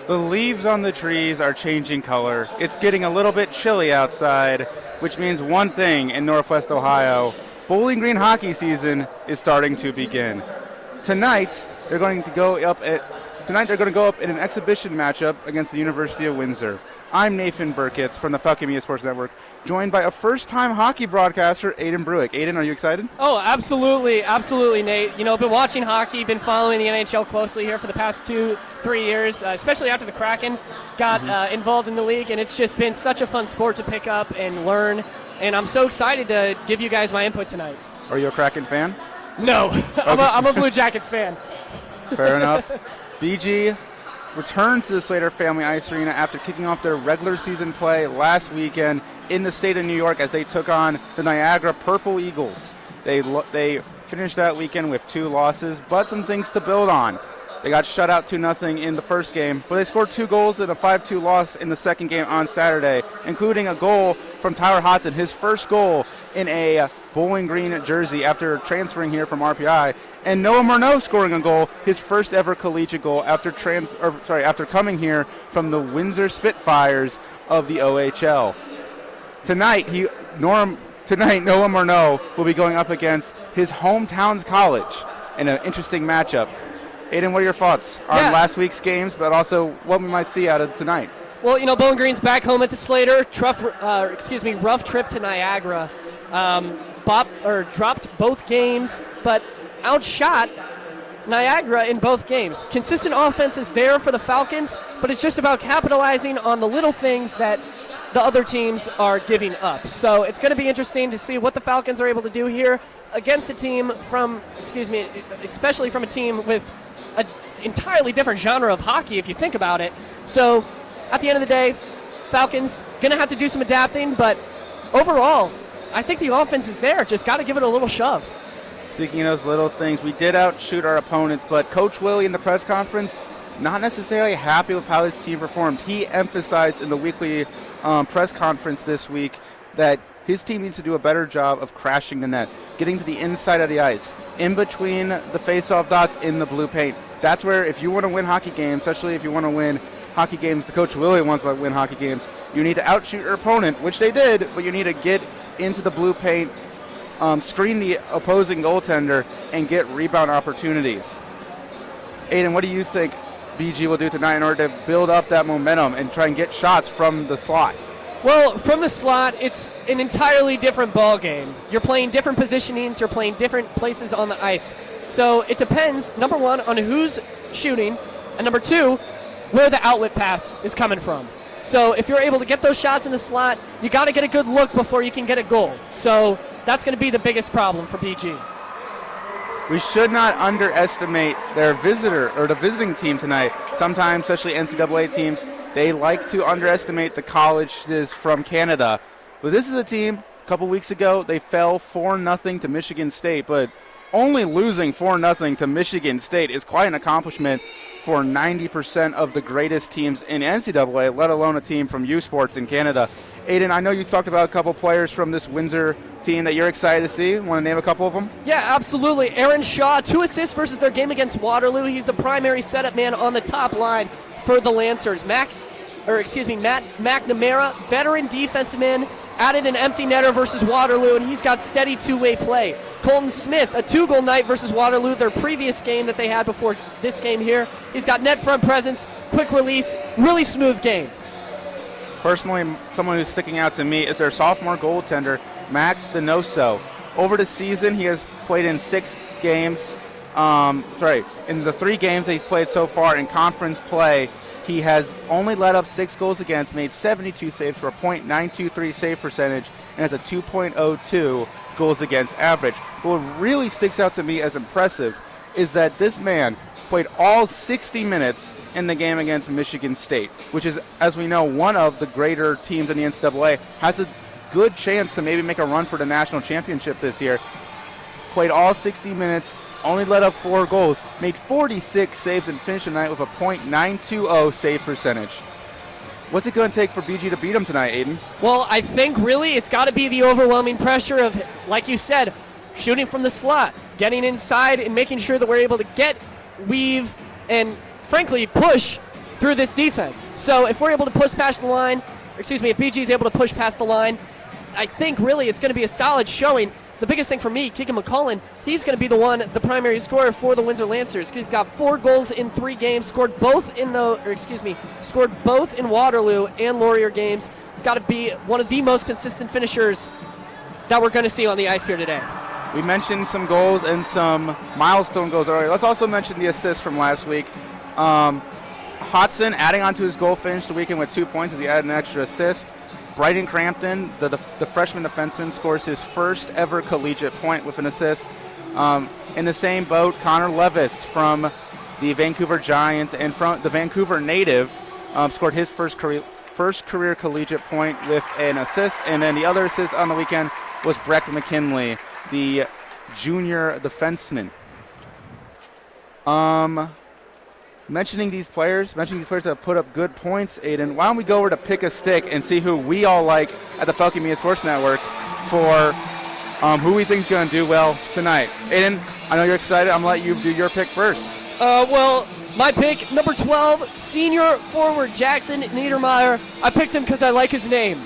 The leaves on the trees are changing color. It's getting a little bit chilly outside, which means one thing in Northwest Ohio. Bowling Green hockey season is starting to begin. Tonight, they're going to go up in an exhibition matchup against the University of Windsor. I'm Nathan Burkett from the Falcon Media Sports Network, joined by a first-time hockey broadcaster, Aiden Bruick. Aiden, are you excited? Oh, absolutely, Nate. You know, been watching hockey, been following the NHL closely here for the past 2-3 years, especially after the Kraken got involved in the league, and it's just been such a fun sport to pick up and learn, and I'm so excited to give you guys my input tonight. Are you a Kraken fan? No, I'm a Blue Jackets fan. Fair enough. BG returns to the Slater Family Ice Arena after kicking off their regular season play last weekend in the state of New York as they took on the Niagara Purple Eagles. They finished that weekend with 2 losses, but some things to build on. They got shut out 2-0 in the first game, but they scored 2 goals in a 5-2 loss in the second game on Saturday, including a goal from Tyler Hodson, his first goal in a Bowling Green jersey after transferring here from RPI, and Noah Murnau scoring a goal, his first ever collegiate goal after coming here from the Windsor Spitfires of the OHL. Tonight, Noah Murnau will be going up against his hometown's college in an interesting matchup. Aiden, what are your thoughts on last week's games, but also what we might see out of tonight? Well, you know, Bowling Green's back home at the Slater. Rough trip to Niagara. Dropped both games, but outshot Niagara in both games. Consistent offense is there for the Falcons, but it's just about capitalizing on the little things that the other teams are giving up. So it's going to be interesting to see what the Falcons are able to do here against a team especially from a team with an entirely different genre of hockey, if you think about it. So at the end of the day, Falcons going to have to do some adapting, but overall, I think the offense is there. Just got to give it a little shove. Speaking of those little things, we did outshoot our opponents, but Coach Willie in the press conference, not necessarily happy with how his team performed. He emphasized in the weekly press conference this week that his team needs to do a better job of crashing the net, getting to the inside of the ice, in between the face-off dots in the blue paint. That's where, if you want to win hockey games, especially if you want to win hockey games, the Coach Willie wants to win hockey games, you need to outshoot your opponent, which they did, but you need to get into the blue paint, screen the opposing goaltender, and get rebound opportunities. Aiden, what do you think BG will do tonight in order to build up that momentum and try and get shots from the slot? Well, from the slot, it's an entirely different ball game. You're playing different positionings. You're playing different places on the ice. So it depends, number one, on who's shooting, and number two, where the outlet pass is coming from. So if you're able to get those shots in the slot, you got to get a good look before you can get a goal. So that's going to be the biggest problem for BG. We should not underestimate the visiting team tonight. Sometimes, especially NCAA teams, they like to underestimate the colleges from Canada. But this is a team, a couple weeks ago, they fell 4-0 to Michigan State, but only losing 4-0 to Michigan State is quite an accomplishment for 90% of the greatest teams in NCAA, let alone a team from U Sports in Canada. Aiden, I know you talked about a couple players from this Windsor team that you're excited to see. Want to name a couple of them? Yeah, absolutely. Aaron Shaw, 2 assists versus their game against Waterloo. He's the primary setup man on the top line for the Lancers. Matt McNamara, veteran defensive man, added an empty netter versus Waterloo, and he's got steady two-way play. Colton Smith, a 2-goal night versus Waterloo, their previous game that they had before this game here. He's got net front presence, quick release, really smooth game. Personally, someone who's sticking out to me is their sophomore goaltender, Max Donoso. Over the season, he has played in 6 games. In the 3 games that he's played so far in conference play, he has only let up 6 goals against, made 72 saves for a .923 save percentage, and has a 2.02 goals against average. But what really sticks out to me as impressive is that this man played all 60 minutes in the game against Michigan State, which is, as we know, one of the greater teams in the NCAA, has a good chance to maybe make a run for the national championship this year. Played all 60 minutes, only let up 4 goals, made 46 saves, and finished the night with a .920 save percentage. What's it going to take for BG to beat him tonight, Aiden? Well, I think really it's got to be the overwhelming pressure of, like you said, shooting from the slot, getting inside and making sure that we're able to weave, and frankly push through this defense. So if we're able to push past the line, if BG is able to push past the line, I think really it's going to be a solid showing. The biggest thing for me, Keegan McCullen, he's going to be the primary scorer for the Windsor Lancers. He's got 4 goals in 3 games, scored both in Waterloo and Laurier games. He's got to be one of the most consistent finishers that we're going to see on the ice here today. We mentioned some goals and some milestone goals earlier. Let's also mention the assist from last week. Hodson adding on to his goal finish the weekend with 2 points as he added an extra assist. Bryden Crampton, the freshman defenseman, scores his first ever collegiate point with an assist. In the same boat, Connor Levis from the Vancouver Giants and from the Vancouver native scored his first career collegiate point with an assist. And then the other assist on the weekend was Breck McKinley, the junior defenseman. Mentioning these players that have put up good points, Aiden, why don't we go over to Pick a Stick and see who we all like at the Falcon Media Sports Network for who we think is going to do well tonight. Aiden, I know you're excited. I'm going to let you do your pick first. Well, my pick, number 12, senior forward Jackson Niedermeyer. I picked him because I like his name.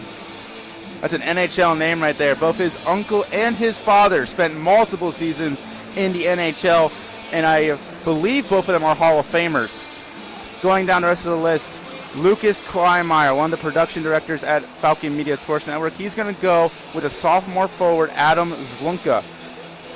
That's an NHL name right there. Both his uncle and his father spent multiple seasons in the NHL, and I believe both of them are Hall of Famers. Going down the rest of the list, Lucas Kleinmeyer, one of the production directors at Falcon Media Sports Network. He's going to go with a sophomore forward, Adam Zlunka.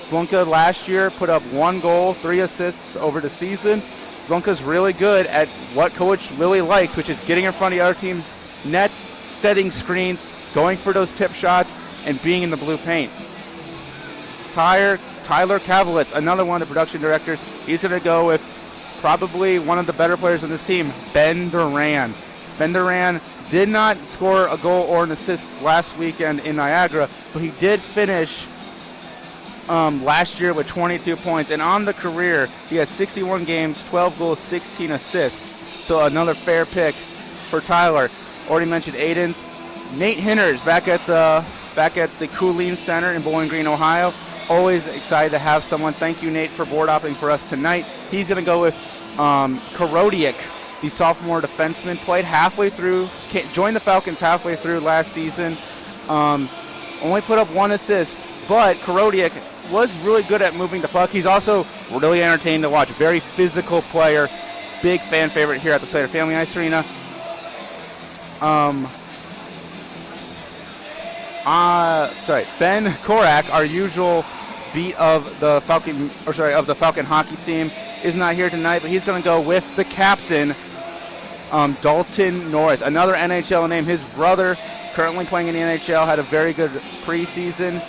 Zlunka last year put up 1 goal, 3 assists over the season. Zlunka's really good at what Coach Lilly likes, which is getting in front of the other team's nets, setting screens, going for those tip shots, and being in the blue paint. Tyler Kavelitz, another one of the production directors, he's going to go with probably one of the better players on this team, Ben Duran. Ben Duran did not score a goal or an assist last weekend in Niagara, but he did finish last year with 22 points. And on the career, he has 61 games, 12 goals, 16 assists. So another fair pick for Tyler. Already mentioned Aiden's. Nate Hinners back at the Coolene Center in Bowling Green, Ohio. Always excited to have someone. Thank you, Nate, for board hopping for us tonight. He's going to go with Karodiak, the sophomore defenseman. Played halfway through, joined the Falcons halfway through last season. Only put up 1 assist, but Karodiak was really good at moving the puck. He's also really entertaining to watch. Very physical player. Big fan favorite here at the Slater Family Ice Arena. Ben Korak, our usual beat of the Falcon hockey team, is not here tonight, but he's going to go with the captain, Dalton Norris, another NHL name. His brother, currently playing in the NHL, had a very good preseason.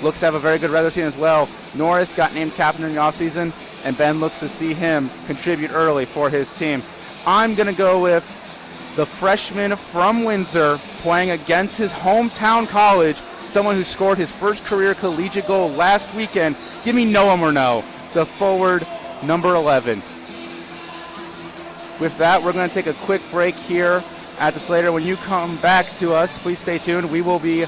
Looks to have a very good regular season as well. Norris got named captain in the offseason, and Ben looks to see him contribute early for his team. I'm going to go with the freshman from Windsor, playing against his hometown college, someone who scored his first career collegiate goal last weekend. Give me Noah Murnau, the forward, number 11. With that, we're going to take a quick break here at the Slater. When you come back to us, please stay tuned. We will be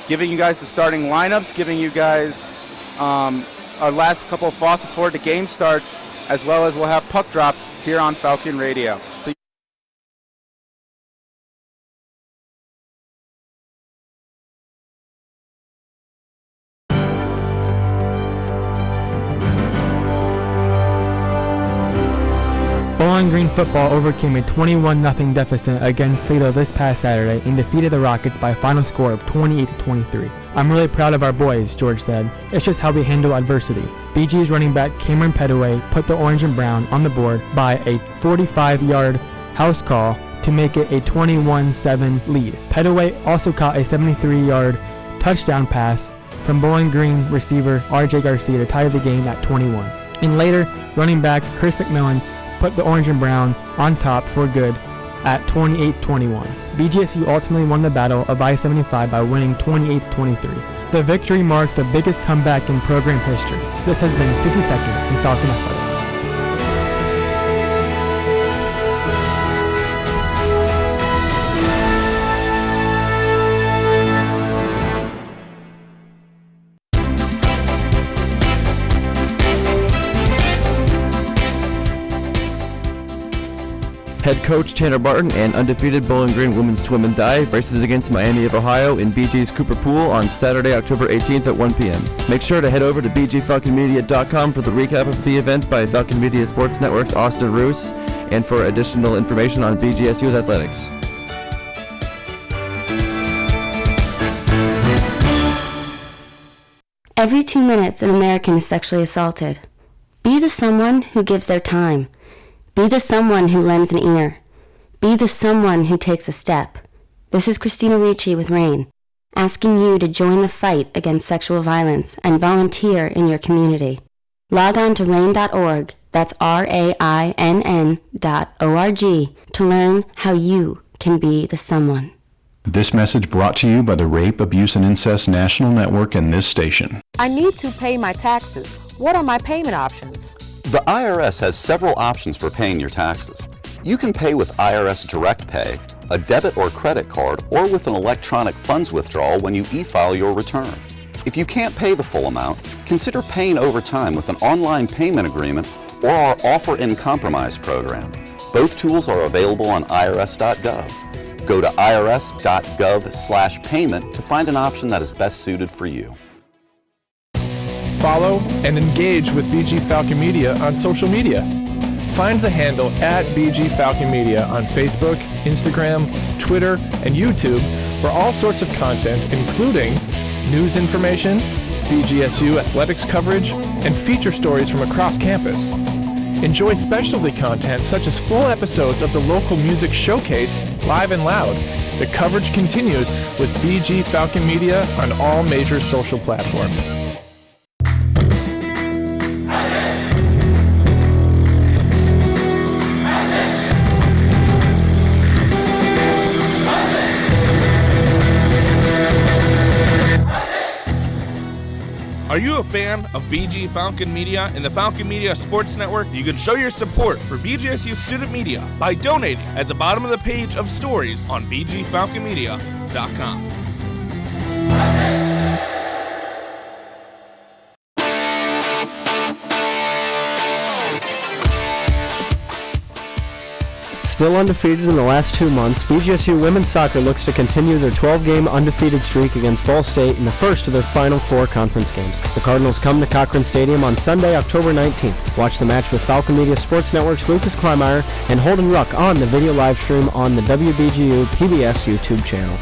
giving you guys the starting lineups, giving you guys our last couple of thoughts before the game starts, as well as we'll have Puck Drop here on Falcon Radio. So Bowling Green football overcame a 21-0 deficit against Toledo this past Saturday and defeated the Rockets by a final score of 28-23. I'm really proud of our boys, George said. It's just how we handle adversity. BG's running back Cameron Petaway put the Orange and Brown on the board by a 45-yard house call to make it a 21-7 lead. Petaway also caught a 73-yard touchdown pass from Bowling Green receiver RJ Garcia to tie the game at 21. And later, running back Chris McMillan put the Orange and Brown on top for good at 28-21. BGSU ultimately won the battle of I-75 by winning 28-23. The victory marked the biggest comeback in program history. This has been 60 Seconds in Falcon Athletics. Head coach Tanner Barton and undefeated Bowling Green women's swim and dive races against Miami of Ohio in BG's Cooper Pool on Saturday, October 18th at 1 p.m. Make sure to head over to bgfalconmedia.com for the recap of the event by Falcon Media Sports Network's Austin Roos and for additional information on BGSU's athletics. Every 2 minutes, an American is sexually assaulted. Be the someone who gives their time. Be the someone who lends an ear. Be the someone who takes a step. This is Christina Ricci with RAIN, asking you to join the fight against sexual violence and volunteer in your community. Log on to RAIN.org, that's RAINN.org, to learn how you can be the someone. This message brought to you by the Rape, Abuse, and Incest National Network and this station. I need to pay my taxes. What are my payment options? The IRS has several options for paying your taxes. You can pay with IRS Direct Pay, a debit or credit card, or with an electronic funds withdrawal when you e-file your return. If you can't pay the full amount, consider paying over time with an online payment agreement or our Offer in Compromise program. Both tools are available on irs.gov. Go to irs.gov/payment to find an option that is best suited for you. Follow and engage with BG Falcon Media on social media. Find the handle @BG Falcon Media on Facebook, Instagram, Twitter, and YouTube for all sorts of content, including news information, BGSU athletics coverage, and feature stories from across campus. Enjoy specialty content such as full episodes of the local music showcase, Live and Loud. The coverage continues with BG Falcon Media on all major social platforms. Are you a fan of BG Falcon Media and the Falcon Media Sports Network? You can show your support for BGSU Student Media by donating at the bottom of the page of stories on bgfalconmedia.com. Still undefeated in the last 2 months, BGSU women's soccer looks to continue their 12-game undefeated streak against Ball State in the first of their final 4 conference games. The Cardinals come to Cochran Stadium on Sunday, October 19th. Watch the match with Falcon Media Sports Network's Lucas Kleinmeyer and Holden Ruck on the video live stream on the WBGU PBS YouTube channel.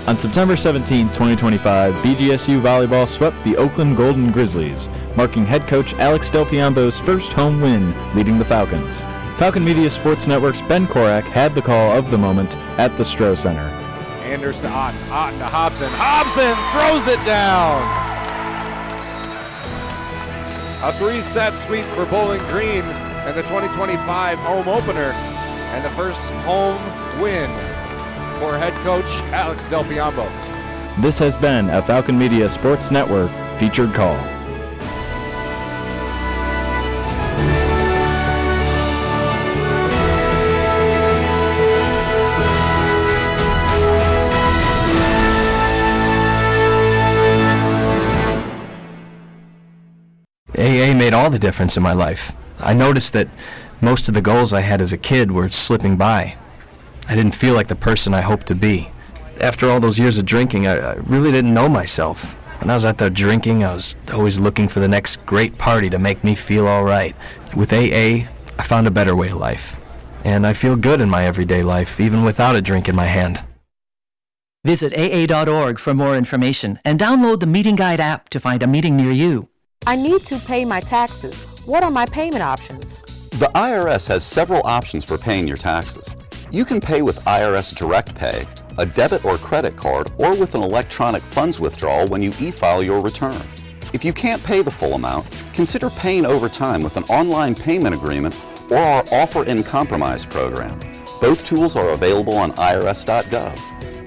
On September 17, 2025, BGSU volleyball swept the Oakland Golden Grizzlies, marking head coach Alex Del Piombo's first home win, leading the Falcons. Falcon Media Sports Network's Ben Korak had the call of the moment at the Stroh Center. Anders to Otten, Otten to Hobson. Hobson throws it down! A 3-set sweep for Bowling Green and the 2025 home opener and the first home win for head coach Alex Del Piombo. This has been a Falcon Media Sports Network featured call. AA made all the difference in my life. I noticed that most of the goals I had as a kid were slipping by. I didn't feel like the person I hoped to be. After all those years of drinking, I really didn't know myself. When I was out there drinking, I was always looking for the next great party to make me feel all right. With AA, I found a better way of life. And I feel good in my everyday life, even without a drink in my hand. Visit AA.org for more information and download the Meeting Guide app to find a meeting near you. I need to pay my taxes. What are my payment options? The IRS has several options for paying your taxes. You can pay with IRS Direct Pay, a debit or credit card, or with an electronic funds withdrawal when you e-file your return. If you can't pay the full amount, consider paying over time with an online payment agreement or our Offer in Compromise program. Both tools are available on irs.gov.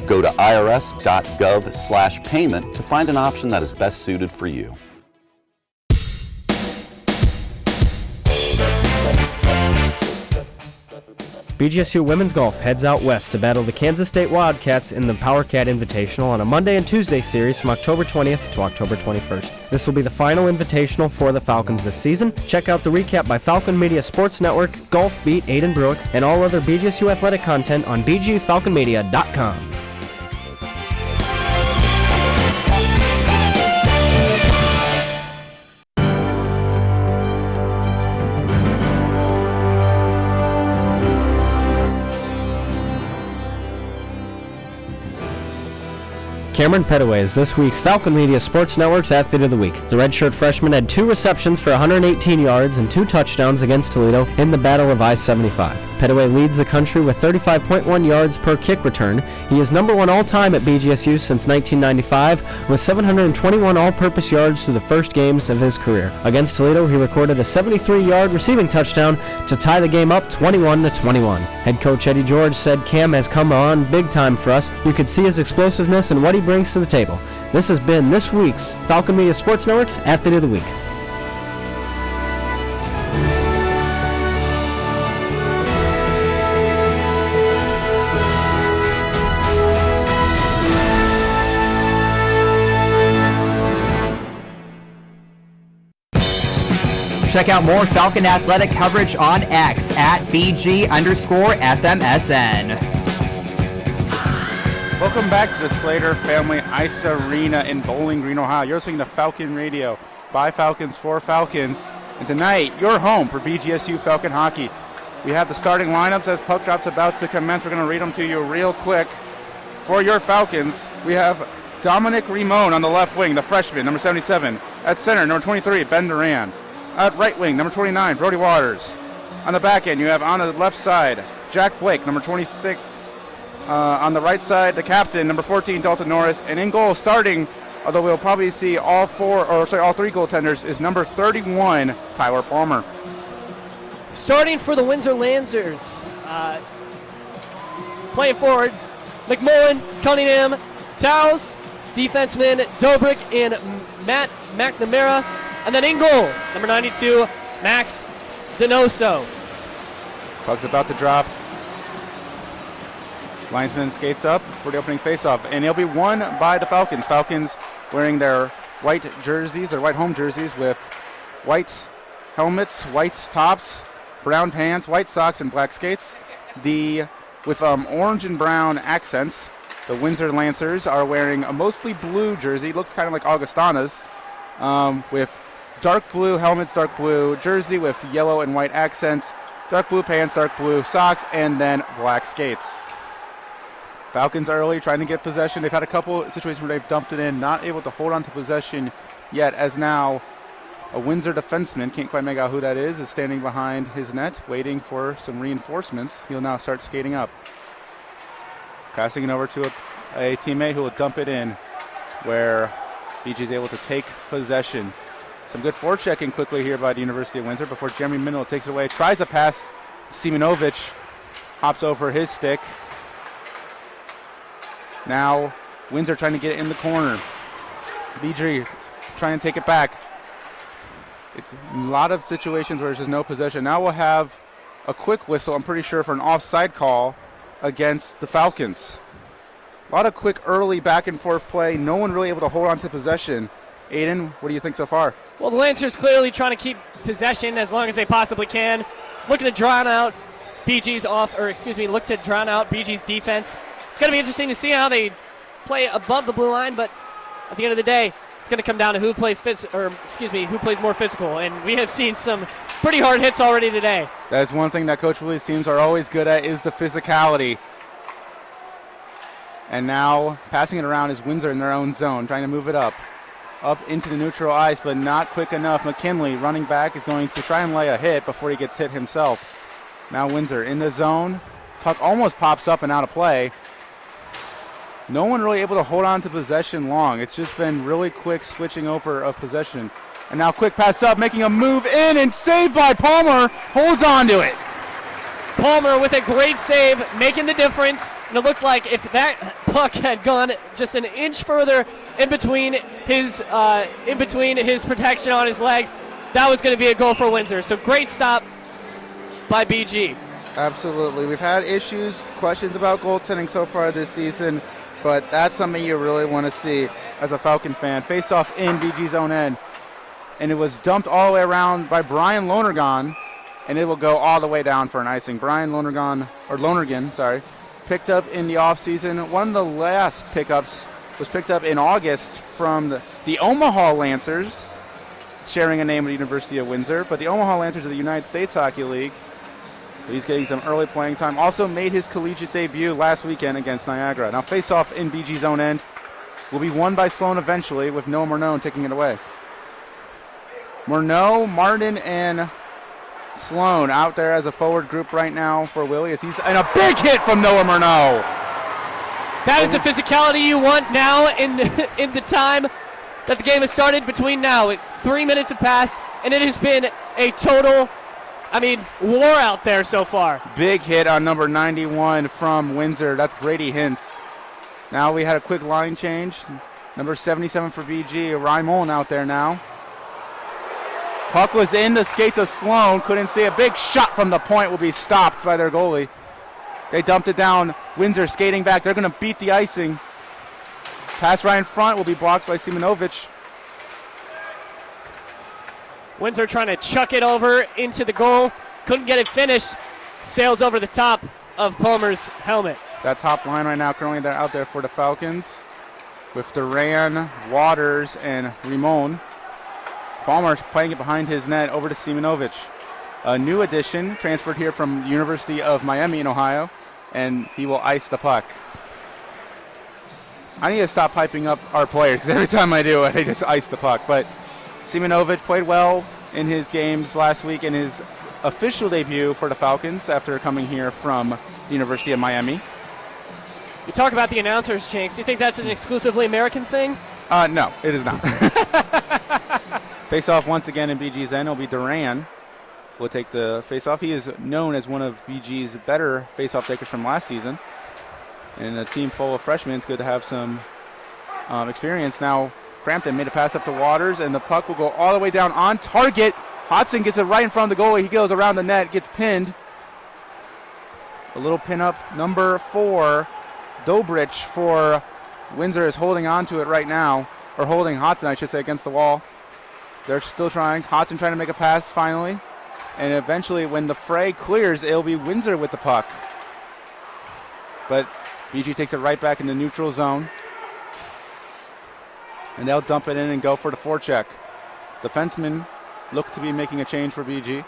Go to irs.gov/payment to find an option that is best suited for you. BGSU Women's Golf heads out west to battle the Kansas State Wildcats in the Power Cat Invitational on a Monday and Tuesday series from October 20th to October 21st. This will be the final invitational for the Falcons this season. Check out the recap by Falcon Media Sports Network, Golf Beat, Aiden Brewick, and all other BGSU athletic content on bgfalconmedia.com. Cameron Petaway is this week's Falcon Media Sports Network's Athlete of the Week. The redshirt freshman had 2 receptions for 118 yards and 2 touchdowns against Toledo in the Battle of I-75. Petaway leads the country with 35.1 yards per kick return. He is number 1 all-time at BGSU since 1995 with 721 all-purpose yards through the first games of his career. Against Toledo, he recorded a 73-yard receiving touchdown to tie the game up 21-21. Head coach Eddie George said Cam has come on big time for us. You could see his explosiveness and what he brings to the table. This has been this week's Falcon Media Sports Network's Athlete of the Week. Check out more Falcon athletic coverage on X at BG_FMSN. Welcome back to the Slater Family Ice Arena in Bowling Green, Ohio. You're listening to Falcon Radio by Falcons for Falcons. And tonight, you're home for BGSU Falcon Hockey. We have the starting lineups as puck drop's about to commence. We're going to read them to you real quick. For your Falcons, we have Dominic Ramon on the left wing, the freshman, number 77. At center, number 23, Ben Duran. At right wing, number 29, Brody Waters. On the back end, you have on the left side, Jack Blake, number 26. On the right side, the captain, number 14, Dalton Norris. And in goal, starting, although we'll probably see all 3 goaltenders, is number 31, Tyler Palmer. Starting for the Windsor Lancers, playing forward, McMullen, Cunningham, Towes, defenseman Dobrik and Matt McNamara. And then in goal, number 92, Max Donoso. Puck's about to drop. Linesman skates up for the opening faceoff, and he'll be won by the Falcons. Falcons wearing their white jerseys, their white home jerseys with white helmets, white tops, brown pants, white socks, and black skates. With orange and brown accents, the Windsor Lancers are wearing a mostly blue jersey. Looks kind of like Augustana's, with dark blue helmets, dark blue jersey with yellow and white accents, dark blue pants, dark blue socks, and then black skates. Falcons early trying to get possession. They've had a couple situations where they've dumped it in, not able to hold on to possession yet, as now a Windsor defenseman, can't quite make out who that is standing behind his net, waiting for some reinforcements. He'll now start skating up. Passing it over to a teammate who will dump it in, where BG is able to take possession. Some good forechecking quickly here by the University of Windsor before Jeremy Mindel takes it away. Tries a pass. Simonovic hops over his stick. Now Windsor trying to get it in the corner. BG trying to take it back. It's a lot of situations where there's just no possession. Now we'll have a quick whistle, I'm pretty sure, for an offside call against the Falcons. A lot of quick early back and forth play. No one really able to hold on to possession. Aiden, what do you think so far? Well, the Lancers clearly trying to keep possession as long as they possibly can. Looking to drown out BG's defense. It's going to be interesting to see how they play above the blue line, but at the end of the day, it's going to come down to who plays more physical, and we have seen some pretty hard hits already today. That is one thing that Coach Willie's teams are always good at, is the physicality. And now passing it around is Windsor in their own zone, trying to move it up into the neutral ice, but not quick enough. McKinley, running back, is going to try and lay a hit before he gets hit himself. Now Windsor in the zone. Puck almost pops up and out of play. No one really able to hold on to possession long. It's just been really quick switching over of possession. And now quick pass up, making a move in, and saved by Palmer. Holds on to it. Palmer with a great save, making the difference. And it looked like if that puck had gone just an inch further in between his protection on his legs, that was going to be a goal for Windsor. So great stop by BG. Absolutely. We've had issues, questions about goaltending so far this season, but that's something you really want to see as a Falcon fan. Face-off in BG's own end, and it was dumped all the way around by Brian Lonergan, and it will go all the way down for an icing. Brian Lonergan, picked up in the offseason. One of the last pickups was picked up in August from the Omaha Lancers, sharing a name with the University of Windsor, but the Omaha Lancers of the United States Hockey League. He's getting some early playing time. Also made his collegiate debut last weekend against Niagara. Now face-off in BG's own end will be won by Sloan eventually, with Noah Murnau taking it away. Murnau, Martin, and Sloan out there as a forward group right now for Willie. And a big hit from Noah Murnau. That is the physicality you want now in the time that the game has started. Between now, 3 minutes have passed, and it has been a total, war out there so far. Big hit on number 91 from Windsor. That's Brady Hintz. Now we had a quick line change. Number 77 for BG, Raimon out there now. Puck was in the skates of Sloan. Couldn't see. A big shot from the point will be stopped by their goalie. They dumped it down. Windsor skating back. They're going to beat the icing. Pass right in front will be blocked by Simonovic. Windsor trying to chuck it over into the goal. Couldn't get it finished. Sails over the top of Palmer's helmet. That top line right now currently they're out there for the Falcons with Duran, Waters, and Ramon. Palmer's playing it behind his net over to Simonovic. A new addition transferred here from the University of Miami in Ohio, and he will ice the puck. I need to stop hyping up our players because every time I do it, they just ice the puck. But Simonovic played well in his games last week in his official debut for the Falcons after coming here from the University of Miami. You talk about the announcers, Jinx. Do you think that's an exclusively American thing? No, it is not. Face-off once again in BG's end. It'll be Duran will take the face-off. He is known as one of BG's better face-off takers from last season. And a team full of freshmen, it's good to have some experience. Now, Crampton made a pass up to Waters, and the puck will go all the way down on target. Hodson gets it right in front of the goalie. He goes around the net, gets pinned. A little pin-up. Number 4, Dobrich for Windsor is holding on to it right now, or holding Hodson, I should say, against the wall. They're still trying. Hodson trying to make a pass finally. And eventually, when the fray clears, it'll be Windsor with the puck. But BG takes it right back in the neutral zone. And they'll dump it in and go for the forecheck. Defensemen look to be making a change for BG.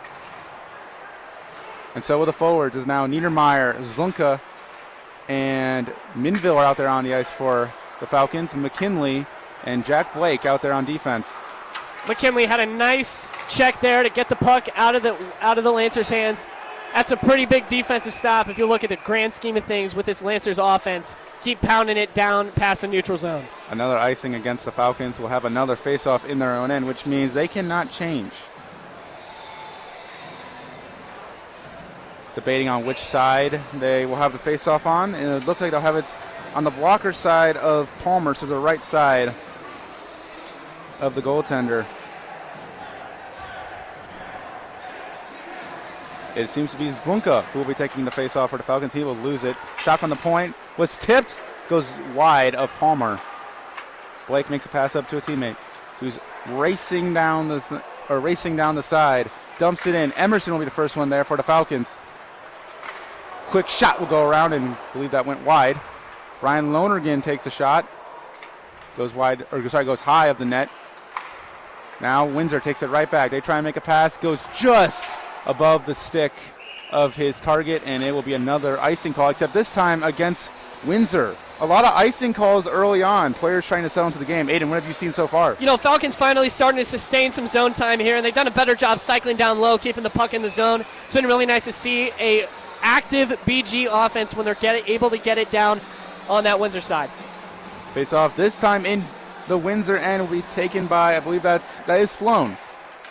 And so will the forwards, is now Niedermeyer, Zlunka, and Minville are out there on the ice for the Falcons. McKinley and Jack Blake out there on defense. McKinley had a nice check there to get the puck out of the Lancers' hands. That's a pretty big defensive stop if you look at the grand scheme of things with this Lancers offense. Keep pounding it down past the neutral zone. Another icing against the Falcons. Will have another face-off in their own end, which means they cannot change. Debating on which side they will have the face-off on, and it looks like they'll have it on the blocker side of Palmer, so the right side of the goaltender. It seems to be Zlunka who will be taking the face-off for the Falcons. He will lose it. Shot from the point was tipped, goes wide of Palmer. Blake makes a pass up to a teammate who's racing down the side, dumps it in. Emerson will be the first one there for the Falcons. Quick shot will go around, and I believe that went wide. Brian Lonergan takes a shot, goes high of the net. Now Windsor takes it right back. They try and make a pass, goes just above the stick of his target, and it will be another icing call, except this time against Windsor. A lot of icing calls early on, players trying to settle into the game. Aiden, what have you seen so far? Falcons finally starting to sustain some zone time here, and they've done a better job cycling down low, keeping the puck in the zone. It's been really nice to see a active BG offense when they're able to get it down on that Windsor side. Face off this time in the Windsor end will be taken by, I believe that is Sloan.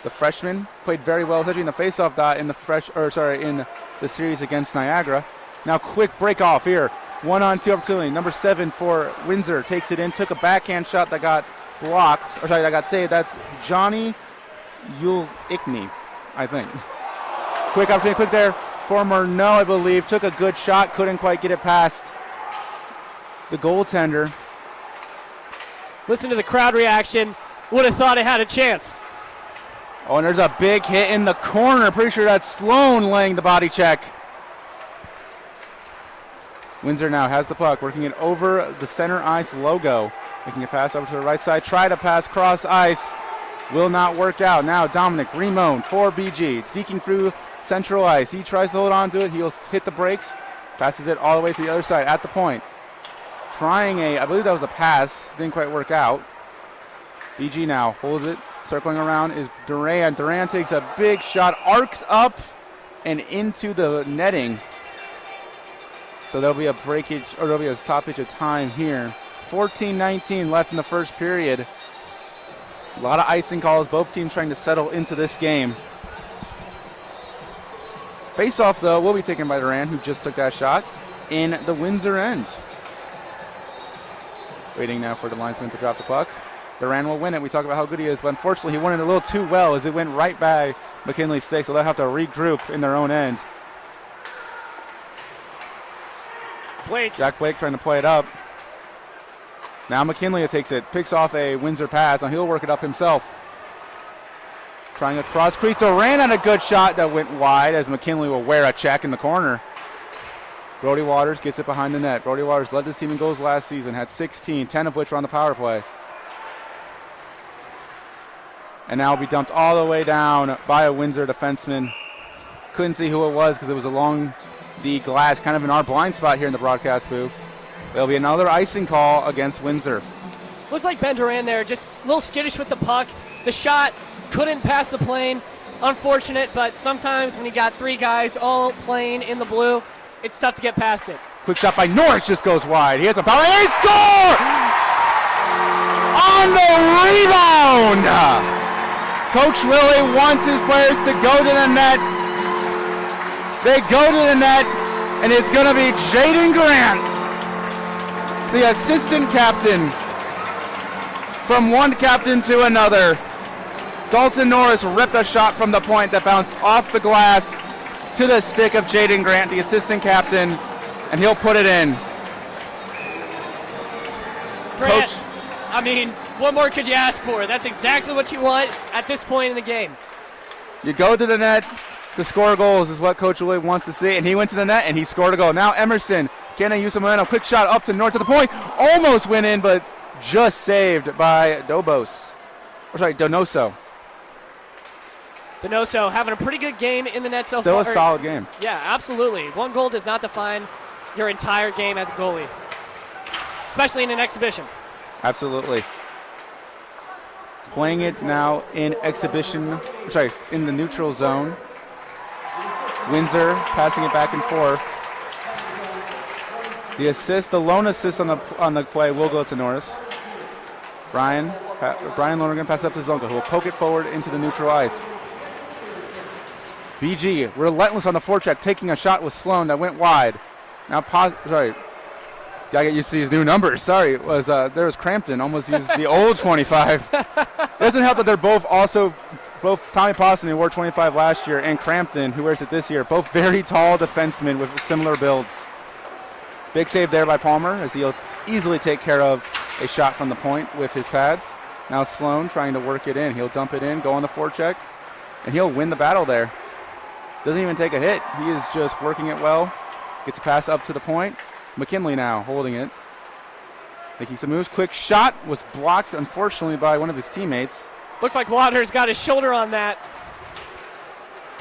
The freshman played very well, especially in the face-off dot in the series against Niagara. Now quick break off here. 1-on-2 opportunity. Number 7 for Windsor takes it in, took a backhand shot that got blocked, that got saved. That's Johnny Yul-Ickney, I think. Quick opportunity, quick there. Former no, I believe. Took a good shot, couldn't quite get it past the goaltender. Listen to the crowd reaction. Would have thought it had a chance. Oh, and there's a big hit in the corner. Pretty sure that's Sloan laying the body check. Windsor now has the puck, working it over the center ice logo. Making a pass over to the right side. Try to pass cross ice. Will not work out. Now Dominic Ramon for BG. Deking through central ice. He tries to hold on to it. He'll hit the brakes. Passes it all the way to the other side at the point. Trying I believe that was a pass. Didn't quite work out. BG now holds it. Circling around is Duran. Duran takes a big shot. Arcs up and into the netting. So there'll be a breakage, or there'll be a stoppage of time here. 14-19 left in the first period. A lot of icing calls. Both teams trying to settle into this game. Face-off, though, will be taken by Duran, who just took that shot in the Windsor end. Waiting now for the linesman to drop the puck. Duran will win it. We talk about how good he is, but unfortunately he won it a little too well as it went right by McKinley's stick, so they'll have to regroup in their own end. Jack Blake trying to play it up. Now McKinley takes it, picks off a Windsor pass, and he'll work it up himself. Trying across crease. Duran had a good shot that went wide as McKinley will wear a check in the corner. Brody Waters gets it behind the net. Brody Waters led this team in goals last season, had 16, 10 of which were on the power play. And now will be dumped all the way down by a Windsor defenseman. Couldn't see who it was because it was along the glass, kind of in our blind spot here in the broadcast booth. There'll be another icing call against Windsor. Looked like Ben Duran there, just a little skittish with the puck. The shot couldn't pass the plane. Unfortunate, but sometimes when you got three guys all playing in the blue, it's tough to get past it. Quick shot by Norris, just goes wide. He hits a power, and he score! On the rebound! Coach Lilly wants his players to go to the net. They go to the net, and it's going to be Jaden Grant, the assistant captain, from one captain to another. Dalton Norris ripped a shot from the point that bounced off the glass to the stick of Jaden Grant, the assistant captain, and he'll put it in. Grant, Coach, I mean, what more could you ask for? That's exactly what you want at this point in the game. you go to the net to score goals is what Coach Lilly wants to see, and he went to the net and he scored a goal. Now Emerson, can they use some momentum? Quick shot up to north to the point, almost went in, but just saved by Donoso. Donoso having a pretty good game in the net so far. Still a solid game. Yeah, absolutely. One goal does not define your entire game as a goalie, especially in an exhibition. Absolutely. Playing it now in in the neutral zone. Windsor passing it back and forth. The lone assist on the play will go to Norris. Brian Lonergan passes up to Zonka, who will poke it forward into the neutral ice. BG relentless on the forecheck, taking a shot with Sloan that went wide. Now gotta get used to these new numbers. Sorry, there was Crampton, almost used the old 25. It doesn't help that they're both Tommy Poston, who wore 25 last year, and Crampton, who wears it this year, both very tall defensemen with similar builds. Big save there by Palmer as he'll easily take care of a shot from the point with his pads. Now Sloan trying to work it in. He'll dump it in, go on the forecheck, and he'll win the battle there. Doesn't even take a hit. He is just working it well. Gets a pass up to the point. McKinley now holding it. Making some moves. Quick shot was blocked, unfortunately, by one of his teammates. Looks like Waters got his shoulder on that.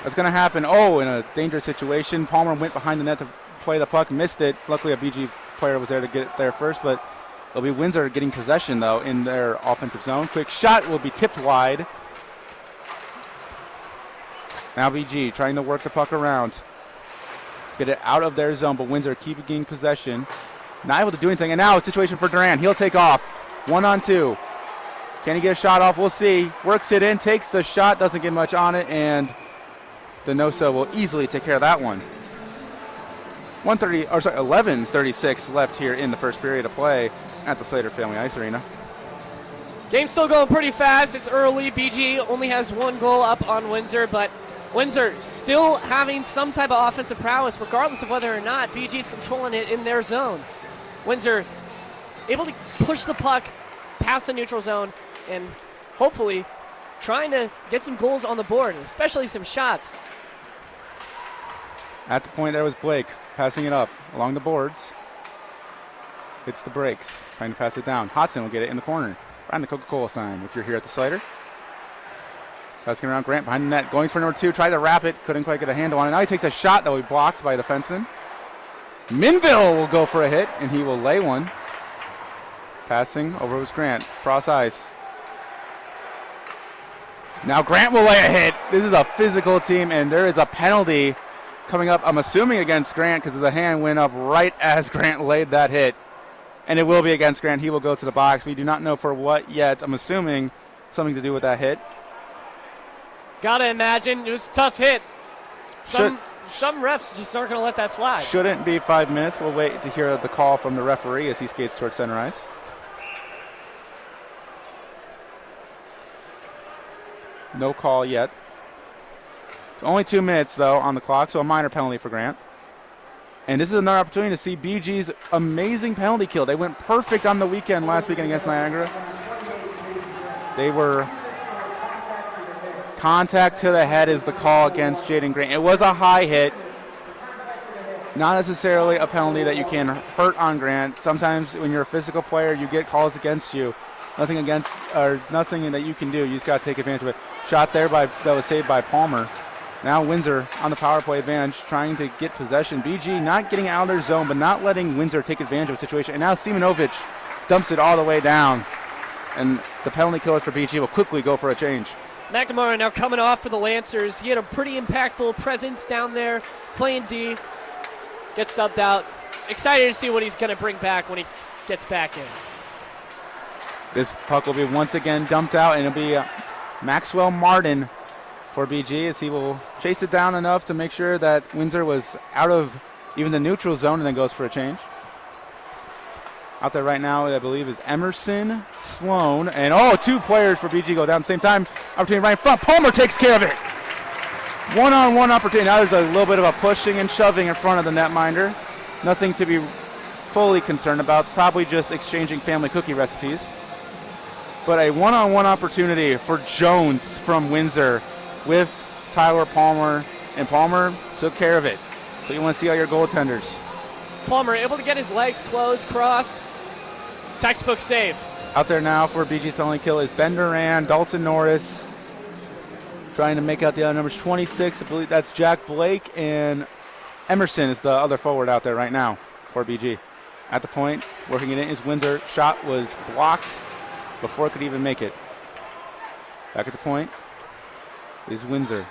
That's going to happen. Oh, in a dangerous situation. Palmer went behind the net to play the puck, missed it. Luckily, a BG player was there to get it there first, but it'll be Windsor getting possession, though, in their offensive zone. Quick shot will be tipped wide. Now BG trying to work the puck around. Get it out of their zone, but Windsor keeping possession. Not able to do anything, and now a situation for Duran. He'll take off. 1-on-2. Can he get a shot off? We'll see. Works it in, takes the shot, doesn't get much on it, and Donoso will easily take care of that one. 11:36 left here in the first period of play at the Slater Family Ice Arena. Game's still going pretty fast. It's early. BG only has one goal up on Windsor, but Windsor still having some type of offensive prowess, regardless of whether or not BG's controlling it in their zone. Windsor able to push the puck past the neutral zone and hopefully trying to get some goals on the board, especially some shots. At the point there was Blake passing it up along the boards. Hits the brakes, trying to pass it down. Hodson will get it in the corner, behind the Coca-Cola sign if you're here at the Slider. Passing around Grant behind the net, going for number 2, tried to wrap it, couldn't quite get a handle on it. Now he takes a shot that will be blocked by a defenseman. Minville will go for a hit, and he will lay one. Passing over was Grant, cross ice. Now Grant will lay a hit. This is a physical team, and there is a penalty coming up, I'm assuming against Grant, because the hand went up right as Grant laid that hit. And it will be against Grant. He will go to the box. We do not know for what yet. I'm assuming something to do with that hit. Gotta imagine it was a tough hit. Some refs just aren't going to let that slide. Shouldn't be 5 minutes. We'll wait to hear the call from the referee as he skates towards center ice. No call yet. It's only 2 minutes, though, on the clock, so a minor penalty for Grant. And this is another opportunity to see BG's amazing penalty kill. They went perfect on the weekend, last weekend against Niagara. They were... Contact to the head is the call against Jaden Grant. It was a high hit. Not necessarily a penalty that you can hurt on Grant. Sometimes when you're a physical player, you get calls against you. Nothing that you can do. You just got to take advantage of it. Shot there that was saved by Palmer. Now Windsor on the power play advantage, trying to get possession. BG not getting out of their zone, but not letting Windsor take advantage of the situation. And now Simonovic dumps it all the way down. And the penalty killers for BG will quickly go for a change. McNamara now coming off for the Lancers. He had a pretty impactful presence down there, playing D. Gets subbed out. Excited to see what he's going to bring back when he gets back in. This puck will be once again dumped out, and it'll be Maxwell Martin for BG as he will chase it down enough to make sure that Windsor was out of even the neutral zone and then goes for a change. Out there right now, I believe, is Emerson, Sloan, and 2 players for BG go down at the same time. Opportunity right in front. Palmer takes care of it. One-on-one opportunity. Now there's a little bit of a pushing and shoving in front of the netminder. Nothing to be fully concerned about. Probably just exchanging family cookie recipes. But a one-on-one opportunity for Jones from Windsor with Tyler Palmer, and Palmer took care of it. So you want to see all your goaltenders. Palmer able to get his legs closed, crossed. Textbook save. Out there now for BG's penalty kill is Ben Duran, Dalton Norris. Trying to make out the other numbers. 26, I believe that's Jack Blake, and Emerson is the other forward out there right now for BG. At the point, working it in is Windsor. Shot was blocked before it could even make it. Back at the point is Windsor.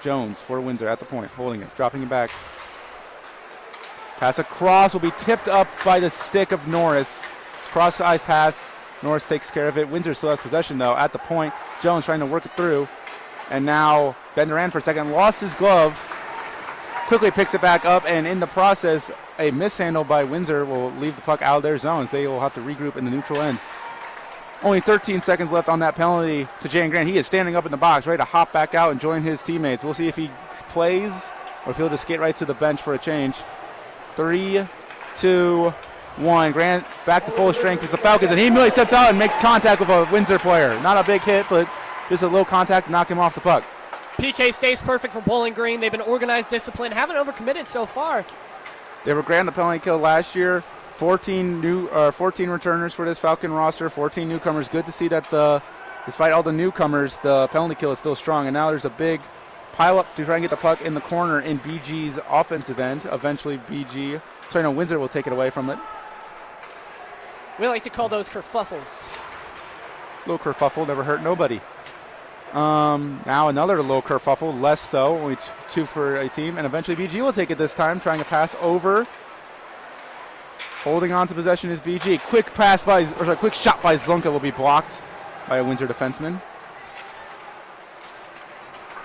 Jones for Windsor at the point, holding it, dropping it back. Pass across will be tipped up by the stick of Norris. Cross ice pass. Norris takes care of it. Windsor still has possession, though, at the point. Jones trying to work it through. And now Ben Duran for a second lost his glove. Quickly picks it back up, and in the process, a mishandle by Windsor will leave the puck out of their zones. They will have to regroup in the neutral end. Only 13 seconds left on that penalty to Jaden Grant. He is standing up in the box, ready to hop back out and join his teammates. We'll see if he plays or if he'll just skate right to the bench for a change. 3, 2, 1. Grant back to full strength as the Falcons, and he immediately steps out and makes contact with a Windsor player. Not a big hit, but just a low contact to knock him off the puck. PK stays perfect for Bowling Green. They've been organized, disciplined, haven't overcommitted so far. They were granted the penalty kill last year. 14 returners for this Falcon roster, 14 newcomers. Good to see that despite all the newcomers, the penalty kill is still strong. And now there's a big pile up to try and get the puck in the corner in BG's offensive end. Eventually Windsor will take it away from it. We like to call those kerfuffles. Little kerfuffle, never hurt nobody. Now another little kerfuffle, less so, only 2 for a team. And eventually BG will take it this time, trying to pass over. Holding on to possession is BG. Quick shot by Zlunka will be blocked by a Windsor defenseman.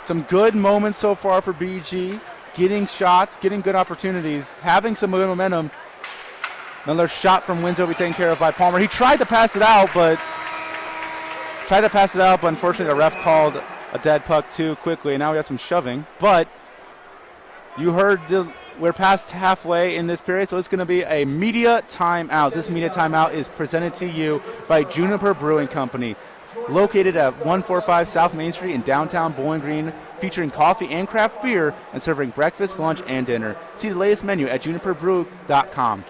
Some good moments so far for BG. Getting shots, getting good opportunities, having some good momentum. Another shot from Windsor will be taken care of by Palmer. He tried to pass it out, but unfortunately the ref called a dead puck too quickly, and now we got some shoving. But you heard we're past halfway in this period, so it's going to be a media timeout. This media timeout is presented to you by Juniper Brewing Company, located at 145 South Main Street in downtown Bowling Green, featuring coffee and craft beer and serving breakfast, lunch, and dinner. See the latest menu at juniperbrew.com.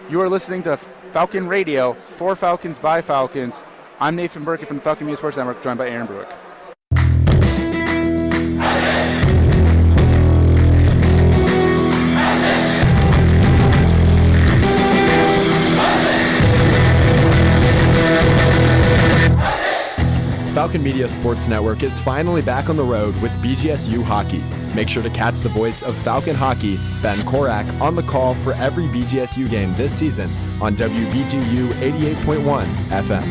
You are listening to Falcon Radio, for Falcons by Falcons. I'm Nathan Burkett from the Falcon Media Sports Network, joined by Aaron Bruick. Falcon Media Sports Network is finally back on the road with BGSU hockey. Make sure to catch the voice of Falcon hockey, Ben Korak, on the call for every BGSU game this season on WBGU 88.1 FM.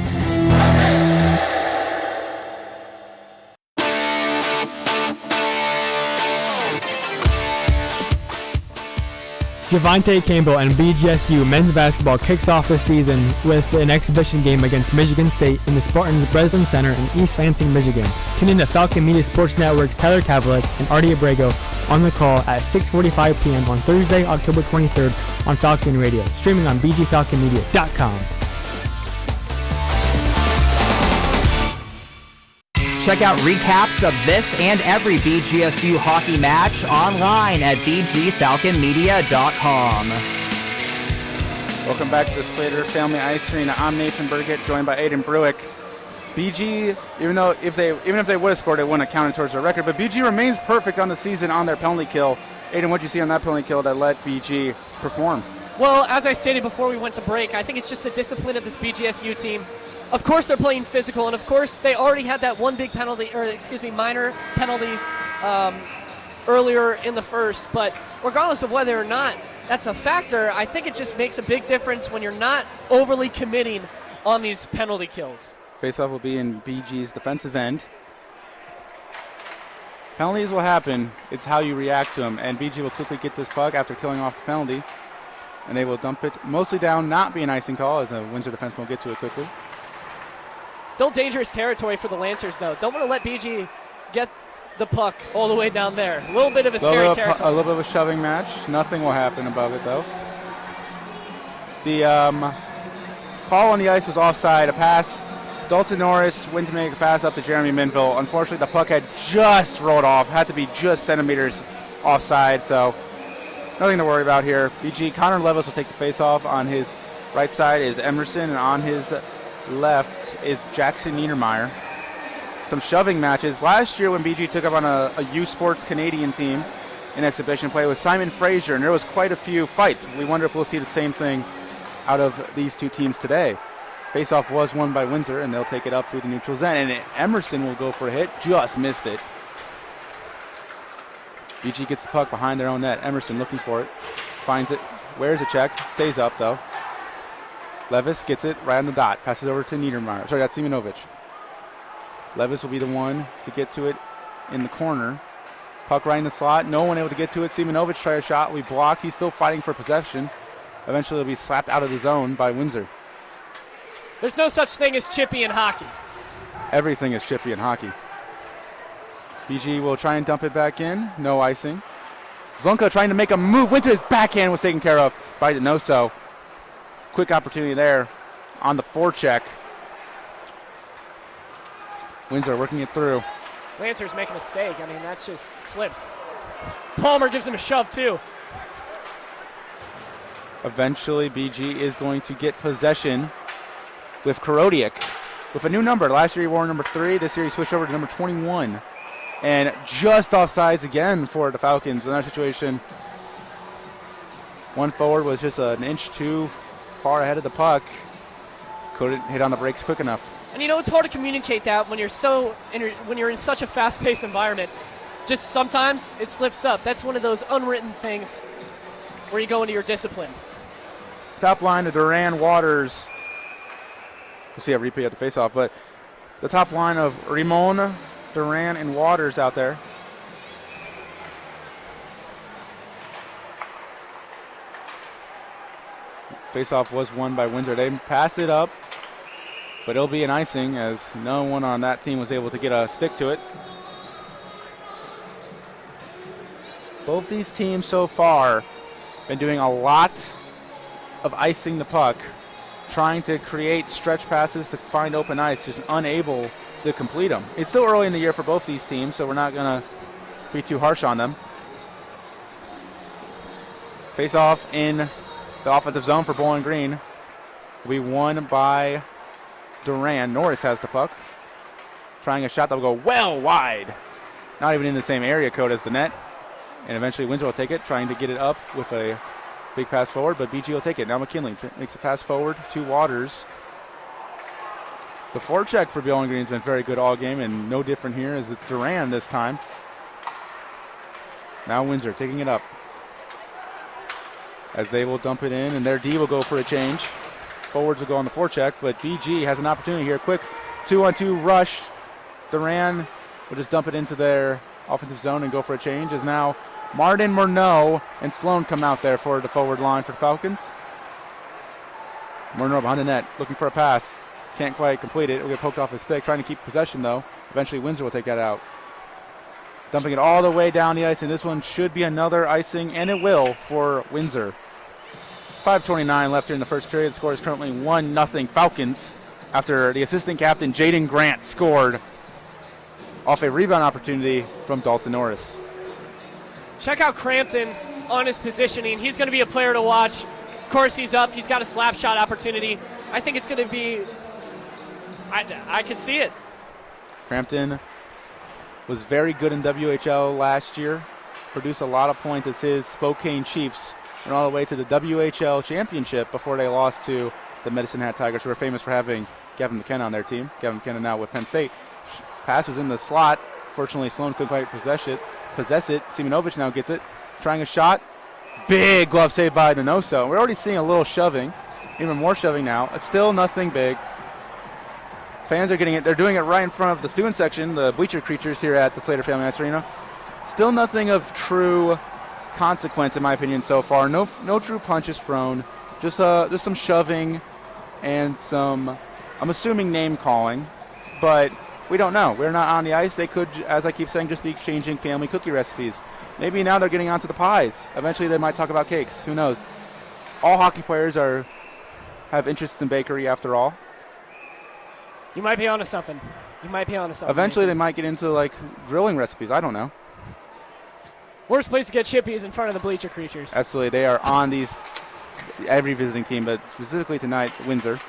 Javante Campbell and BGSU men's basketball kicks off the season with an exhibition game against Michigan State in the Spartans Breslin Center in East Lansing, Michigan. Tune in to Falcon Media Sports Network's Tyler Kavelitz and Artie Abrego on the call at 6:45 p.m. on Thursday, October 23rd on Falcon Radio, streaming on bgfalconmedia.com. Check out recaps of this and every BGSU hockey match online at bgfalconmedia.com. Welcome back to the Slater Family Ice Arena. I'm Nathan Burkett, joined by Aiden Bruick. BG, even if they would have scored, it wouldn't have counted towards their record, but BG remains perfect on the season on their penalty kill. Aiden, what did you see on that penalty kill that let BG perform? Well, as I stated before we went to break, I think it's just the discipline of this BGSU team. Of course, they're playing physical, and of course, they already had that one big penalty, minor penalty earlier in the first. But regardless of whether or not that's a factor, I think it just makes a big difference when you're not overly committing on these penalty kills. Faceoff will be in BG's defensive end. Penalties will happen. It's how you react to them, and BG will quickly get this puck after killing off the penalty, and they will dump it mostly down, not be an icing call, as a Windsor defenseman will get to it quickly. Still dangerous territory for the Lancers, though. Don't want to let BG get the puck all the way down there. A little bit of a scary territory. A little bit of a shoving match. Nothing will happen above it, though. The call on the ice was offside. A pass. Dalton Norris went to make a pass up to Jeremy Minville. Unfortunately, the puck had just rolled off. Had to be just centimeters offside, so nothing to worry about here. BG, Connor Levis will take the face-off. On his right side is Emerson, and on his left is Jackson Niedermeyer. Some shoving matches. Last year when BG took up on a U Sports Canadian team in exhibition play with Simon Fraser, and there was quite a few fights. We wonder if we'll see the same thing out of these two teams today. Faceoff was won by Windsor, and they'll take it up through the neutral zone, and Emerson will go for a hit. Just missed it. BG gets the puck behind their own net. Emerson looking for it. Finds it. Wears a check. Stays up, though. Levis gets it right on the dot. Passes over to Niedermeyer. Sorry, that's Siminovic. Levis will be the one to get to it in the corner. Puck right in the slot. No one able to get to it. Siminovic try a shot. We block. He's still fighting for possession. Eventually he'll be slapped out of the zone by Windsor. There's no such thing as chippy in hockey. Everything is chippy in hockey. BG will try and dump it back in. No icing. Zlunka trying to make a move. Went to his backhand. Was taken care of by Denoso. Quick opportunity there on the forecheck. Windsor working it through. Lancer's making a mistake. I mean, that's just slips. Palmer gives him a shove, too. Eventually, BG is going to get possession with Korodiak with a new number. Last year he wore number 3. This year he switched over to number 21. And just offsides again for the Falcons in that situation. One forward was just an inch too far ahead of the puck. Couldn't hit on the brakes quick enough. And you know, it's hard to communicate that when you're in such a fast-paced environment. Just sometimes it slips up. That's one of those unwritten things where you go into your discipline. Top line of Duran, Waters. We'll see a replay at the faceoff, but the top line of Ramon, Duran, and Waters out there. Faceoff was won by Windsor. They pass it up, but it'll be an icing as no one on that team was able to get a stick to it. Both these teams so far been doing a lot of icing the puck, trying to create stretch passes to find open ice, just unable to complete them. It's still early in the year for both these teams, so we're not going to be too harsh on them. Face off in the offensive zone for Bowling Green will be won by Duran. Norris has the puck, trying a shot that will go well wide, not even in the same area code as the net, and eventually Windsor will take it, trying to get it up with a big pass forward, but BG will take it. Now McKinley makes a pass forward to Waters. The forecheck for Bowling Green has been very good all game, and no different here as it's Duran this time. Now Windsor taking it up as they will dump it in, and their D will go for a change. Forwards will go on the forecheck, but BG has an opportunity here. Quick 2-on-2 rush. Duran will just dump it into their offensive zone and go for a change, as now Martin, Murnau, and Sloan come out there for the forward line for the Falcons. Murnau behind the net, looking for a pass. Can't quite complete it. It'll get poked off his stick, trying to keep possession, though. Eventually, Windsor will take that out. Dumping it all the way down the ice, and this one should be another icing, and it will for Windsor. 5:29 left here in the first period. The score is currently 1-0 Falcons after the assistant captain, Jaden Grant, scored off a rebound opportunity from Dalton Norris. Check out Crampton on his positioning. He's going to be a player to watch. Of course, he's up. He's got a slap shot opportunity. I think it's going to be – I can see it. Crampton was very good in WHL last year, produced a lot of points as his Spokane Chiefs went all the way to the WHL championship before they lost to the Medicine Hat Tigers, who are famous for having Gavin McKenna on their team. Gavin McKenna now with Penn State. Pass was in the slot. Fortunately, Sloan couldn't quite possess it. Simonovic now gets it. Trying a shot. Big glove save by Donoso. We're already seeing a little shoving. Even more shoving now. Still nothing big. Fans are getting it. They're doing it right in front of the student section, the bleacher creatures here at the Slater Family Ice Arena. Still nothing of true consequence, in my opinion, so far. No true punches thrown. Just some shoving and some, I'm assuming, name calling. But we don't know. We're not on the ice. They could, as I keep saying, just be exchanging family cookie recipes. Maybe now they're getting onto the pies. Eventually they might talk about cakes. Who knows? All hockey players have interests in bakery after all. You might be onto something. Eventually they might get into like grilling recipes. I don't know. Worst place to get chippy is in front of the bleacher creatures. Absolutely. They are on these, every visiting team, but specifically tonight, Windsor.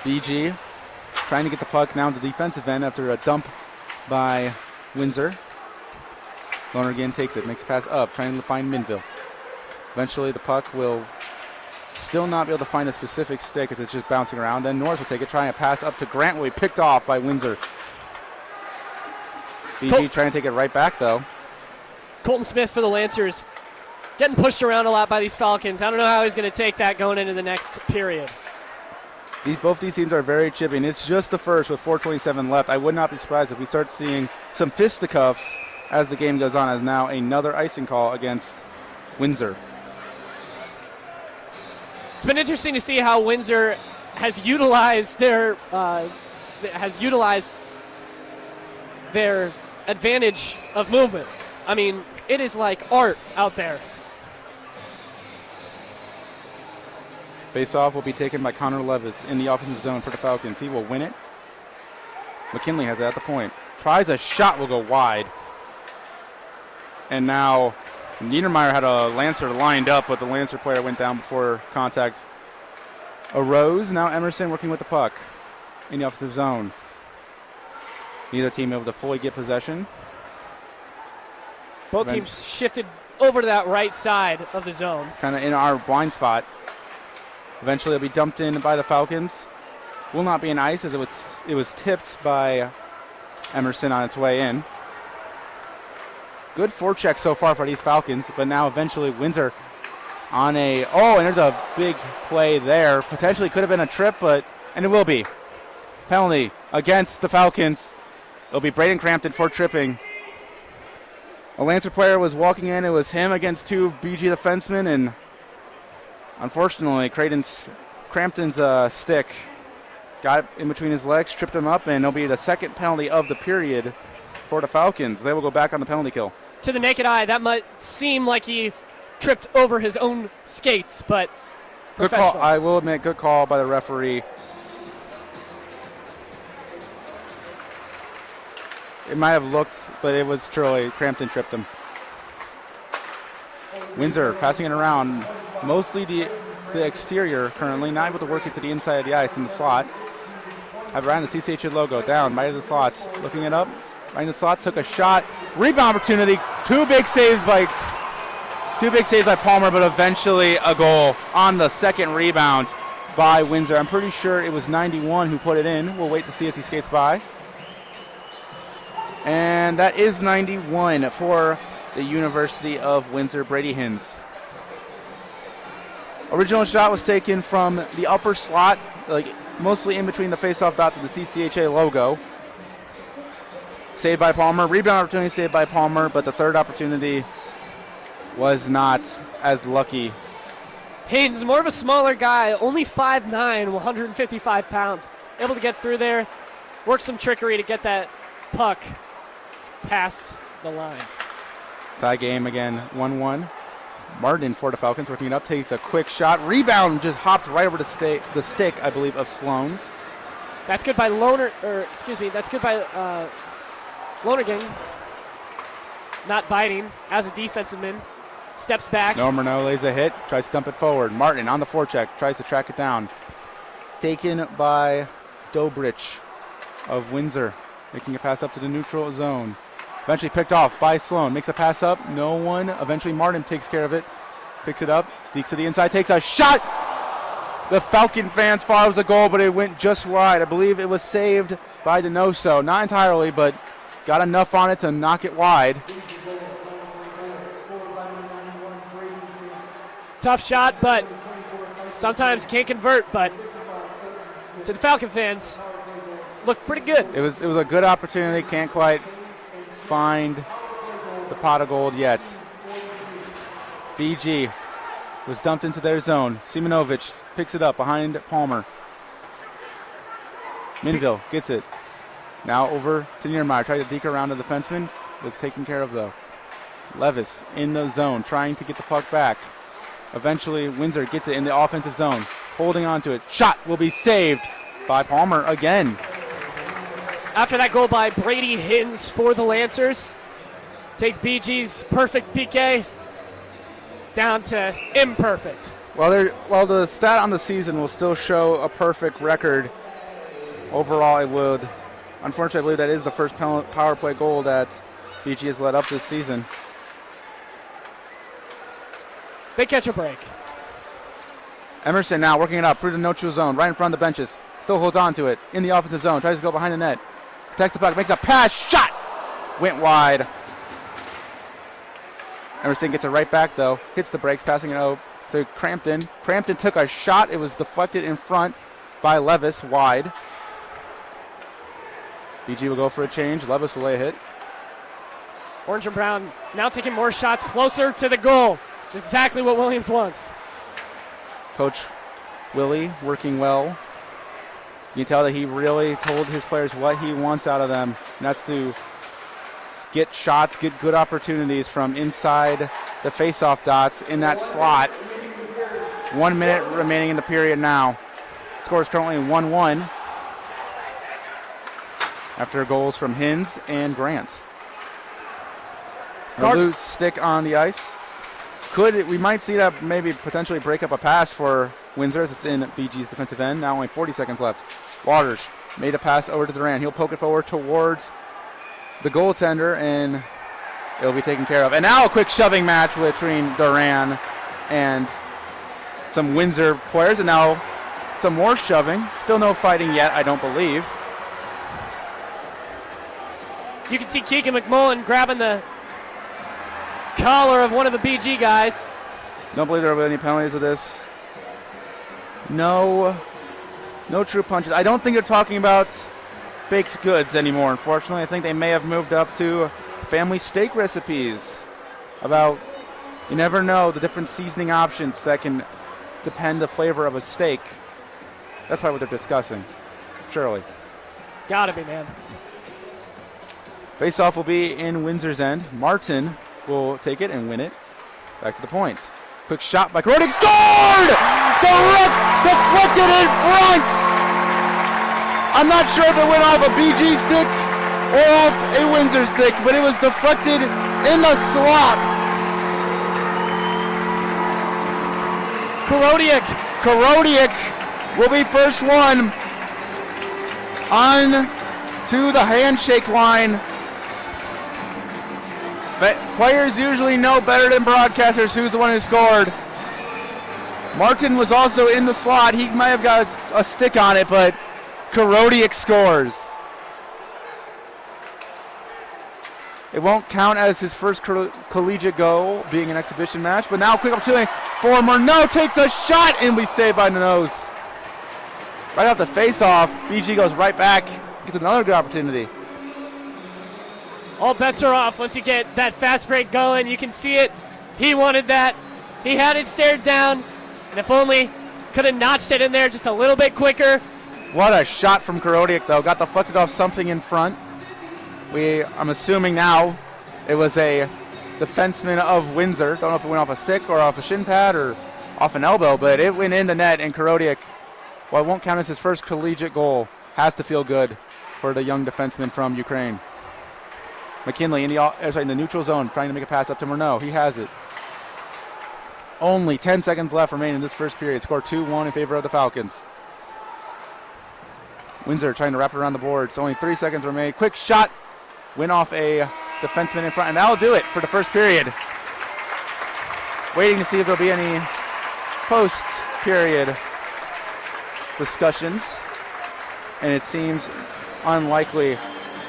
BG trying to get the puck now to the defensive end after a dump by Windsor. Lonergan takes it, makes a pass up, trying to find Minville. Eventually the puck will still not be able to find a specific stick as it's just bouncing around. Then Norris will take it, trying to pass up to Grant, will be picked off by Windsor. BG trying to take it right back, though. Colton Smith for the Lancers. Getting pushed around a lot by these Falcons. I don't know how he's going to take that going into the next period. Both these teams are very chippy, and it's just the first with 4:27 left. I would not be surprised if we start seeing some fisticuffs as the game goes on, as now another icing call against Windsor. It's been interesting to see how Windsor has utilized their advantage of movement. I mean, it is like art out there. Face-off will be taken by Connor Levis in the offensive zone for the Falcons. He will win it. McKinley has it at the point. Tries a shot, will go wide. And now Niedermeyer had a Lancer lined up, but the Lancer player went down before contact arose. Now Emerson working with the puck in the offensive zone. Neither team able to fully get possession. Both teams shifted over to that right side of the zone. Kind of in our blind spot. Eventually it'll be dumped in by the Falcons. Will not be an ice as it was tipped by Emerson on its way in. Good forecheck so far for these Falcons, but now eventually Windsor on and there's a big play there. Potentially could have been a trip, and it will be. Penalty against the Falcons. It'll be Braden Crampton for tripping. A Lancer player was walking in. It was him against two BG defensemen, and unfortunately, Crampton's stick got in between his legs, tripped him up, and it'll be the second penalty of the period for the Falcons. They will go back on the penalty kill. To the naked eye, that might seem like he tripped over his own skates, but Good call. I will admit, good call by the referee. It might have looked, but it was truly Crampton tripped him. Windsor passing it around, mostly the exterior currently, not able to work it to the inside of the ice in the slot. Have around the CCHA logo, down, right of the slots, looking it up. Right in the slot, took a shot. Rebound opportunity, two big saves by Palmer, but eventually a goal on the second rebound by Windsor. I'm pretty sure it was 91 who put it in. We'll wait to see as he skates by. And that is 91 for the University of Windsor, Brady Hins. Original shot was taken from the upper slot, like mostly in between the face-off dots of the CCHA logo. Saved by Palmer. Rebound opportunity saved by Palmer, but the third opportunity was not as lucky. Hayden's more of a smaller guy, only 5'9", 155 pounds. Able to get through there, work some trickery to get that puck past the line. Tie game again, 1-1. Martin for the Falcons working it up, takes a quick shot. Rebound just hopped right over the stick, I believe, of Sloan. That's good by that's good by Lonergan. Not biting as a defensive man. Steps back. No, Murnau lays a hit, tries to dump it forward. Martin on the forecheck, tries to track it down. Taken by Dobrich of Windsor, making a pass up to the neutral zone. Eventually picked off by Sloan. Makes a pass up. No one. Eventually Martin takes care of it. Picks it up. Deeks to the inside. Takes a shot. The Falcon fans thought it was a goal, but it went just wide. I believe it was saved by Donoso. Not entirely, but got enough on it to knock it wide. Tough shot, but sometimes can't convert. But to the Falcon fans, looked pretty good. It was a good opportunity. Can't quite find the pot of gold yet. BG was dumped into their zone. Simonovic picks it up behind Palmer. Minville gets it. Now over to Niedermeyer. Tried to deke around the defenseman. Was taken care of though. Levis in the zone trying to get the puck back. Eventually Windsor gets it in the offensive zone. Holding on to it. Shot will be saved by Palmer again. After that goal by Brady Hins for the Lancers, takes BG's perfect PK down to imperfect. While the stat on the season will still show a perfect record, overall it would. Unfortunately, I believe that is the first power play goal that BG has let up this season. They catch a break. Emerson now working it up through the neutral zone, right in front of the benches. Still holds on to it in the offensive zone, tries to go behind the net. Protects the puck, makes a pass, shot! Went wide. Emerson gets it right back though. Hits the brakes, passing it out to Crampton. Crampton took a shot. It was deflected in front by Levis, wide. BG will go for a change. Levis will lay a hit. Orange and Brown now taking more shots closer to the goal. Just exactly what Williams wants. Coach Willie working well. You can tell that he really told his players what he wants out of them, and that's to get shots, get good opportunities from inside the face-off dots in that slot. 1 minute remaining in the period now. Score is currently 1-1 after goals from Hins and Grant. A loose stick on the ice. We might see that maybe potentially break up a pass for Windsor as it's in BG's defensive end. Now only 40 seconds left. Waters made a pass over to Duran. He'll poke it forward towards the goaltender, and it'll be taken care of. And now a quick shoving match between Duran and some Windsor players, and now some more shoving. Still no fighting yet, I don't believe. You can see Keegan McMullen grabbing the collar of one of the BG guys. Don't believe there will be any penalties of this. No true punches. I don't think they're talking about baked goods anymore, unfortunately. I think they may have moved up to family steak recipes. You never know the different seasoning options that can depend the flavor of a steak. That's probably what they're discussing. Surely. Gotta be, man. Face-off will be in Windsor's end. Martin will take it and win it. Back to the points. Quick shot by Korodic. Scored! Deflected in front! I'm not sure if it went off a BG stick or off a Windsor stick, but it was deflected in the slot. Korodic will be first one on to the handshake line. Players usually know better than broadcasters who's the one who scored. Martin was also in the slot. He might have got a stick on it, but Korodic scores. It won't count as his first collegiate goal, being an exhibition match, but now quick opportunity for Murnau, takes a shot, and we save by the nose. Right off the face-off, BG goes right back, gets another good opportunity. All bets are off once you get that fast break going. You can see it. He wanted that. He had it stared down, and if only could have notched it in there just a little bit quicker. What a shot from Korodic, though. Got deflected off something in front. I'm assuming now it was a defenseman of Windsor. Don't know if it went off a stick or off a shin pad or off an elbow, but it went in the net, and Korodic, while it won't count as his first collegiate goal, has to feel good for the young defenseman from Ukraine. McKinley in the neutral zone, trying to make a pass up to Murnau. He has it. Only 10 seconds left remaining in this first period. Score 2-1 in favor of the Falcons. Windsor trying to wrap it around the boards. Only 3 seconds remain. Quick shot. Went off a defenseman in front, and that'll do it for the first period. Waiting to see if there'll be any post-period discussions, and it seems unlikely.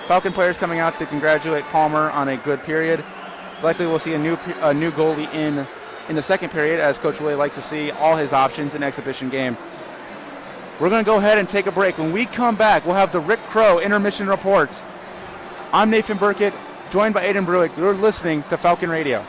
Falcon players coming out to congratulate Palmer on a good period. Likely we'll see a new goalie in the second period, as Coach Willie likes to see all his options in exhibition game. We're going to go ahead and take a break. When we come back, we'll have the Rick Crow intermission reports. I'm Nathan Burkett, joined by Aiden Bruick. You're listening to Falcon Radio.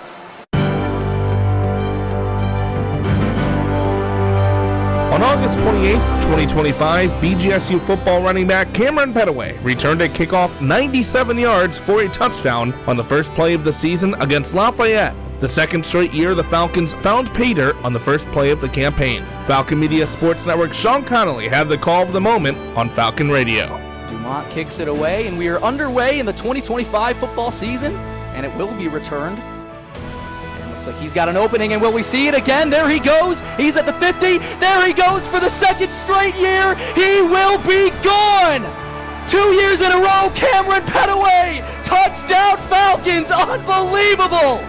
On August 28th, 2025, BGSU football running back Cameron Petaway returned at kickoff 97 yards for a touchdown on the first play of the season against Lafayette. The second straight year, the Falcons found pay dirt on the first play of the campaign. Falcon Media Sports Network Sean Connolly had the call of the moment on Falcon Radio. Dumont kicks it away, and we are underway in the 2025 football season, and it will be returned. Looks like he's got an opening, and will we see it again? There he goes. He's at the 50. There he goes for the second straight year. He will be gone. 2 years in a row, Cameron Petaway. Touchdown Falcons. Unbelievable.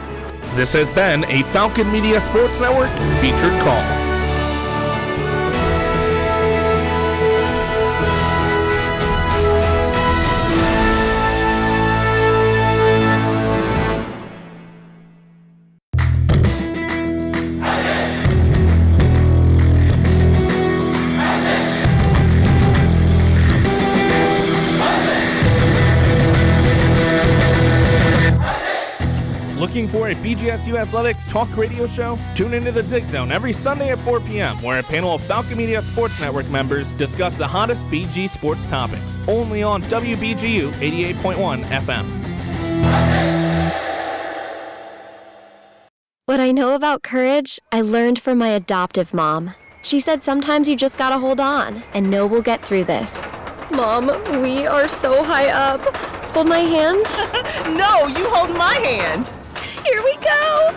This has been a Falcon Media Sports Network featured call. Looking for a BGSU Athletics talk radio show? Tune into the Zig Zone every Sunday at 4 p.m. where a panel of Falcon Media Sports Network members discuss the hottest BG sports topics. Only on WBGU 88.1 FM. What I know about courage, I learned from my adoptive mom. She said sometimes you just gotta hold on and know we'll get through this. Mom, we are so high up. Hold my hand. No, you hold my hand. Here we go!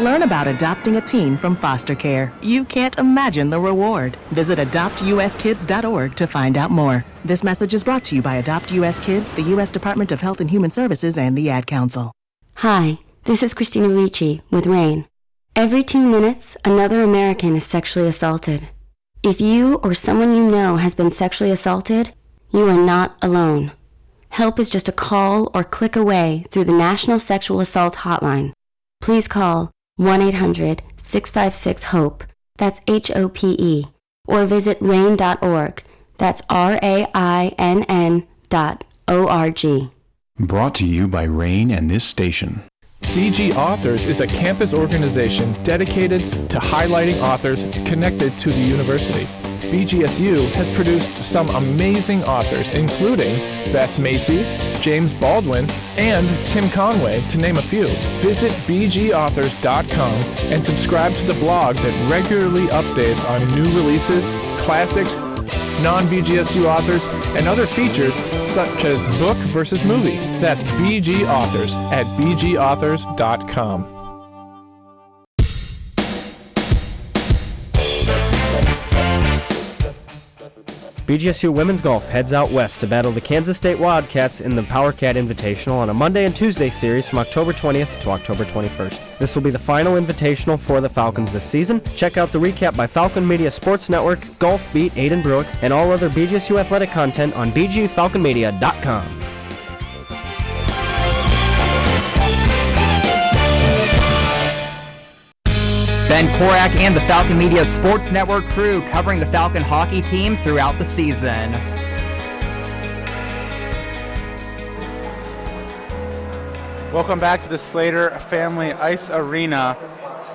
Learn about adopting a teen from foster care. You can't imagine the reward. Visit adoptuskids.org to find out more. This message is brought to you by Adopt US Kids, the U.S. Department of Health and Human Services, and the Ad Council. Hi, this is Christina Ricci with RAIN. Every 2 minutes, another American is sexually assaulted. If you or someone you know has been sexually assaulted, you are not alone. Help is just a call or click away through the National Sexual Assault Hotline. Please call 1-800-656-HOPE, that's HOPE, or visit RAIN.org, that's RAINN.org. Brought to you by RAIN and this station. BG Authors is a campus organization dedicated to highlighting authors connected to the university. BGSU has produced some amazing authors, including Beth Macy, James Baldwin, and Tim Conway, to name a few. Visit bgauthors.com and subscribe to the blog that regularly updates on new releases, classics, non-BGSU authors, and other features such as book versus movie. That's BG Authors at bgauthors.com. BGSU Women's Golf heads out west to battle the Kansas State Wildcats in the Power Cat Invitational on a Monday and Tuesday series from October 20th to October 21st. This will be the final invitational for the Falcons this season. Check out the recap by Falcon Media Sports Network, Golf Beat, Aiden Brewick, and all other BGSU athletic content on bgfalconmedia.com. Ben Korak and the Falcon Media Sports Network crew covering the Falcon hockey team throughout the season. Welcome back to the Slater Family Ice Arena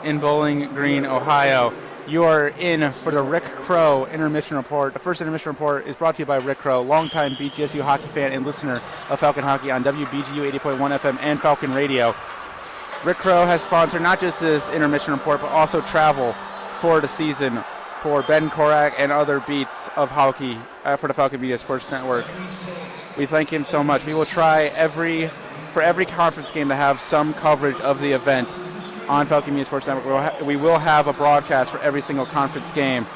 in Bowling Green, Ohio. You are in for the Rick Crow Intermission Report. The first intermission report is brought to you by Rick Crow, longtime BGSU hockey fan and listener of Falcon Hockey on WBGU 80.1 FM and Falcon Radio. Rick Crow has sponsored not just this intermission report, but also travel for the season for Ben Korak and other beats of hockey for the Falcon Media Sports Network. We thank him so much. We will try for every conference game to have some coverage of the event on Falcon Media Sports Network. We will have a broadcast for every single conference game,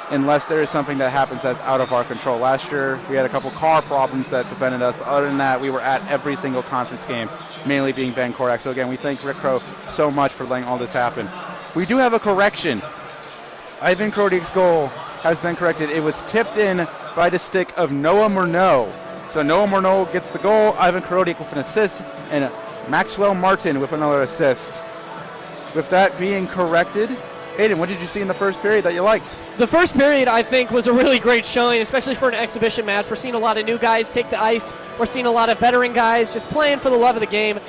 unless there is something that happens that's out of our control. Last year, we had a couple car problems that prevented us, but other than that, we were at every single conference game, mainly being Ben Korak. So again, we thank Rick Crow so much for letting all this happen. We do have a correction. Ivan Krodig's goal has been corrected. It was tipped in by the stick of Noah Murnau. So Noah Murnau gets the goal, Ivan Krodig with an assist, and Maxwell Martin with another assist. With that being corrected, Aiden, what did you see in the first period that you liked? The first period, I think, was a really great showing, especially for an exhibition match. We're seeing a lot of new guys take the ice. We're seeing a lot of veteran guys just playing for the love of the game.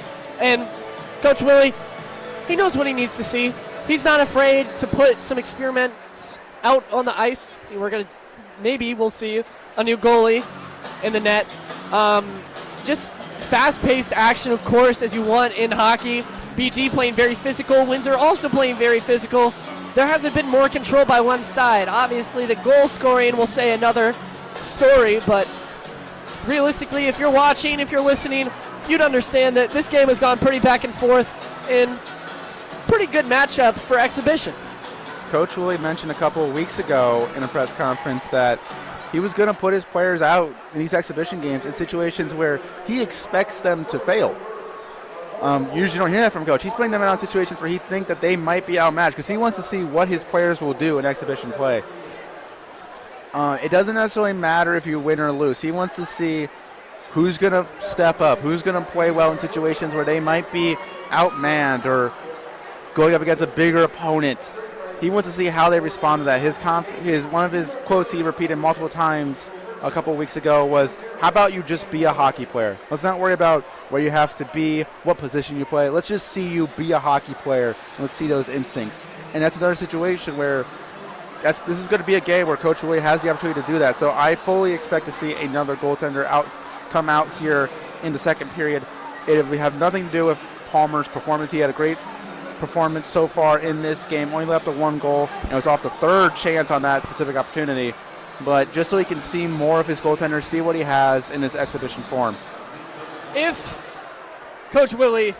And Coach Willie, he knows what he needs to see. He's not afraid to put some experiments out on the ice. Maybe we'll see a new goalie in the net. Just fast-paced action, of course, as you want in hockey. BG playing very physical. Windsor also playing very physical. There hasn't been more control by one side. Obviously, the goal scoring will say another story, but realistically, if you're watching, if you're listening, you'd understand that this game has gone pretty back and forth and pretty good matchup for exhibition. Coach Willie mentioned a couple of weeks ago in a press conference that he was going to put his players out in these exhibition games in situations where he expects them to fail. Usually you don't hear that from Coach. He's putting them out in situations where he thinks that they might be outmatched because he wants to see what his players will do in exhibition play. It doesn't necessarily matter if you win or lose. He wants to see who's going to step up, who's going to play well in situations where they might be outmanned or going up against a bigger opponent. He wants to see how they respond to that. One of his quotes he repeated multiple times a couple of weeks ago was, how about you just be a hockey player? Let's not worry about where you have to be, what position you play. Let's just see you be a hockey player, and let's see those instincts. And that's another situation where this is going to be a game where Coach Willie has the opportunity to do that. So I fully expect to see another goaltender come out here in the second period. It would have nothing to do with Palmer's performance. He had a great performance so far in this game, only left the one goal, and it was off the third chance on that specific opportunity. But just so he can see more of his goaltender, see what he has in his exhibition form. If Coach Willie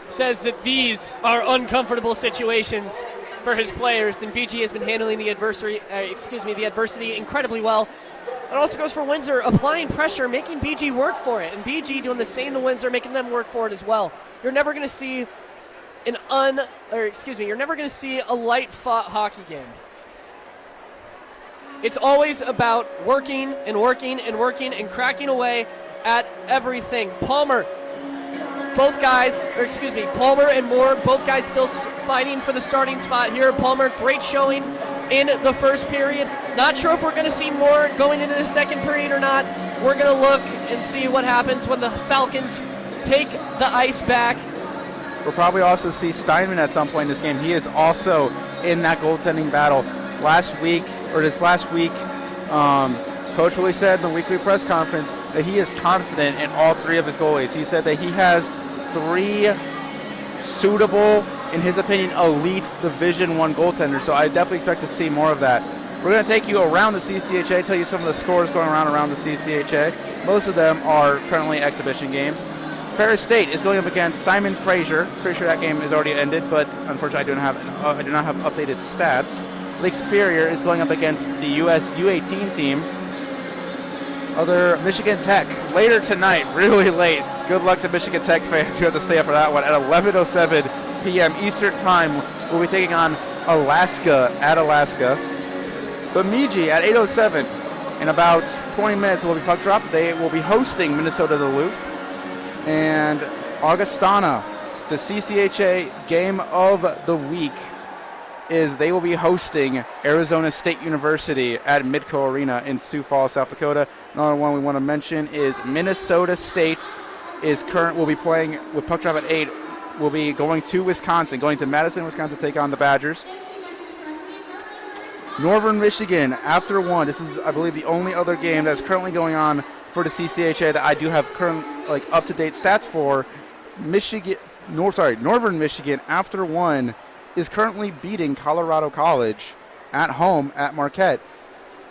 says that these are uncomfortable situations for his players, then BG has been handling the adversity incredibly well. It also goes for Windsor, applying pressure, making BG work for it, and BG doing the same to Windsor, making them work for it as well. You're never going to see you're never going to see a light-fought hockey game. It's always about working and working and working and cracking away at everything. Palmer and Moore, both guys still fighting for the starting spot here. Palmer, great showing in the first period. Not sure if we're going to see more going into the second period or not. We're going to look and see what happens when the Falcons take the ice back. We'll probably also see Steinman at some point in this game. He is also in that goaltending battle. last week, Coach Willie said in the weekly press conference that he is confident in all three of his goalies. He said that he has 3 suitable, in his opinion, elite Division I goaltenders. So I definitely expect to see more of that. We're going to take you around the CCHA, tell you some of the scores going around the CCHA. Most of them are currently exhibition games. Ferris State is going up against Simon Fraser. Pretty sure that game is already ended, but unfortunately I do not have updated stats. Lake Superior is going up against the US U18 team. Other Michigan Tech later tonight, really late. Good luck to Michigan Tech fans who have to stay up for that one. At 11:07 p.m. Eastern Time, we'll be taking on Alaska at Alaska. Bemidji at 8:07. In about 20 minutes, it will be puck drop. They will be hosting Minnesota Duluth. And Augustana, the CCHA game of the week, is they will be hosting Arizona State University at Midco Arena in Sioux Falls, South Dakota. Another one we want to mention is Minnesota State will be playing with puck drop at 8. Will be going to Wisconsin, going to Madison, Wisconsin to take on the Badgers. Northern Michigan after 1. This is, I believe, the only other game that's currently going on for the CCHA that I do have current up-to-date stats for. Northern Michigan after 1 is currently beating Colorado College at home at Marquette.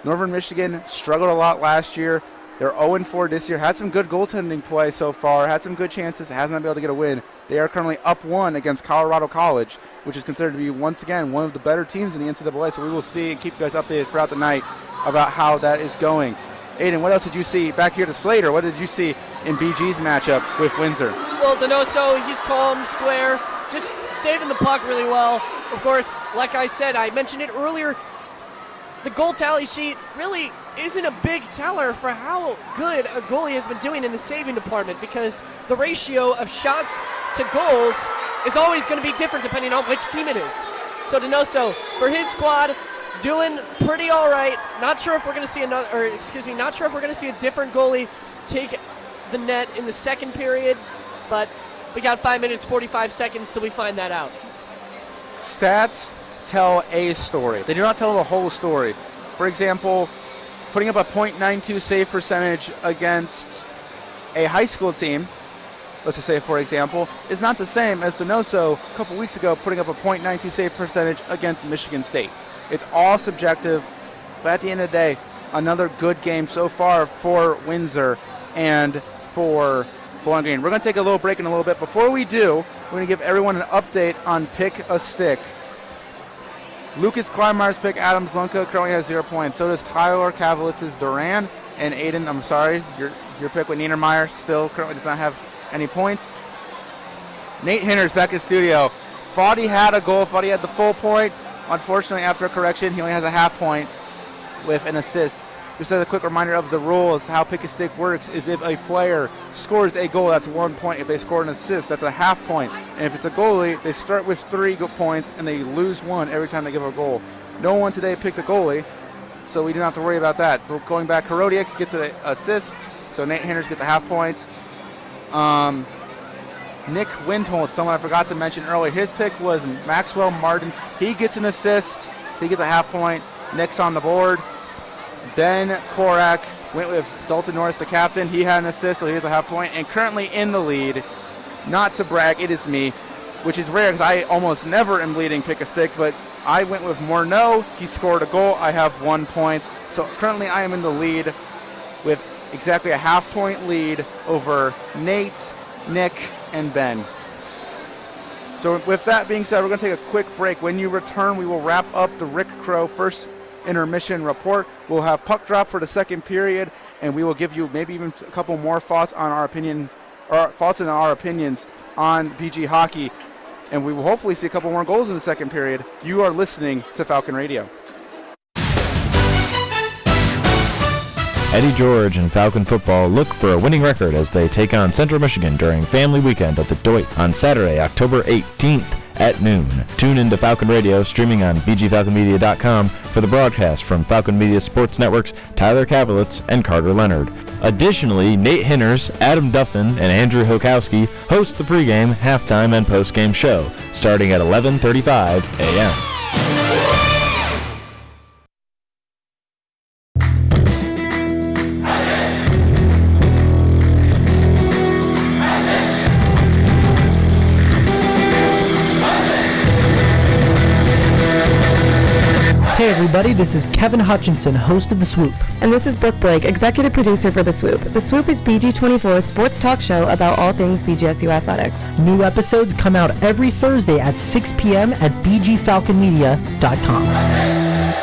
Northern Michigan struggled a lot last year. They're 0-4 this year. Had some good goaltending play so far. Had some good chances. Hasn't been able to get a win. They are currently up 1 against Colorado College, which is considered to be, once again, one of the better teams in the NCAA. So we will see and keep you guys updated throughout the night about how that is going. Aiden, what else did you see back here to Slater? What did you see in BG's matchup with Windsor? Well, Donoso, he's calm, square, just saving the puck really well. Of course, like I said, I mentioned it earlier, the goal tally sheet really isn't a big teller for how good a goalie has been doing in the saving department, because the ratio of shots to goals is always going to be different depending on which team it is. So Donoso, for his squad, doing pretty all right. Not sure if we're going to see not sure if we're going to see a different goalie take the net in the second period, but we got 5 minutes, 45 seconds till we find that out. Stats tell a story. They do not tell the whole story. For example, putting up a .92 save percentage against a high school team, let's just say, for example, is not the same as Donoso a couple weeks ago putting up a .92 save percentage against Michigan State. It's all subjective, but at the end of the day, another good game so far for Windsor and for Bowling Green. We're going to take a little break in a little bit. Before we do, we're going to give everyone an update on Pick a Stick. Lucas Kleinmeyer's pick, Adam Zlunka, currently has 0 points. So does Tyler Kavalitz's Duran. And Aiden, I'm sorry, your pick with Niedermeyer still currently does not have any points. Nate Hinner's back in studio. Thought he had a goal, thought he had the full point. Unfortunately, after a correction, he only has a half point with an assist. Just as a quick reminder of the rules, how Pick a Stick works is if a player scores a goal, that's 1 point. If they score an assist, that's a half point. And if it's a goalie, they start with 3 points and they lose 1 every time they give a goal. No one today picked a goalie, so we do not have to worry about that. But going back, Herodiak gets an assist, so Nate Hinders gets a half point. Nick Windholt, someone I forgot to mention earlier, his pick was Maxwell Martin. He gets an assist. He gets a half point. Nick's on the board. Ben Korak went with Dalton Norris, the captain. He had an assist, so he gets a half point. And currently in the lead, not to brag, it is me, which is rare because I almost never am leading Pick a Stick, but I went with Morneau. He scored a goal. I have 1 point. So currently I am in the lead with exactly a half point lead over Nate, Nick, and Ben. So with that being said, we're going to take a quick break. When you return, we will wrap up the Rick Crow first intermission report. We'll have puck drop for the second period, and we will give you maybe even a couple more thoughts on our opinion, or thoughts and our opinions on BG hockey, and we will hopefully see a couple more goals in the second period. You are listening to Falcon Radio. Eddie George and Falcon football look for a winning record as they take on Central Michigan during family weekend at the Doit on Saturday, October 18th at noon. Tune into Falcon Radio, streaming on bgfalconmedia.com for the broadcast from Falcon Media Sports Network's Tyler Kavalitz and Carter Leonard. Additionally, Nate Hinners, Adam Duffin, and Andrew Hokowski host the pregame, halftime, and postgame show starting at 11:35 a.m. Hey everybody, this is Kevin Hutchinson, host of The Swoop. And this is Brooke Blake, executive producer for The Swoop. The Swoop is BG24's sports talk show about all things BGSU athletics. New episodes come out every Thursday at 6 p.m. at bgfalconmedia.com.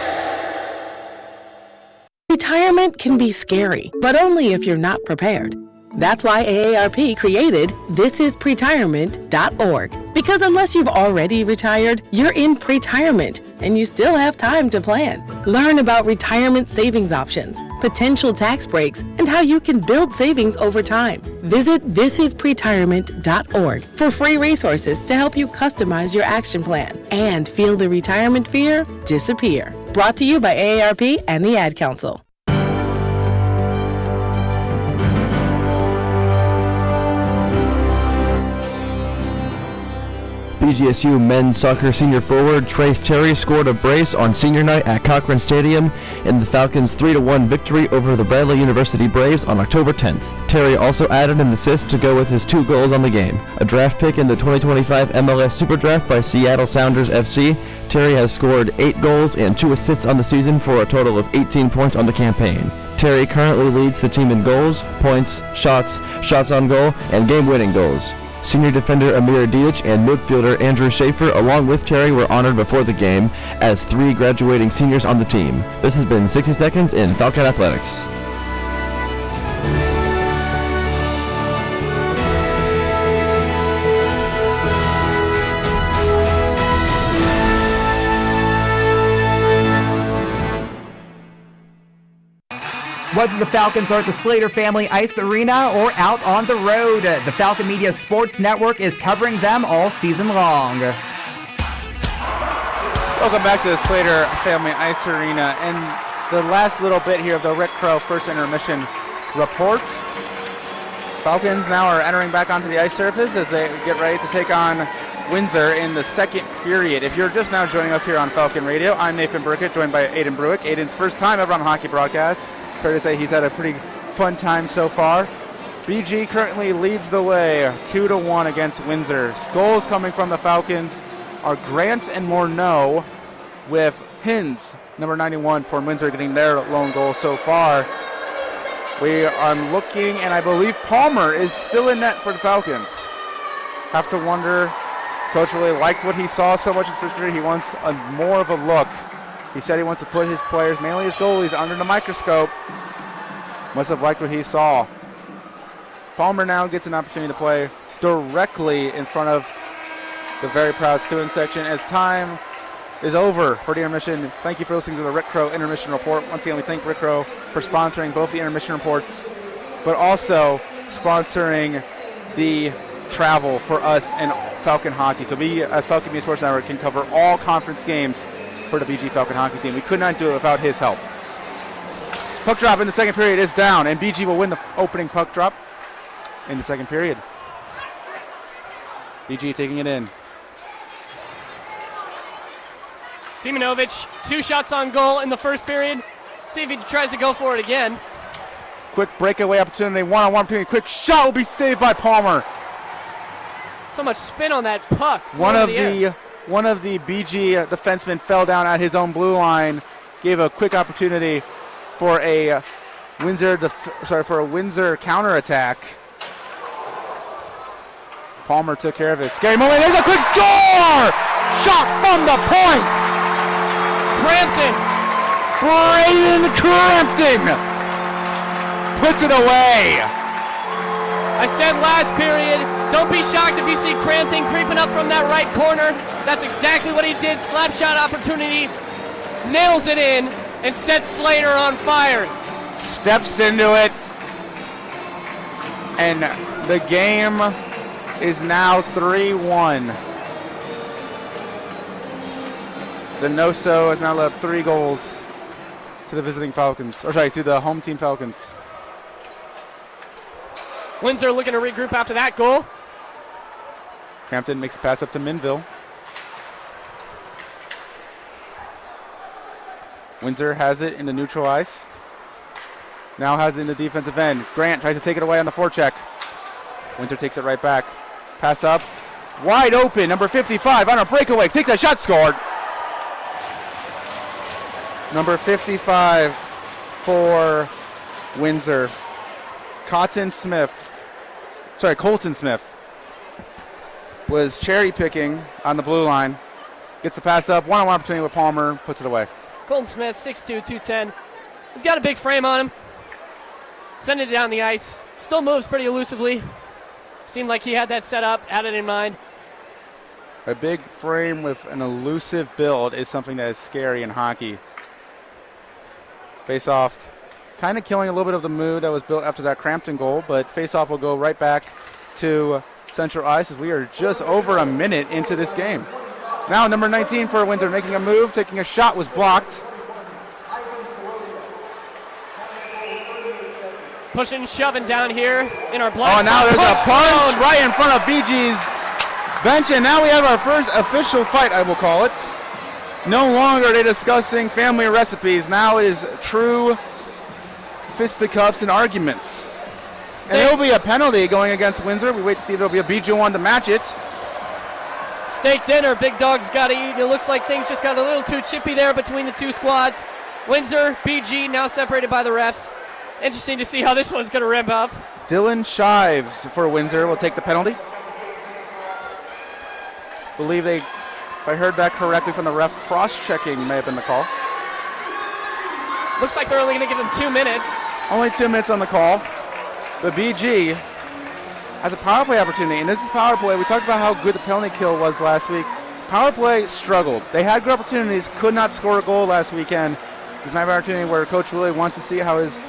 Retirement can be scary, but only if you're not prepared. That's why AARP created thisispretirement.org. Because unless you've already retired, you're in pretirement, and you still have time to plan. Learn about retirement savings options, potential tax breaks, and how you can build savings over time. Visit thisispretirement.org for free resources to help you customize your action plan and feel the retirement fear disappear. Brought to you by AARP and the Ad Council. BGSU men's soccer senior forward Trace Terry scored a brace on senior night at Cochran Stadium in the Falcons' 3-1 victory over the Bradley University Braves on October 10th. Terry also added an assist to go with his 2 goals on the game. A draft pick in the 2025 MLS Super Draft by Seattle Sounders FC, Terry has scored 8 goals and 2 assists on the season for a total of 18 points on the campaign. Terry currently leads the team in goals, points, shots on goal, and game-winning goals. Senior defender Amir Diach and midfielder Andrew Schaefer, along with Terry, were honored before the game as 3 graduating seniors on the team. This has been 60 Seconds in Falcon Athletics. Whether the Falcons are at the Slater Family Ice Arena or out on the road, the Falcon Media Sports Network is covering them all season long. Welcome back to the Slater Family Ice Arena. And the last little bit here of the Rick Crow first intermission report. Falcons now are entering back onto the ice surface as they get ready to take on Windsor in the second period. If you're just now joining us here on Falcon Radio, I'm Nathan Burkett, joined by Aiden Bruick. Aiden's first time ever on a hockey broadcast. Fair to say he's had a pretty fun time so far. BG currently leads the way 2-1 against Windsor. Goals coming from the Falcons are Grant and Morneau, with Hins, number 91 for Windsor, getting their lone goal so far. I'm looking, and I believe Palmer is still in net for the Falcons. Have to wonder, Coach really liked what he saw so much in first period. He wants more of a look. He said he wants to put his players, mainly his goalies, under the microscope. Must have liked what he saw. Palmer now gets an opportunity to play directly in front of the very proud student section as time is over for the intermission. Thank you for listening to the Rick Crow Intermission Report. Once again, we thank Rick Crow for sponsoring both the intermission reports, but also sponsoring the travel for us and Falcon Hockey. So we, as Falcon Media Sports Network, can cover all conference games for the BG Falcon Hockey team. We could not do it without his help. Puck drop in the second period is down, and BG will win the opening puck drop in the second period. BG taking it in. Simonovic, 2 shots on goal in the first period. See if he tries to go for it again. Quick breakaway opportunity, one-on-one opportunity. Quick shot will be saved by Palmer. So much spin on that puck. One of the BG defensemen fell down at his own blue line, gave a quick opportunity for a Windsor counterattack. Palmer took care of it. Scary moment. There's a quick score! Shot from the point. Crampton. Braden Crampton puts it away. I said last period, don't be shocked if you see Crampton creeping up from that right corner. That's exactly what he did. Slap shot opportunity. Nails it in and sets Slater on fire. Steps into it. And the game is now 3-1. Donoso has now left 3 goals to the visiting Falcons, to the home team Falcons. Windsor looking to regroup after that goal. Crampton makes a pass up to Minville. Windsor has it in the neutral ice. Now has it in the defensive end. Grant tries to take it away on the forecheck. Windsor takes it right back. Pass up. Wide open, number 55 on a breakaway. Takes a shot, scored. Number 55 for Windsor. Colton Smith was cherry picking on the blue line. Gets the pass up, one-on-one opportunity with Palmer, puts it away. Colton Smith, 6'2", 210. He's got a big frame on him. Sending it down the ice. Still moves pretty elusively. Seemed like he had that set up, had it in mind. A big frame with an elusive build is something that is scary in hockey. Face-off kind of killing a little bit of the mood that was built after that Crampton goal, but face-off will go right back to Central Ice as we are just over a minute into this game. Now number 19 for Windsor making a move, taking a shot, was blocked. Pushing and shoving down here in our blind Oh, now spot. there's a punch right in front of BG's bench, and now we have our first official fight, I will call it. No longer are they discussing family recipes. Now it is true fisticuffs and arguments. And there will be a penalty going against Windsor. We wait to see if there will be a BG one to match it. Steak dinner, Big Dog's got to eat. It looks like things just got a little too chippy there between the two squads. Windsor, BG, now separated by the refs. Interesting to see how this one's going to ramp up. Dylan Shives for Windsor will take the penalty. Believe they, if I heard that correctly from the ref, cross-checking may have been the call. Looks like they're only going to give him 2 minutes. Only 2 minutes on the call. But BG has a power play opportunity, and this is power play. We talked about how good the penalty kill was last week. Power play struggled. They had good opportunities, could not score a goal last weekend. This might be an opportunity where Coach really wants to see how his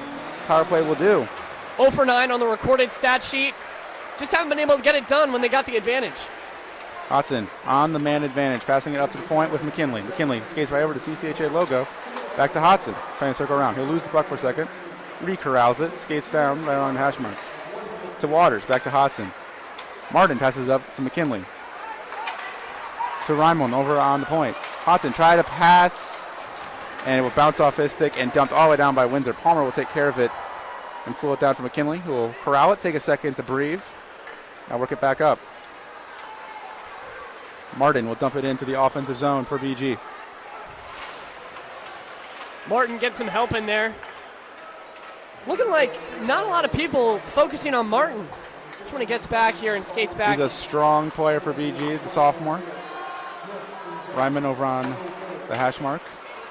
power play will do. 0 for 9 on the recorded stat sheet. Just haven't been able to get it done when they got the advantage. Hodson on the man advantage, passing it up to the point with McKinley. McKinley skates right over to CCHA logo. Back to Hodson, trying to circle around. He'll lose the puck for a second. Recorrals it, skates down right on hash marks. To Waters, back to Hodson. Martin passes it up to McKinley. To Raimond over on the point. Hodson tried to pass, and it will bounce off his stick and dumped all the way down by Windsor. Palmer will take care of it and slow it down for McKinley, who will corral it, take a second to breathe. Now work it back up. Martin will dump it into the offensive zone for BG. Martin gets some help in there. Looking like not a lot of people focusing on Martin. Just when he gets back here and skates back. He's a strong player for BG, the sophomore. Ryman over on the hash mark.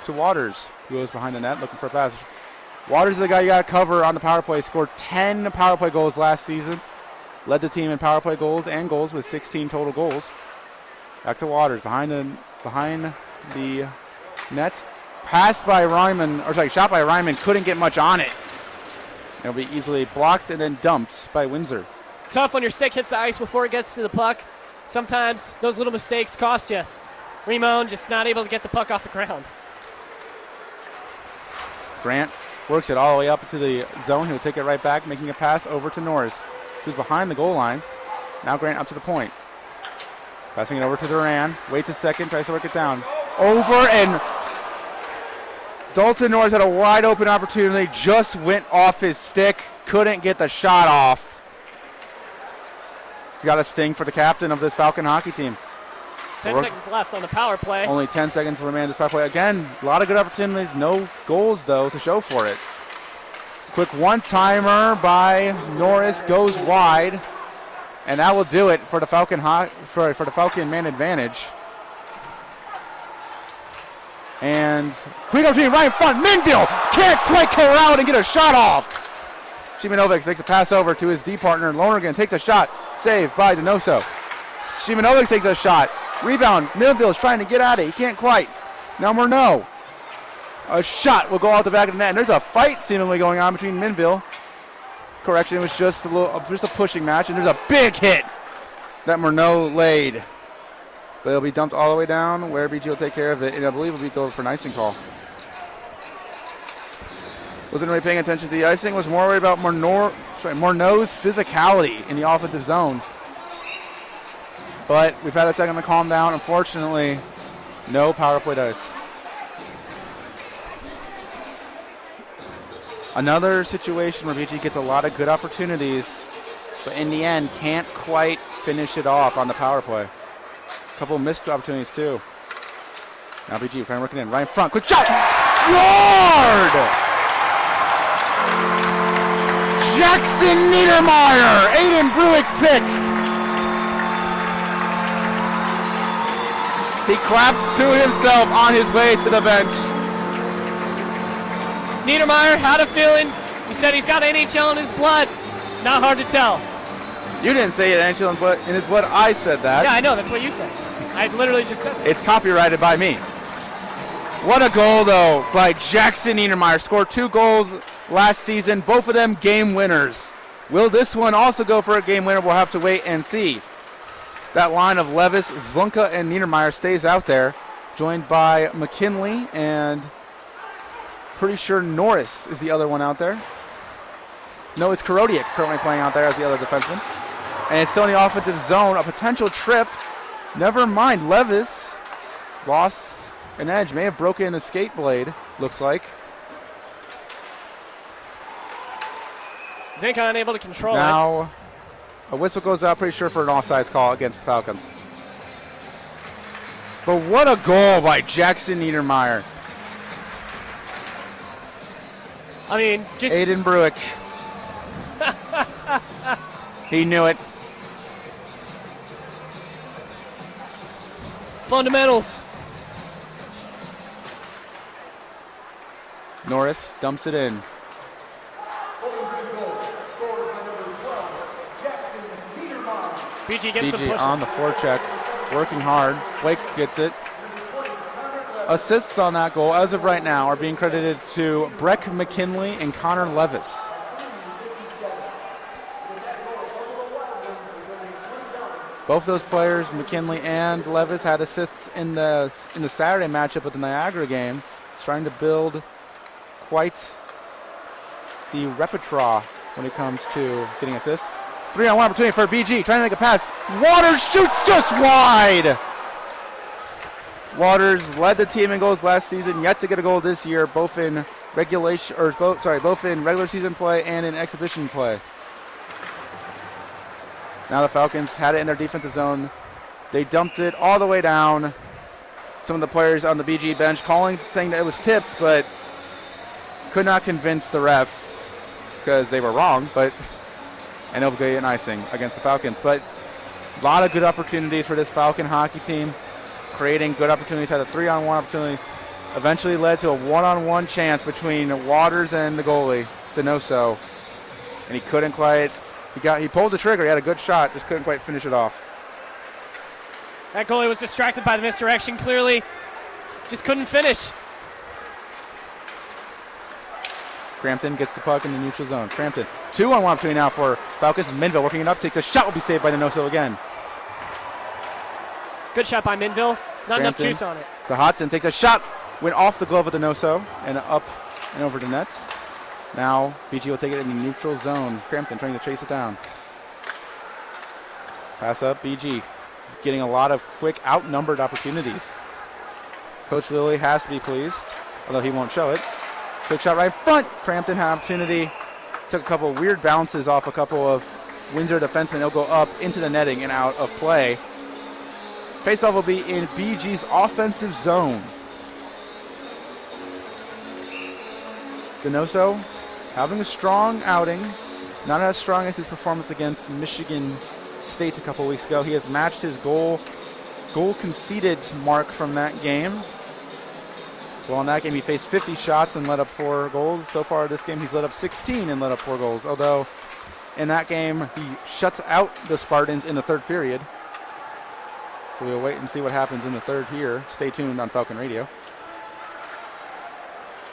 To Waters, who goes behind the net looking for a pass. Waters is the guy you got to cover on the power play. Scored 10 power play goals last season. Led the team in power play goals and goals with 16 total goals. Back to Waters, behind the net. Passed by Ryman, or sorry, shot by Ryman, couldn't get much on it. It'll be easily blocked and then dumped by Windsor. Tough when your stick hits the ice before it gets to the puck. Sometimes those little mistakes cost you. Ramon just not able to get the puck off the ground. Grant works it all the way up to the zone. He'll take it right back, making a pass over to Norris, who's behind the goal line. Now Grant up to the point. Passing it over to Duran. Waits a second, tries to work it down. Over, and Dalton Norris had a wide open opportunity, just went off his stick, couldn't get the shot off. He's got a sting for the captain of this Falcon hockey team. 10 seconds left on the power play. Only 10 seconds remain in this power play. Again, a lot of good opportunities, no goals though to show for it. Quick one-timer by Norris goes wide, and that will do it for the Falcon for the Falcon man advantage. And quick opportunity right in front. Minville can't quite corral it and get a shot off. Shimanovic makes a pass over to his D partner. Lonergan takes a shot. Saved by Donoso. Shimanovic takes a shot. Rebound. Minville is trying to get at it. He can't quite. Now Murnau. A shot will go out the back of the net. And there's a fight seemingly going on between Minville. Correction, it was just a pushing match. And there's a big hit that Murnau laid. But it'll be dumped all the way down where BG will take care of it. And I believe it'll be going for an icing call. Wasn't really paying attention to the icing. Was more worried about Murnau's physicality in the offensive zone. But we've had a second to calm down. Unfortunately, no power play dice. Another situation where BG gets a lot of good opportunities, but in the end can't quite finish it off on the power play. A couple of missed opportunities too. Now BG trying to work it in right in front. Quick shot! Yard! Jackson Niedermeyer, Aiden Bruick's pick. He claps to himself on his way to the bench. Niedermeyer had a feeling. He said he's got NHL in his blood. Not hard to tell. You didn't say it, NHL in his blood. I said that. Yeah, I know. That's what you said. I literally just said that. It's copyrighted by me. What a goal, though, by Jackson Niedermeyer. Scored 2 goals last season, both of them game winners. Will this one also go for a game winner? We'll have to wait and see. That line of Levis, Zlunka, and Niedermeyer stays out there, joined by McKinley, and pretty sure Norris is the other one out there. No, it's Korodiak currently playing out there as the other defenseman. And it's still in the offensive zone, a potential trip. Never mind, Levis lost an edge, may have broken a skate blade, looks like. Zinka unable to control it. Now, a whistle goes out, pretty sure for an offsides call against the Falcons. But what a goal by Jackson Niedermeyer. I mean, just... Aiden Bruick. He knew it. Fundamentals. Norris dumps it in. BG gets some push. On the forecheck, working hard. Blake gets it. Assists on that goal, as of right now, are being credited to Breck McKinley and Connor Levis. Both those players, McKinley and Levis, had assists in the Saturday matchup at the Niagara game. Trying to build quite the repertoire when it comes to getting assists. 3-on-1 opportunity for BG, trying to make a pass. Waters shoots just wide. Waters led the team in goals last season, yet to get a goal this year, both in regular season play and in exhibition play. Now the Falcons had it in their defensive zone. They dumped it all the way down. Some of the players on the BG bench saying that it was tipped, but could not convince the ref because they were wrong, and it'll get an icing against the Falcons. But a lot of good opportunities for this Falcon hockey team, creating good opportunities. Had a 3-on-1 opportunity, eventually led to a 1-on-1 chance between Waters and the goalie, Donoso, and he couldn't quite. He pulled the trigger. He had a good shot, just couldn't quite finish it off. That goalie was distracted by the misdirection, clearly. Just couldn't finish. Crampton gets the puck in the neutral zone. Crampton, 2-on-1 opportunity now for Falcons. Minville working it up, takes a shot, will be saved by Donoso again. Good shot by Minville. Not enough juice on it. So Hodson takes a shot, went off the glove of Donoso, and up and over the net. Now BG will take it in the neutral zone. Crampton trying to chase it down. Pass up, BG getting a lot of quick outnumbered opportunities. Coach Lilly has to be pleased, although he won't show it. Quick shot right in front. Crampton had opportunity. Took a couple of weird bounces off a couple of Windsor defensemen. They'll go up into the netting and out of play. Faceoff will be in BG's offensive zone. Donoso having a strong outing. Not as strong as his performance against Michigan State a couple weeks ago. He has matched his goal conceded mark from that game. Well, in that game, he faced 50 shots and let up 4 goals. So far this game, he's let up 16 and let up 4 goals. Although, in that game, he shuts out the Spartans in the third period. So we'll wait and see what happens in the third here. Stay tuned on Falcon Radio.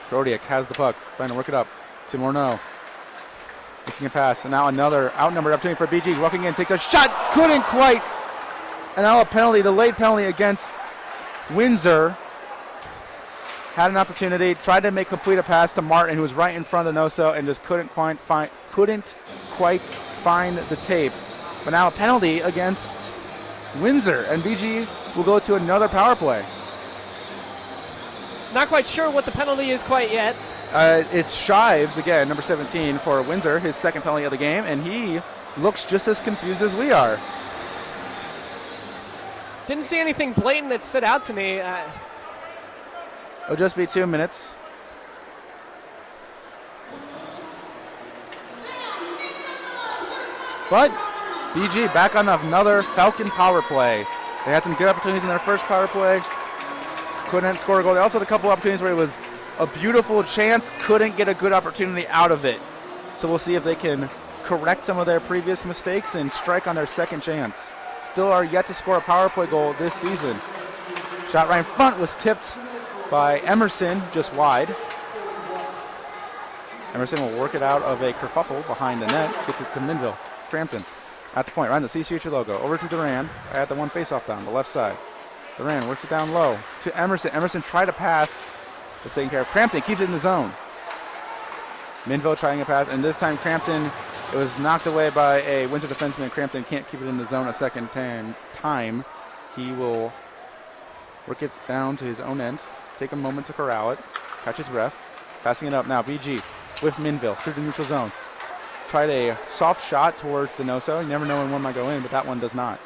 Korodiak has the puck, trying to work it up to Morneau. Mixing a pass, and now another outnumbered opportunity for BG. Walking in, takes a shot, couldn't quite. And now a penalty, the late penalty against Windsor. Had an opportunity, tried to complete a pass to Martin, who was right in front of Donoso, and just couldn't quite find the tape. But now a penalty against Windsor, and BG will go to another power play. Not quite sure what the penalty is quite yet. It's Shives, again, number 17 for Windsor, his second penalty of the game, and he looks just as confused as we are. Didn't see anything blatant that stood out to me. It'll just be 2 minutes. But BG back on another Falcon power play. They had some good opportunities in their first power play. Couldn't score a goal. They also had a couple opportunities where it was a beautiful chance, couldn't get a good opportunity out of it. So we'll see if they can correct some of their previous mistakes and strike on their second chance. Still are yet to score a power play goal this season. Shot right in front was tipped by Emerson, just wide. Emerson will work it out of a kerfuffle behind the net. Gets it to Minville. Crampton at the point, right in the CCHU logo. Over to Duran at the one faceoff down the left side. Duran works it down low to Emerson. Emerson tried to pass. Is taking care of Crampton. Keeps it in the zone. Minville trying a pass, and this time Crampton, it was knocked away by a Windsor defenseman. Crampton can't keep it in the zone a second time. He will work it down to his own end. Take a moment to corral it. Catch his breath. Passing it up now. BG with Minville through the neutral zone. Tried a soft shot towards Donoso. You never know when one might go in, but that one does not.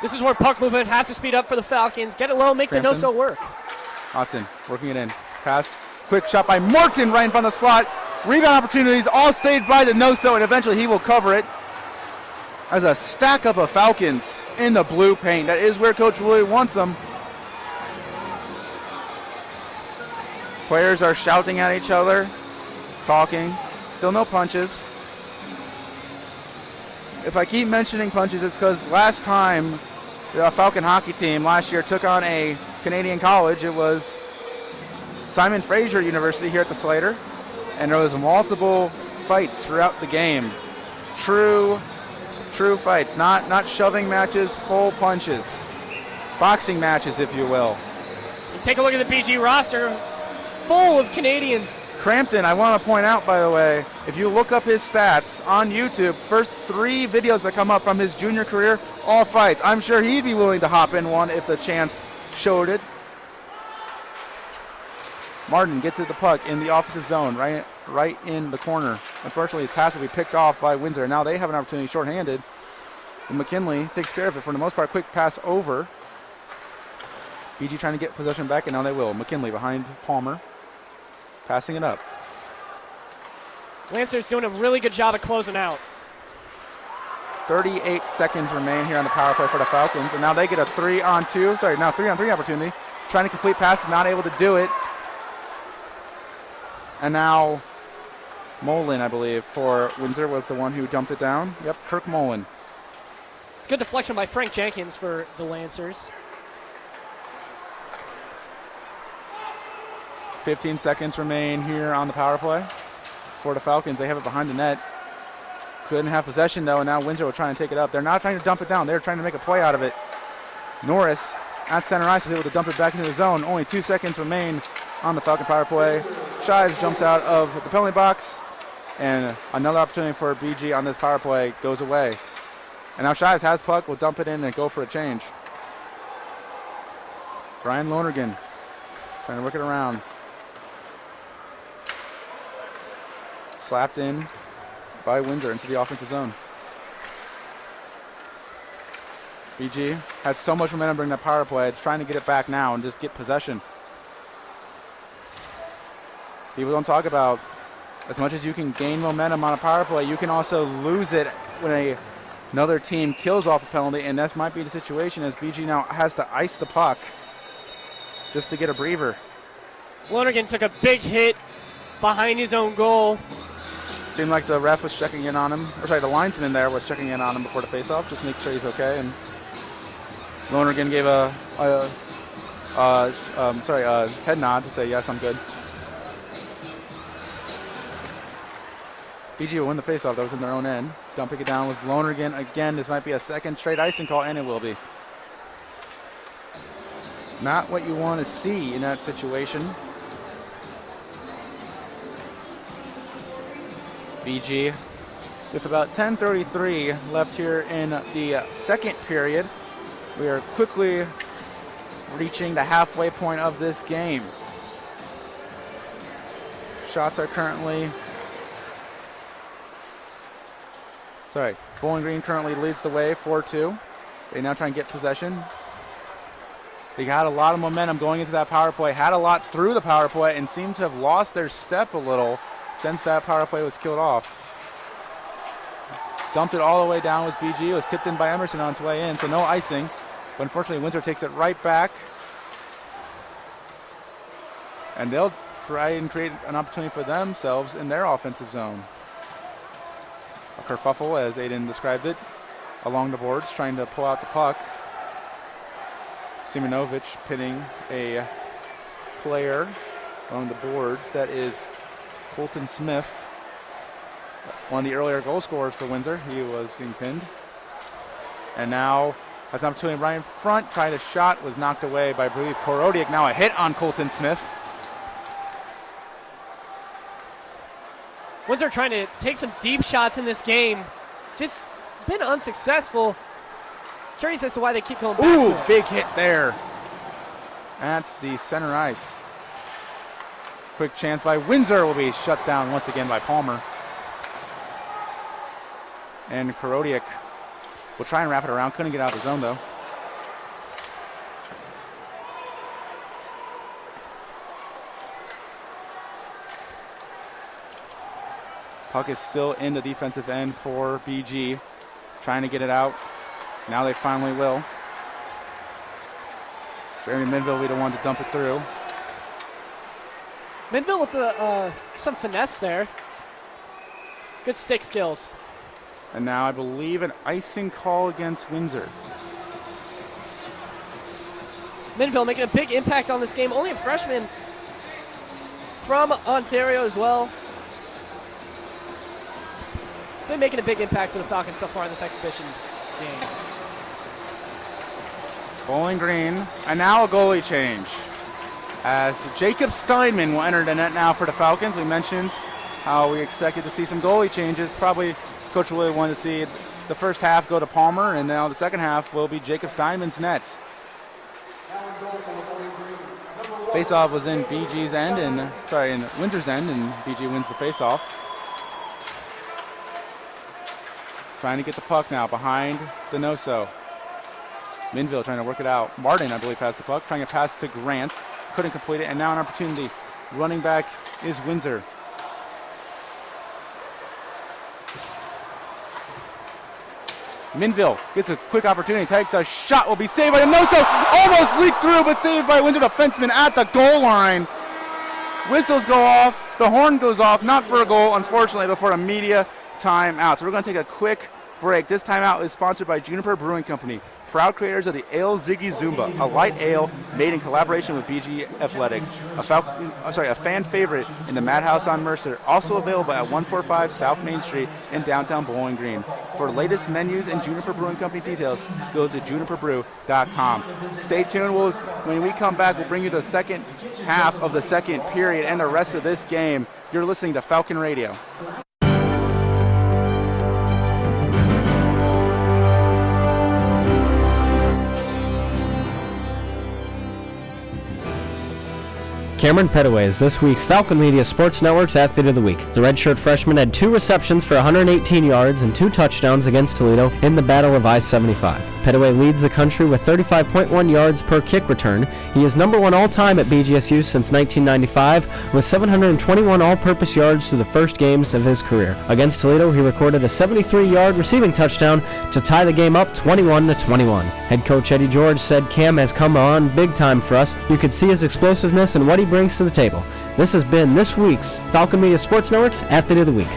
This is where puck movement has to speed up for the Falcons. Get it low, make Crampton. Donoso work. Hodson working it in. Pass. Quick shot by Morton right in front of the slot. Rebound opportunities all saved by Donoso, and eventually he will cover it. As a stack up of Falcons in the blue paint. That is where Coach Willie wants them. Players are shouting at each other, talking. Still no punches. If I keep mentioning punches, it's because last time the Falcon hockey team last year took on a Canadian college. It was Simon Fraser University here at the Slater, and there was multiple fights throughout the game. True fights, not shoving matches, full punches. Boxing matches, if you will. Take a look at the BG roster, full of Canadians. Crampton, I want to point out, by the way, if you look up his stats on YouTube, first 3 videos that come up from his junior career, all fights. I'm sure he'd be willing to hop in one if the chance showed it. Martin gets at the puck in the offensive zone, right in the corner. Unfortunately, the pass will be picked off by Windsor. Now they have an opportunity shorthanded. And McKinley takes care of it for the most part. Quick pass over. BG trying to get possession back, and now they will. McKinley behind Palmer. Passing it up. Lancer's doing a really good job of closing out. 38 seconds remain here on the power play for the Falcons, and now they get a 3-on-3 opportunity. Trying to complete passes, not able to do it. And now Mullen, I believe, for Windsor was the one who dumped it down. Yep, Kirk Mullen. It's good deflection by Frank Jenkins for the Lancers. 15 seconds remain here on the power play for the Falcons. They have it behind the net. Couldn't have possession, though, and now Windsor will try and take it up. They're not trying to dump it down. They're trying to make a play out of it. Norris at center ice is able to dump it back into the zone. Only 2 seconds remain on the Falcon power play. Shives jumps out of the penalty box, and another opportunity for BG on this power play goes away. And now Shives has puck, will dump it in and go for a change. Brian Lonergan trying to work it around. Slapped in by Windsor into the offensive zone. BG had so much momentum during that power play. It's trying to get it back now and just get possession. People don't talk about, as much as you can gain momentum on a power play, you can also lose it when another team kills off a penalty, and that might be the situation as BG now has to ice the puck just to get a breather. Lonergan took a big hit behind his own goal. Seemed like the ref was checking in on him, the linesman there was checking in on him before the faceoff, just to make sure he's okay. And Lonergan gave a head nod to say, yes, I'm good. BG will win the faceoff. That was in their own end. Dumping it down was Lonergan again. This might be a second straight icing call, and it will be. Not what you want to see in that situation. BG with about 10:33 left here in the second period. We are quickly reaching the halfway point of this game. Shots are currently... Bowling Green currently leads the way 4-2. They now try and get possession. They had a lot of momentum going into that power play, had a lot through the power play, and seemed to have lost their step a little since that power play was killed off. dumped it all the way down was BG. It was tipped in by Emerson on its way in, so no icing. But unfortunately, Windsor takes it right back. And they'll try and create an opportunity for themselves in their offensive zone. A kerfuffle, as Aiden described it, along the boards, trying to pull out the puck. Simonovic pinning a player along the boards. That is Colton Smith, one of the earlier goal scorers for Windsor. He was getting pinned. And now has an opportunity right in front. Tried a shot, was knocked away by, I believe, Korodiak. Now a hit on Colton Smith. Windsor trying to take some deep shots in this game. Just been unsuccessful. Curious as to why they keep going back to it. Big hit there at the center ice. Quick chance by Windsor will be shut down once again by Palmer. And Korodiak will try and wrap it around. Couldn't get out of the zone, though. Puck is still in the defensive end for BG. Trying to get it out. Now they finally will. Jeremy Minville will be the one to dump it through. Minville with some finesse there. Good stick skills. And now I believe an icing call against Windsor. Minville making a big impact on this game. Only a freshman from Ontario as well. Been making a big impact for the Falcons so far in this exhibition game. Bowling Green, and now a goalie change. As Jacob Steinman will enter the net now for the Falcons. We mentioned how we expected to see some goalie changes. Probably Coach Willie wanted to see the first half go to Palmer, and now the second half will be Jacob Steinman's net. Faceoff was in BG's end, in Windsor's end, and BG wins the faceoff. Trying to get the puck now behind Donoso. Minville trying to work it out. Martin, I believe, has the puck. Trying to pass to Grant. Couldn't complete it, and now an opportunity. Running back is Windsor. Minville gets a quick opportunity. Takes a shot. Will be saved by Donoso. Almost leaked through, but saved by Windsor defenseman at the goal line. Whistles go off. The horn goes off. Not for a goal, unfortunately, but for a media timeout. So we're going to take a quick break. This timeout is sponsored by Juniper Brewing Company, proud creators of the Ale Ziggy Zumba, a light ale made in collaboration with BG Athletics, a fan favorite in the Madhouse on Mercer, also available at 145 South Main Street in downtown Bowling Green. For latest menus and Juniper Brewing Company details, go to juniperbrew.com. Stay tuned. When we come back, we'll bring you the second half of the second period and the rest of this game. You're listening to Falcon Radio. Cameron Petaway is this week's Falcon Media Sports Network's Athlete of the Week. The redshirt freshman had 2 receptions for 118 yards and 2 touchdowns against Toledo in the Battle of I-75. Petaway leads the country with 35.1 yards per kick return. He is number 1 all-time at BGSU since 1995 with 721 all-purpose yards through the first games of his career. Against Toledo, he recorded a 73-yard receiving touchdown to tie the game up 21-21. Head coach Eddie George said Cam has come on big time for us. You could see his explosiveness and what he brings to the table. This has been this week's Falcon Media Sports Network's Athlete of the Week.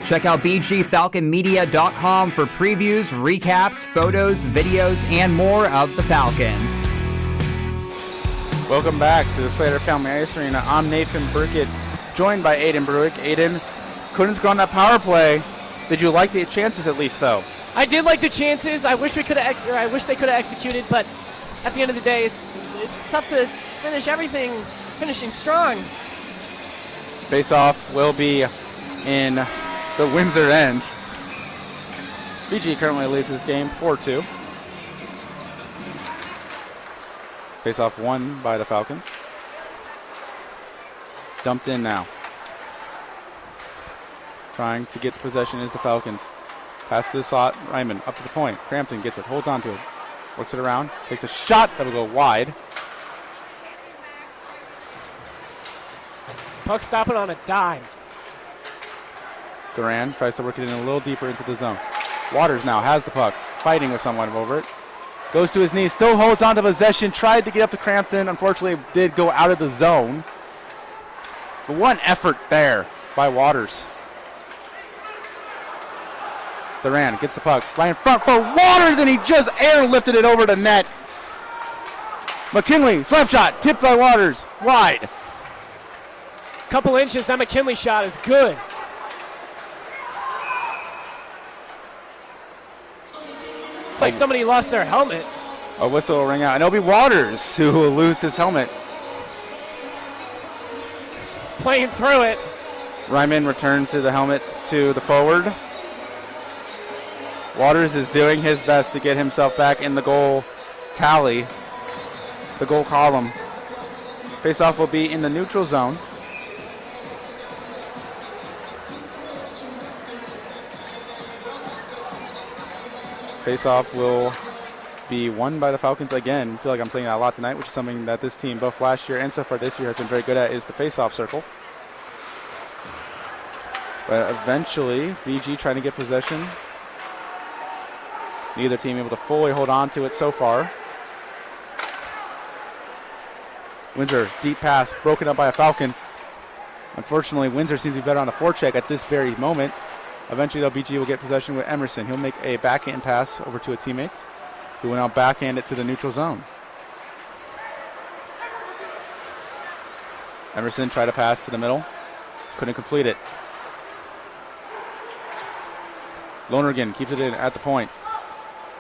Check out bgfalconmedia.com for previews, recaps, photos, videos, and more of the Falcons. Welcome back to the Slater Family Ice Arena. I'm Nathan Burkett, joined by Aiden Bruick. Aiden, couldn't score on that power play. Did you like the chances at least, though? I did like the chances. I wish they could have executed, but at the end of the day, it's tough to finish everything finishing strong. Face-off will be in the Windsor end. BG currently leads this game 4-2. Face-off won by the Falcons. Dumped in now. Trying to get the possession is the Falcons. Pass to the slot. Ryman up to the point. Crampton gets it. Holds on to it. Works it around. Takes a shot. That will go wide. Puck stopping on a dime. Duran tries to work it in a little deeper into the zone. Waters now has the puck. Fighting with someone over it. Goes to his knees. Still holds on to possession. Tried to get up to Crampton. Unfortunately, did go out of the zone. But one effort there by Waters. Duran gets the puck right in front for Waters, and he just airlifted it over the net. McKinley, slap shot, tipped by Waters, wide. Couple inches, that McKinley shot is good. It's like somebody lost their helmet. A whistle will ring out, and it'll be Waters who will lose his helmet. Playing through it. Ryman returns to the helmet to the forward. Waters is doing his best to get himself back in the goal tally, the goal column. Faceoff will be in the neutral zone. Faceoff will be won by the Falcons again. I feel like I'm saying that a lot tonight, which is something that this team, both last year and so far this year, has been very good at, is the faceoff circle. But eventually, BG trying to get possession. Neither team able to fully hold on to it so far. Windsor, deep pass, broken up by a Falcon. Unfortunately, Windsor seems to be better on the forecheck at this very moment. Eventually, though, BG will get possession with Emerson. He'll make a backhand pass over to a teammate, who will now backhand it to the neutral zone. Emerson tried to pass to the middle. Couldn't complete it. Lonergan keeps it in at the point.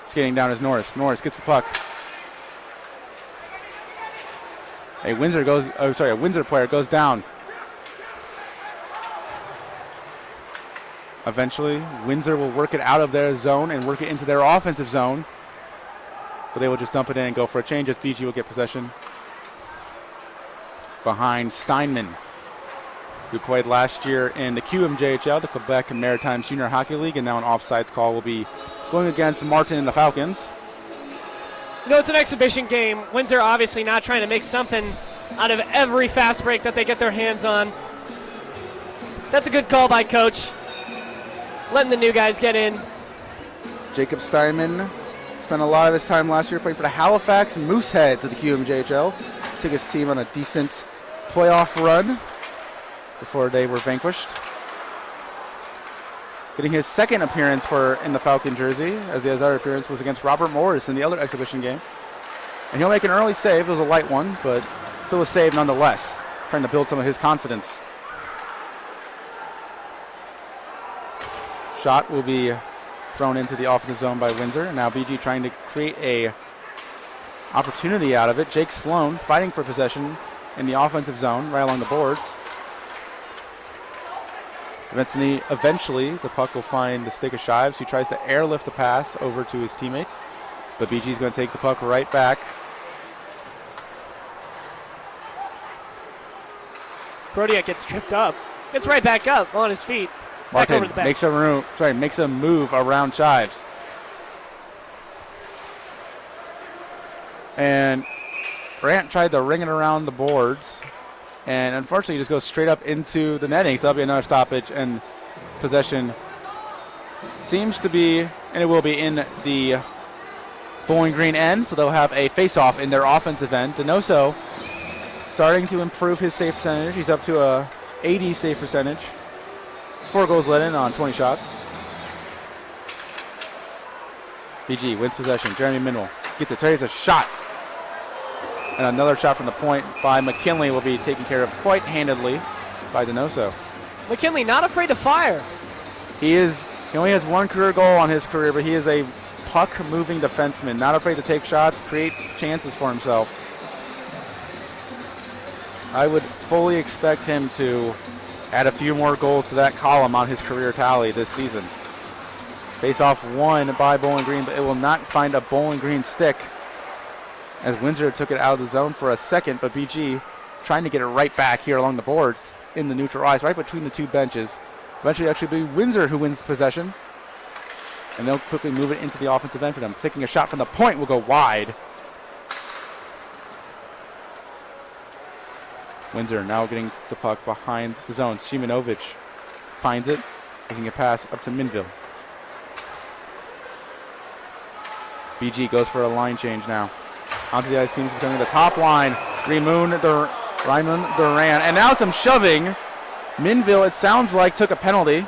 Skating down is Norris. Norris gets the puck. A Windsor player goes down. Eventually, Windsor will work it out of their zone and work it into their offensive zone. But they will just dump it in and go for a change as BG will get possession. Behind Steinman, who played last year in the QMJHL, the Quebec Maritimes Junior Hockey League, and now an offsides call will be going against Martin and the Falcons. You know, it's an exhibition game. Windsor obviously not trying to make something out of every fast break that they get their hands on. That's a good call by Coach. Letting the new guys get in. Jacob Steinman spent a lot of his time last year playing for the Halifax Mooseheads of the QMJHL. Took his team on a decent playoff run before they were vanquished. Getting his second appearance in the Falcon jersey, as his other appearance was against Robert Morris in the other exhibition game. And he'll make an early save. It was a light one, but still a save nonetheless, trying to build some of his confidence. Shot will be thrown into the offensive zone by Windsor. Now BG trying to create a opportunity out of it. Jake Sloan fighting for possession in the offensive zone right along the boards. Eventually, the puck will find the stick of Shives, who tries to airlift the pass over to his teammate. But BG's going to take the puck right back. Krodiak gets tripped up. Gets right back up on his feet. Back Martin over the back. makes a move around Shives. And Grant tried to ring it around the boards. And unfortunately, just goes straight up into the netting. So that'll be another stoppage, and possession seems to be, and it will be, in the Bowling Green end. So they'll have a face-off in their offensive end. Donoso starting to improve his save percentage. He's up to a 80 save percentage. 4 goals let in on 20 shots. BG wins possession. Jeremy Minnell gets it. Takes a shot. And another shot from the point by McKinley will be taken care of quite handedly by Donoso. McKinley not afraid to fire. He only has 1 career goal on his career, but he is a puck-moving defenseman, not afraid to take shots, create chances for himself. I would fully expect him to add a few more goals to that column on his career tally this season. Face-off won by Bowling Green, but it will not find a Bowling Green stick, as Windsor took it out of the zone for a second, but BG trying to get it right back here along the boards in the neutral ice, right between the two benches. Eventually, actually be Windsor who wins possession. And they'll quickly move it into the offensive end for them. Taking a shot from the point will go wide. Windsor now getting the puck behind the zone. Shimanovic finds it, making a pass up to Minville. BG goes for a line change now. Onto the ice, seems becoming the top line. Raymond Duran. And now some shoving. Minville, it sounds like, took a penalty.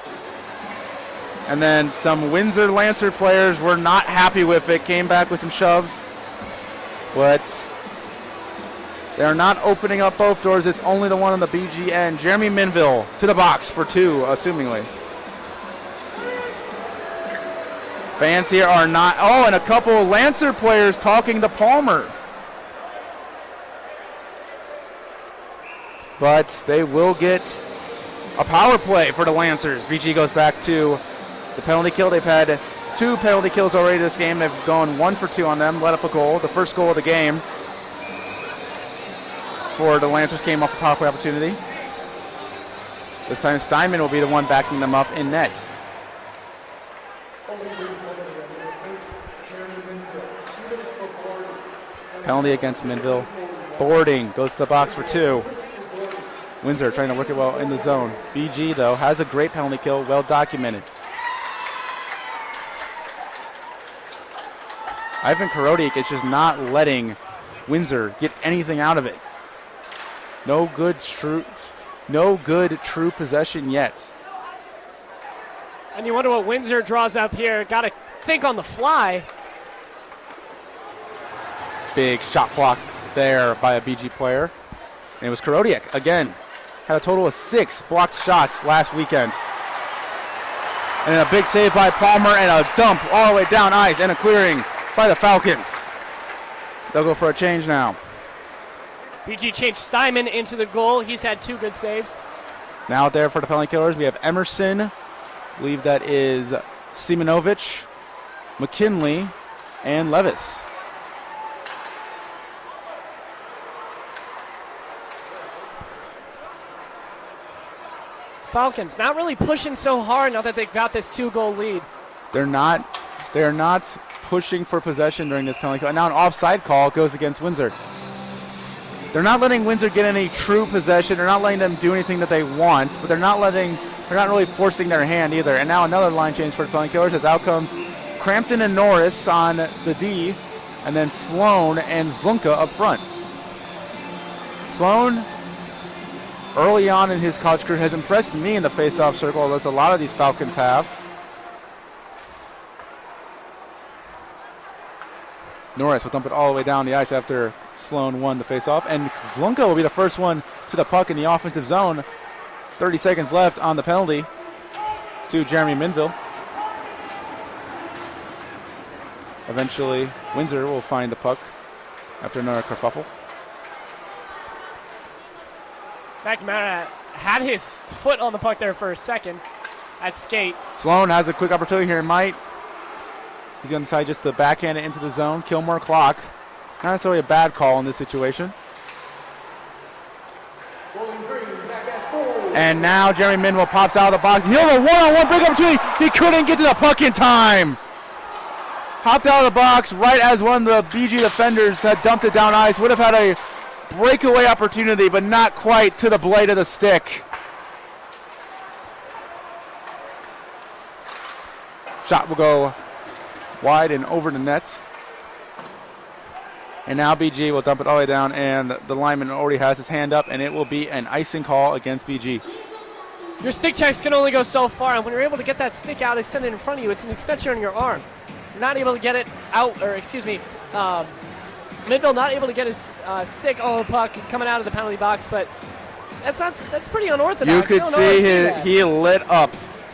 And then some Windsor Lancer players were not happy with it. Came back with some shoves. But they're not opening up both doors. It's only the one on the BG end. Jeremy Minville to the box for 2, assumingly. Fans here are not. Oh, and a couple of Lancer players talking to Palmer. But they will get a power play for the Lancers. BG goes back to the penalty kill. They've had 2 penalty kills already this game. They've gone 1 for 2 on them, let up a goal. The first goal of the game for the Lancers came off a power play opportunity. This time Steinman will be the one backing them up in net. Penalty against Minville. Boarding goes to the box for 2. Windsor trying to work it well in the zone. BG, though, has a great penalty kill, well documented. Ivan Karodiak is just not letting Windsor get anything out of it. No good true possession yet. And you wonder what Windsor draws up here. Got to think on the fly. Big shot block there by a BG player. And it was Karodiak again. Had a total of 6 blocked shots last weekend. And then a big save by Palmer and a dump all the way down ice and a clearing by the Falcons. They'll go for a change now. BG changed Steinman into the goal. He's had 2 good saves. Now out there for the penalty killers, we have Emerson. I believe that is Simonovic, McKinley, and Levis. Falcons not really pushing so hard now that they've got this 2-goal lead. They're not pushing for possession during this penalty call. And now an offside call goes against Windsor. They're not letting Windsor get any true possession. They're not letting them do anything that they want, but they're not really forcing their hand either. And now another line change for the penalty killers as out comes Crampton and Norris on the D, and then Sloan and Zlunka up front. Sloan, early on in his college career, has impressed me in the face-off circle, as a lot of these Falcons have. Norris will dump it all the way down the ice after Sloan won the face-off, and Zlunka will be the first one to the puck in the offensive zone. 30 seconds left on the penalty to Jeremy Minville. Eventually, Windsor will find the puck after another kerfuffle. McNamara had his foot on the puck there for a second at skate. Sloan has a quick opportunity here. He's on the side just to backhand it into the zone. Kill more clock. Not necessarily a bad call in this situation. And now Jeremy Minville pops out of the box. He'll have a one-on-one big opportunity. He couldn't get to the puck in time. Hopped out of the box right as one of the BG defenders had dumped it down ice. Would have had a breakaway opportunity, but not quite to the blade of the stick. Shot will go wide and over the nets. And now BG will dump it all the way down, and the lineman already has his hand up, and it will be an icing call against BG. Your stick checks can only go so far, and when you're able to get that stick out extended in front of you, it's an extension on your arm. You're not able to get it out, or excuse me, Minville not able to get his stick on the puck coming out of the penalty box, but that's pretty unorthodox. You could see he lit up.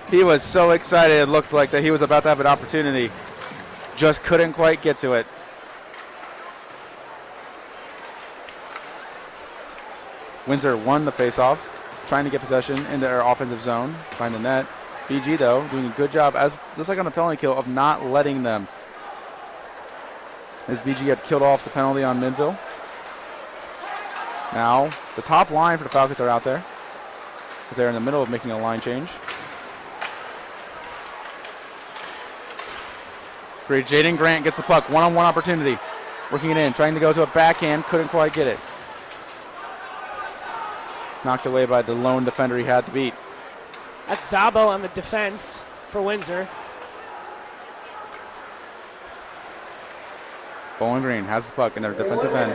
He was so excited. It looked like that he was about to have an opportunity. Just couldn't quite get to it. Windsor won the faceoff, trying to get possession into their offensive zone, behind the net. BG, though, doing a good job, just like on the penalty kill, of not letting them. As BG had killed off the penalty on Minville. Now, the top line for the Falcons are out there, as they're in the middle of making a line change. Great. Jaden Grant gets the puck. One-on-one opportunity. Working it in. Trying to go to a backhand. Couldn't quite get it. Knocked away by the lone defender he had to beat. That's Zabo on the defense for Windsor. Bowling Green has the puck in their defensive end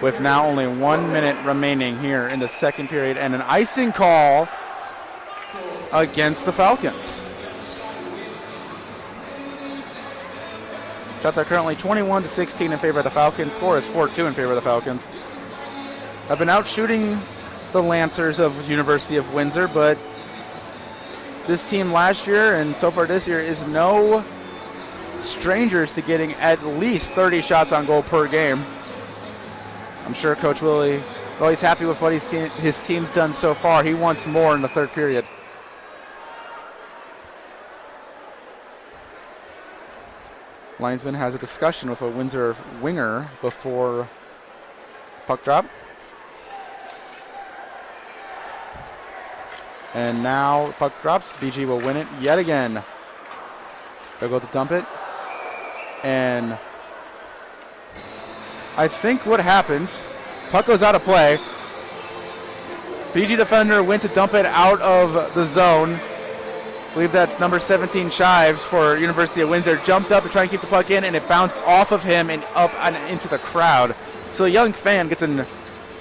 with now only 1 minute remaining here in the second period and an icing call against the Falcons. Shots are currently 21-16 in favor of the Falcons. Score is 4-2 in favor of the Falcons. I've been out shooting the Lancers of University of Windsor, but this team last year and so far this year is no strangers to getting at least 30 shots on goal per game. I'm sure Coach Willie's happy with what his team's done so far. He wants more in the third period. Linesman has a discussion with a Windsor winger before puck drop. And now puck drops. BG will win it yet again. They'll go to dump it. And I think what happened, puck goes out of play. BG defender went to dump it out of the zone. I believe that's number 17 Shives for University of Windsor. Jumped up to try and keep the puck in, and it bounced off of him and up and into the crowd. So a young fan gets an,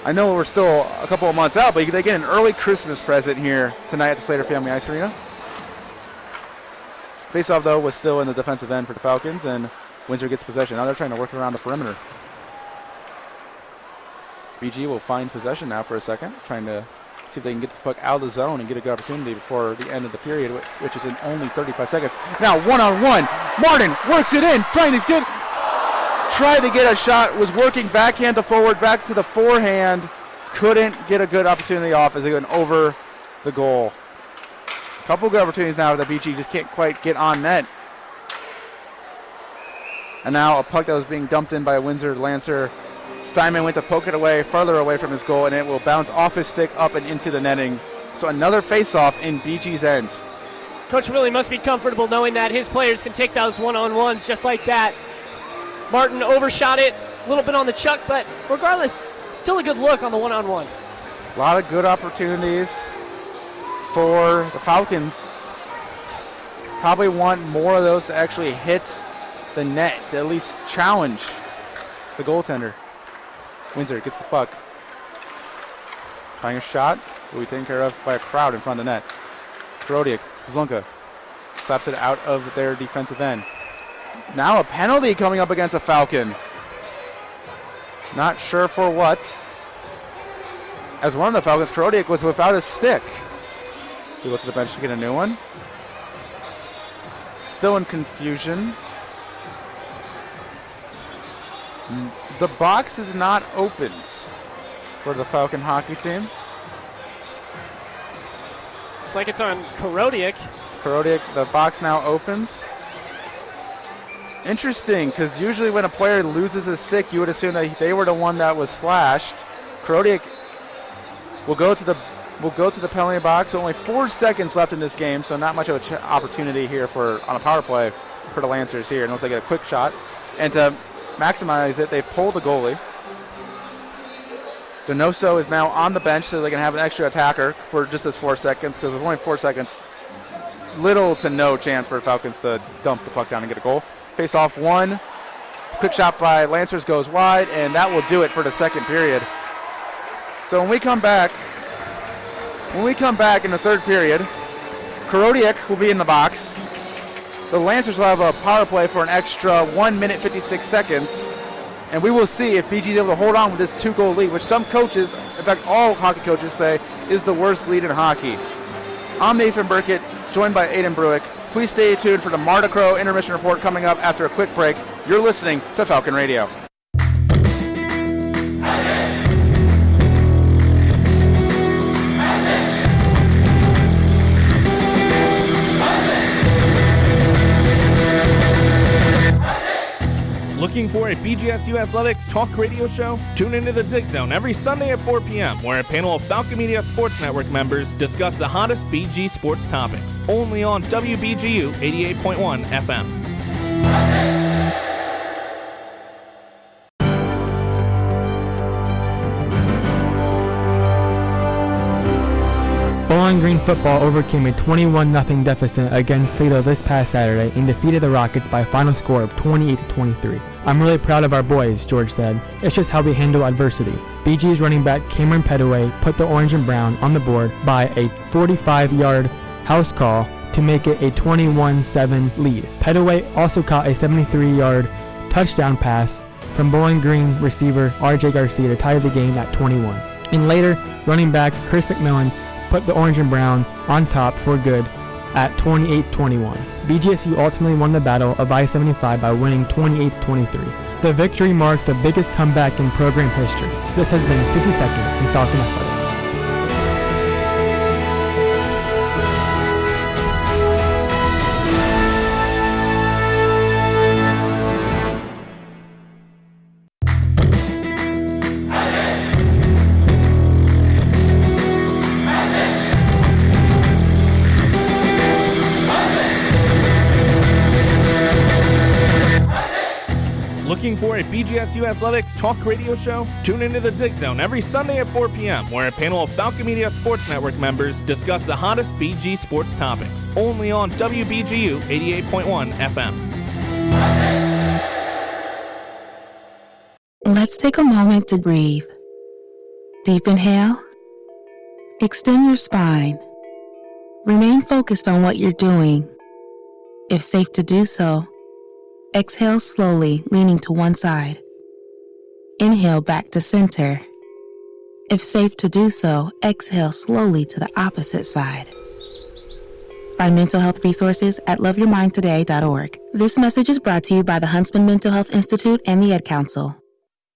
I know we're still a couple of months out, but they get an early Christmas present here tonight at the Slater Family Ice Arena. Faceoff, though, was still in the defensive end for the Falcons, and Windsor gets possession. Now they're trying to work around the perimeter. BG will find possession now for a second, trying to see if they can get this puck out of the zone and get a good opportunity before the end of the period, which is in only 35 seconds. Now one-on-one. Martin works it in, tried to get a shot, was working backhand to forward, back to the forehand. Couldn't get a good opportunity off as it went over the goal. A couple good opportunities now that BG just can't quite get on net. And now a puck that was being dumped in by a Windsor Lancer. Steinman went to poke it away, farther away from his goal, and it will bounce off his stick up and into the netting. So another face-off in BG's end. Coach Willie must be comfortable knowing that his players can take those one-on-ones just like that. Martin overshot it, a little bit on the chuck, but regardless, still a good look on the one-on-one. A lot of good opportunities for the Falcons. Probably want more of those to actually hit the net, to at least challenge the goaltender. Windsor gets the puck. Trying a shot, will be taken care of by a crowd in front of the net. Korodiak, Zlunka slaps it out of their defensive end. Now a penalty coming up against a Falcon. Not sure for what. As one of the Falcons, Korodiak was without his stick. We go to the bench to get a new one. Still in confusion. The box is not opened for the Falcon hockey team. Looks like it's on Korodiak. Korodiak, the box now opens. Interesting, because usually when a player loses his stick, you would assume that they were the one that was slashed. Korodiak will go to the penalty box. Only 4 seconds left in this game, so not much of an opportunity here on a power play for the Lancers here, unless they get a quick shot. And to maximize it, they've pulled the goalie. Donoso is now on the bench so they can have an extra attacker for just those 4 seconds, because with only 4 seconds, little to no chance for the Falcons to dump the puck down and get a goal. Face off one. Quick shot by Lancers goes wide, and that will do it for the second period. So when we come back in the third period, Korodiak will be in the box. The Lancers will have a power play for an extra 1 minute 56 seconds. And we will see if BG is able to hold on with this 2-goal lead, which some coaches, in fact all hockey coaches say, is the worst lead in hockey. I'm Nathan Burkett, joined by Aiden Bruick. Please stay tuned for the Marta Crow intermission report coming up after a quick break. You're listening to Falcon Radio. Looking for a BGSU Athletics talk radio show? Tune into the Zig Zone every Sunday at 4 p.m., where a panel of Falcon Media Sports Network members discuss the hottest BG sports topics, only on WBGU 88.1 FM. Bowling Green football overcame a 21-0 deficit against Toledo this past Saturday and defeated the Rockets by a final score of 28-23. I'm really proud of our boys, George said. It's just how we handle adversity. BG's running back Cameron Petaway put the orange and brown on the board by a 45-yard house call to make it a 21-7 lead. Petaway also caught a 73-yard touchdown pass from Bowling Green receiver RJ Garcia to tie the game at 21. And later, running back Chris McMillan put the orange and brown on top for good at 28-21. BGSU ultimately won the battle of I-75 by winning 28-23. The victory marked the biggest comeback in program history. This has been 60 Seconds in Falcon Athletics. Looking for a BGSU Athletics talk radio show? Tune into the Zig Zone every Sunday at 4 p.m., where a panel of Falcon Media Sports Network members discuss the hottest BG sports topics. Only on WBGU 88.1 FM. Let's take a moment to breathe. Deep inhale. Extend your spine. Remain focused on what you're doing. If safe to do so, exhale slowly, leaning to one side. Inhale back to center. If safe to do so, exhale slowly to the opposite side. Find mental health resources at loveyourmindtoday.org. This message is brought to you by the Huntsman Mental Health Institute and the Ad Council.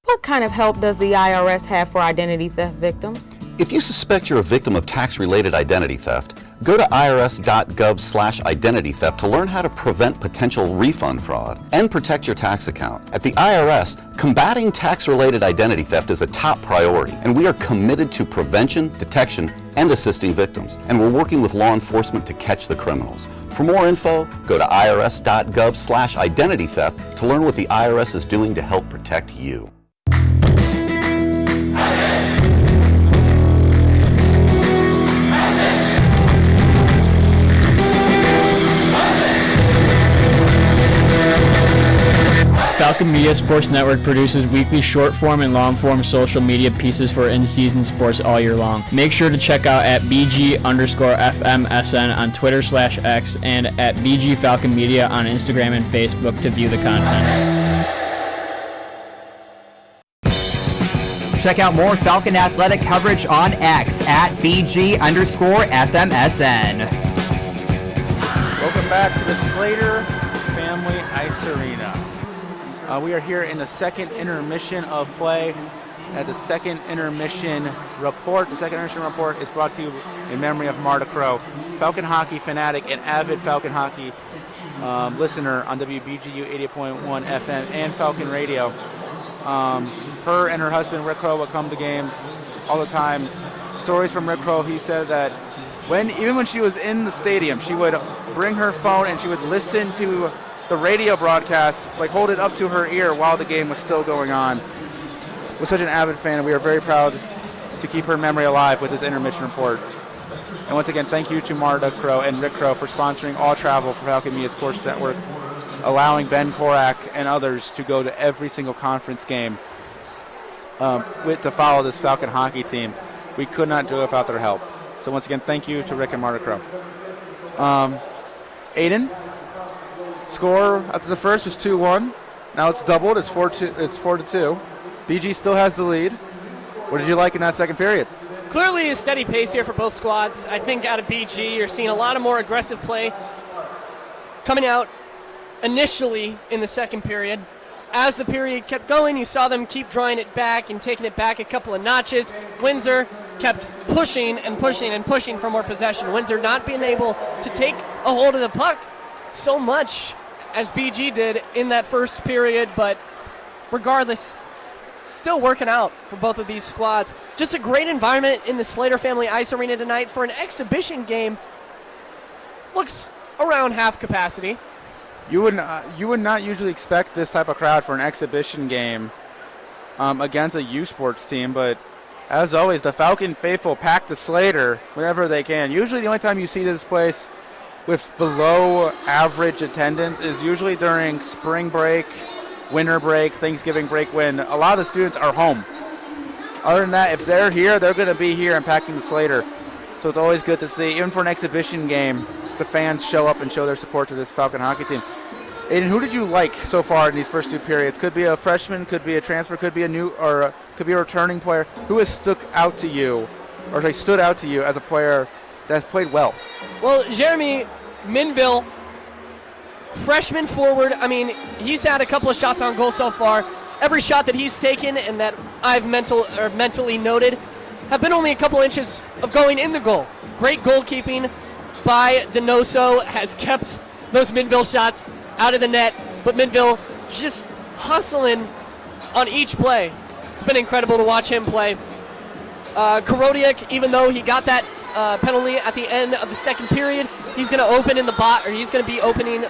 What kind of help does the IRS have for identity theft victims? If you suspect you're a victim of tax-related identity theft, go to irs.gov/identity theft to learn how to prevent potential refund fraud and protect your tax account. At the IRS, combating tax-related identity theft is a top priority, and we are committed to prevention, detection, and assisting victims. And we're working with law enforcement to catch the criminals. For more info, go to irs.gov/identity theft to learn what the IRS is doing to help protect you. Falcon Media Sports Network produces weekly short-form and long-form social media pieces for in-season sports all year long. Make sure to check out at BG_FMSN on Twitter/X and at BG Falcon Media on Instagram and Facebook to view the content. Check out more Falcon Athletic coverage on X at BG_FMSN. Welcome back to the Slater Family Ice Arena. We are here in the second intermission of play. At the second intermission report. The second intermission report is brought to you in memory of Marta Crow, Falcon hockey fanatic and avid Falcon hockey listener on WBGU 88.1 FM and Falcon Radio. Her and her husband Rick Crow would come to games all the time. Stories from Rick Crow, he said that even when she was in the stadium, she would bring her phone and she would listen to the radio broadcast, like hold it up to her ear while the game was still going on. Was such an avid fan, and we are very proud to keep her memory alive with this intermission report. And once again, thank you to Marta Crow and Rick Crow for sponsoring all travel for Falcon Media Sports Network, allowing Ben Korak and others to go to every single conference game to follow this Falcon hockey team. We could not do it without their help. So once again, thank you to Rick and Marta Crow. Aiden? Score after the first was 2-1. Now it's doubled. It's 4-2. BG still has the lead. What did you like in that second period? Clearly a steady pace here for both squads. I think out of BG, you're seeing a lot of more aggressive play coming out initially in the second period. As the period kept going, you saw them keep drawing it back and taking it back a couple of notches. Windsor kept pushing and pushing and pushing for more possession. Windsor not being able to take a hold of the puck so much as BG did in that first period, but regardless, still working out for both of these squads. Just a great environment in the Slater Family Ice Arena tonight for an exhibition game. Looks around half capacity. You would not usually expect this type of crowd for an exhibition game against a U Sports team, but As always, the Falcon faithful pack the Slater whenever they can. Usually the only time you see this place with below average attendance is usually during spring break, winter break, Thanksgiving break, when a lot of the students are home. Other than that, if they're here, they're going to be here and packing the Slater. So it's always good to see, even for an exhibition game, the fans show up and show their support to this Falcon hockey team. Aiden, who did you like so far in these first 2 periods? Could be a freshman, could be a transfer, could be a new, or could be a returning player. Who has stood out to you as a player that's played well? Well, Jeremy Minville, freshman forward. I mean, he's had a couple of shots on goal so far. Every shot that he's taken and that I've mentally noted have been only a couple inches of going in the goal. Great goalkeeping by Donoso has kept those Minville shots out of the net, but Minville just hustling on each play. It's been incredible to watch him play. Korodiak, even though he got that penalty at the end of the second period, he's going to open in the box, or he's going to be opening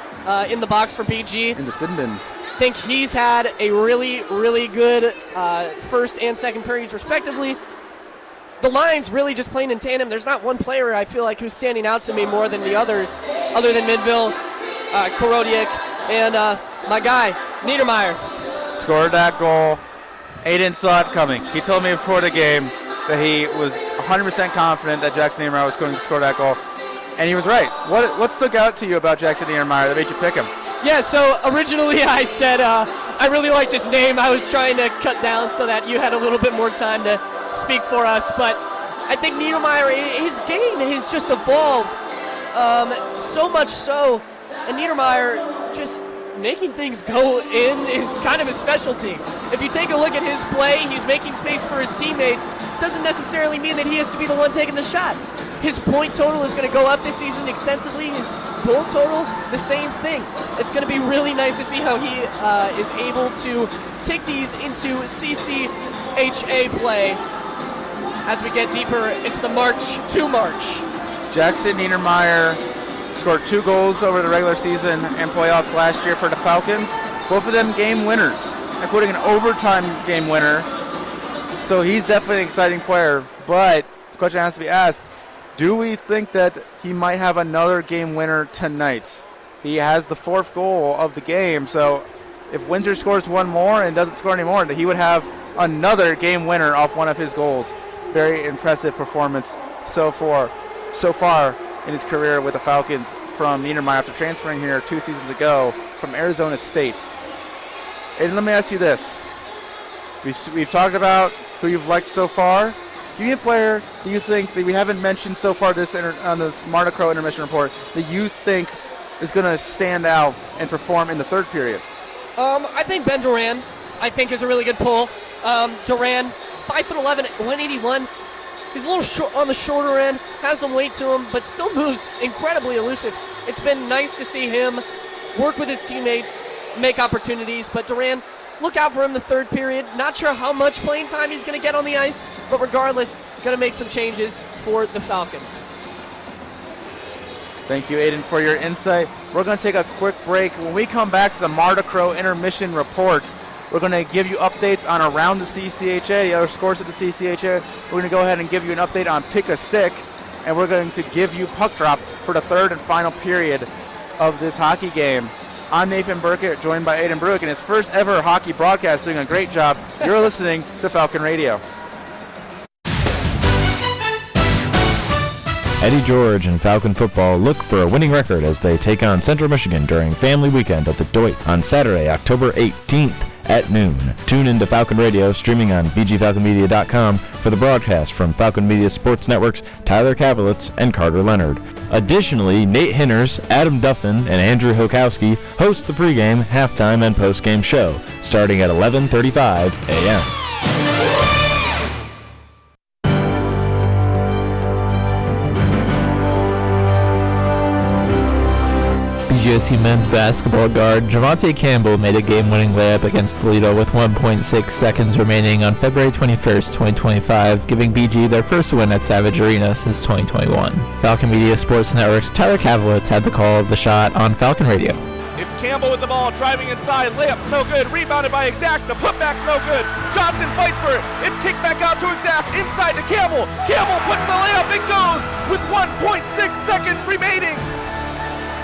in the box for BG. In the sin bin. I think he's had a really, really good first and second periods respectively. The line's really just playing in tandem. There's not one player I feel like who's standing out to me more than the others, other than Minville, Korodiak, and my guy, Niedermeyer. Scored that goal. Aiden saw it coming. He told me before the game that he was 100% confident that Jackson Niedermeyer was going to score that goal, and he was right. What stuck out to you about Jackson Niedermeyer that made you pick him? Yeah, so originally I said I really liked his name. I was trying to cut down so that you had a little bit more time to speak for us, but I think Niedermeyer, his game has just evolved so much so, and Niedermeyer just making things go in is kind of a specialty. If you take a look at his play, he's making space for his teammates. Doesn't necessarily mean that he has to be the one taking the shot. His point total is going to go up this season extensively. His goal total, the same thing. It's going to be really nice to see how he is able to take these into CCHA play as we get deeper into the March. Jackson Niedermeyer scored 2 goals over the regular season and playoffs last year for the Falcons. Both of them game winners, including an overtime game winner. So he's definitely an exciting player. But the question has to be asked, do we think that he might have another game winner tonight? He has the 4th goal of the game, so if Windsor scores one more and doesn't score anymore, he would have another game winner off one of his goals. Very impressive performance so far in his career with the Falcons from Niedermeyer after transferring here 2 seasons ago from Arizona State. And let me ask you this. We've talked about who you've liked so far. Do you have a player do you think that we haven't mentioned so far on this Marta Crow intermission report that you think is going to stand out and perform in the 3rd period? I think Ben Duran, I think, is a really good pull. Duran, 5'11", 181. He's a little short on the shorter end, has some weight to him, but still moves incredibly elusive. It's been nice to see him work with his teammates, make opportunities, but Duran, look out for him the 3rd period. Not sure how much playing time he's going to get on the ice, but regardless, going to make some changes for the Falcons. Thank you, Aiden, for your insight. We're going to take a quick break. When we come back to the Marta Crow intermission report, we're going to give you updates on around the CCHA, the other scores of the CCHA. We're going to go ahead and give you an update on Pick a Stick, and we're going to give you Puck Drop for the 3rd and final period of this hockey game. I'm Nathan Burkett, joined by Aiden Bruick, and his first ever hockey broadcast, doing a great job. You're listening to Falcon Radio. Eddie George and Falcon football look for a winning record as they take on Central Michigan during family weekend at the Doit on Saturday, October 18th at noon. Tune into Falcon Radio, streaming on bgfalconmedia.com for the broadcast from Falcon Media Sports Network's Tyler Kavelitz and Carter Leonard. Additionally, Nate Hinners, Adam Duffin, and Andrew Hokowski host the pregame, halftime, and postgame show, starting at 11:35 a.m. BGSU men's basketball guard Javante Campbell made a game-winning layup against Toledo with 1.6 seconds remaining on February 21st, 2025, giving BG their first win at Savage Arena since 2021. Falcon Media Sports Network's Tyler Kavelitz had the call of the shot on Falcon Radio. It's Campbell with the ball, driving inside. Layup's no good. Rebounded by Exact. The putback's no good. Johnson fights for it. It's kicked back out to Exact. Inside to Campbell. Campbell puts the layup. It goes with 1.6 seconds remaining.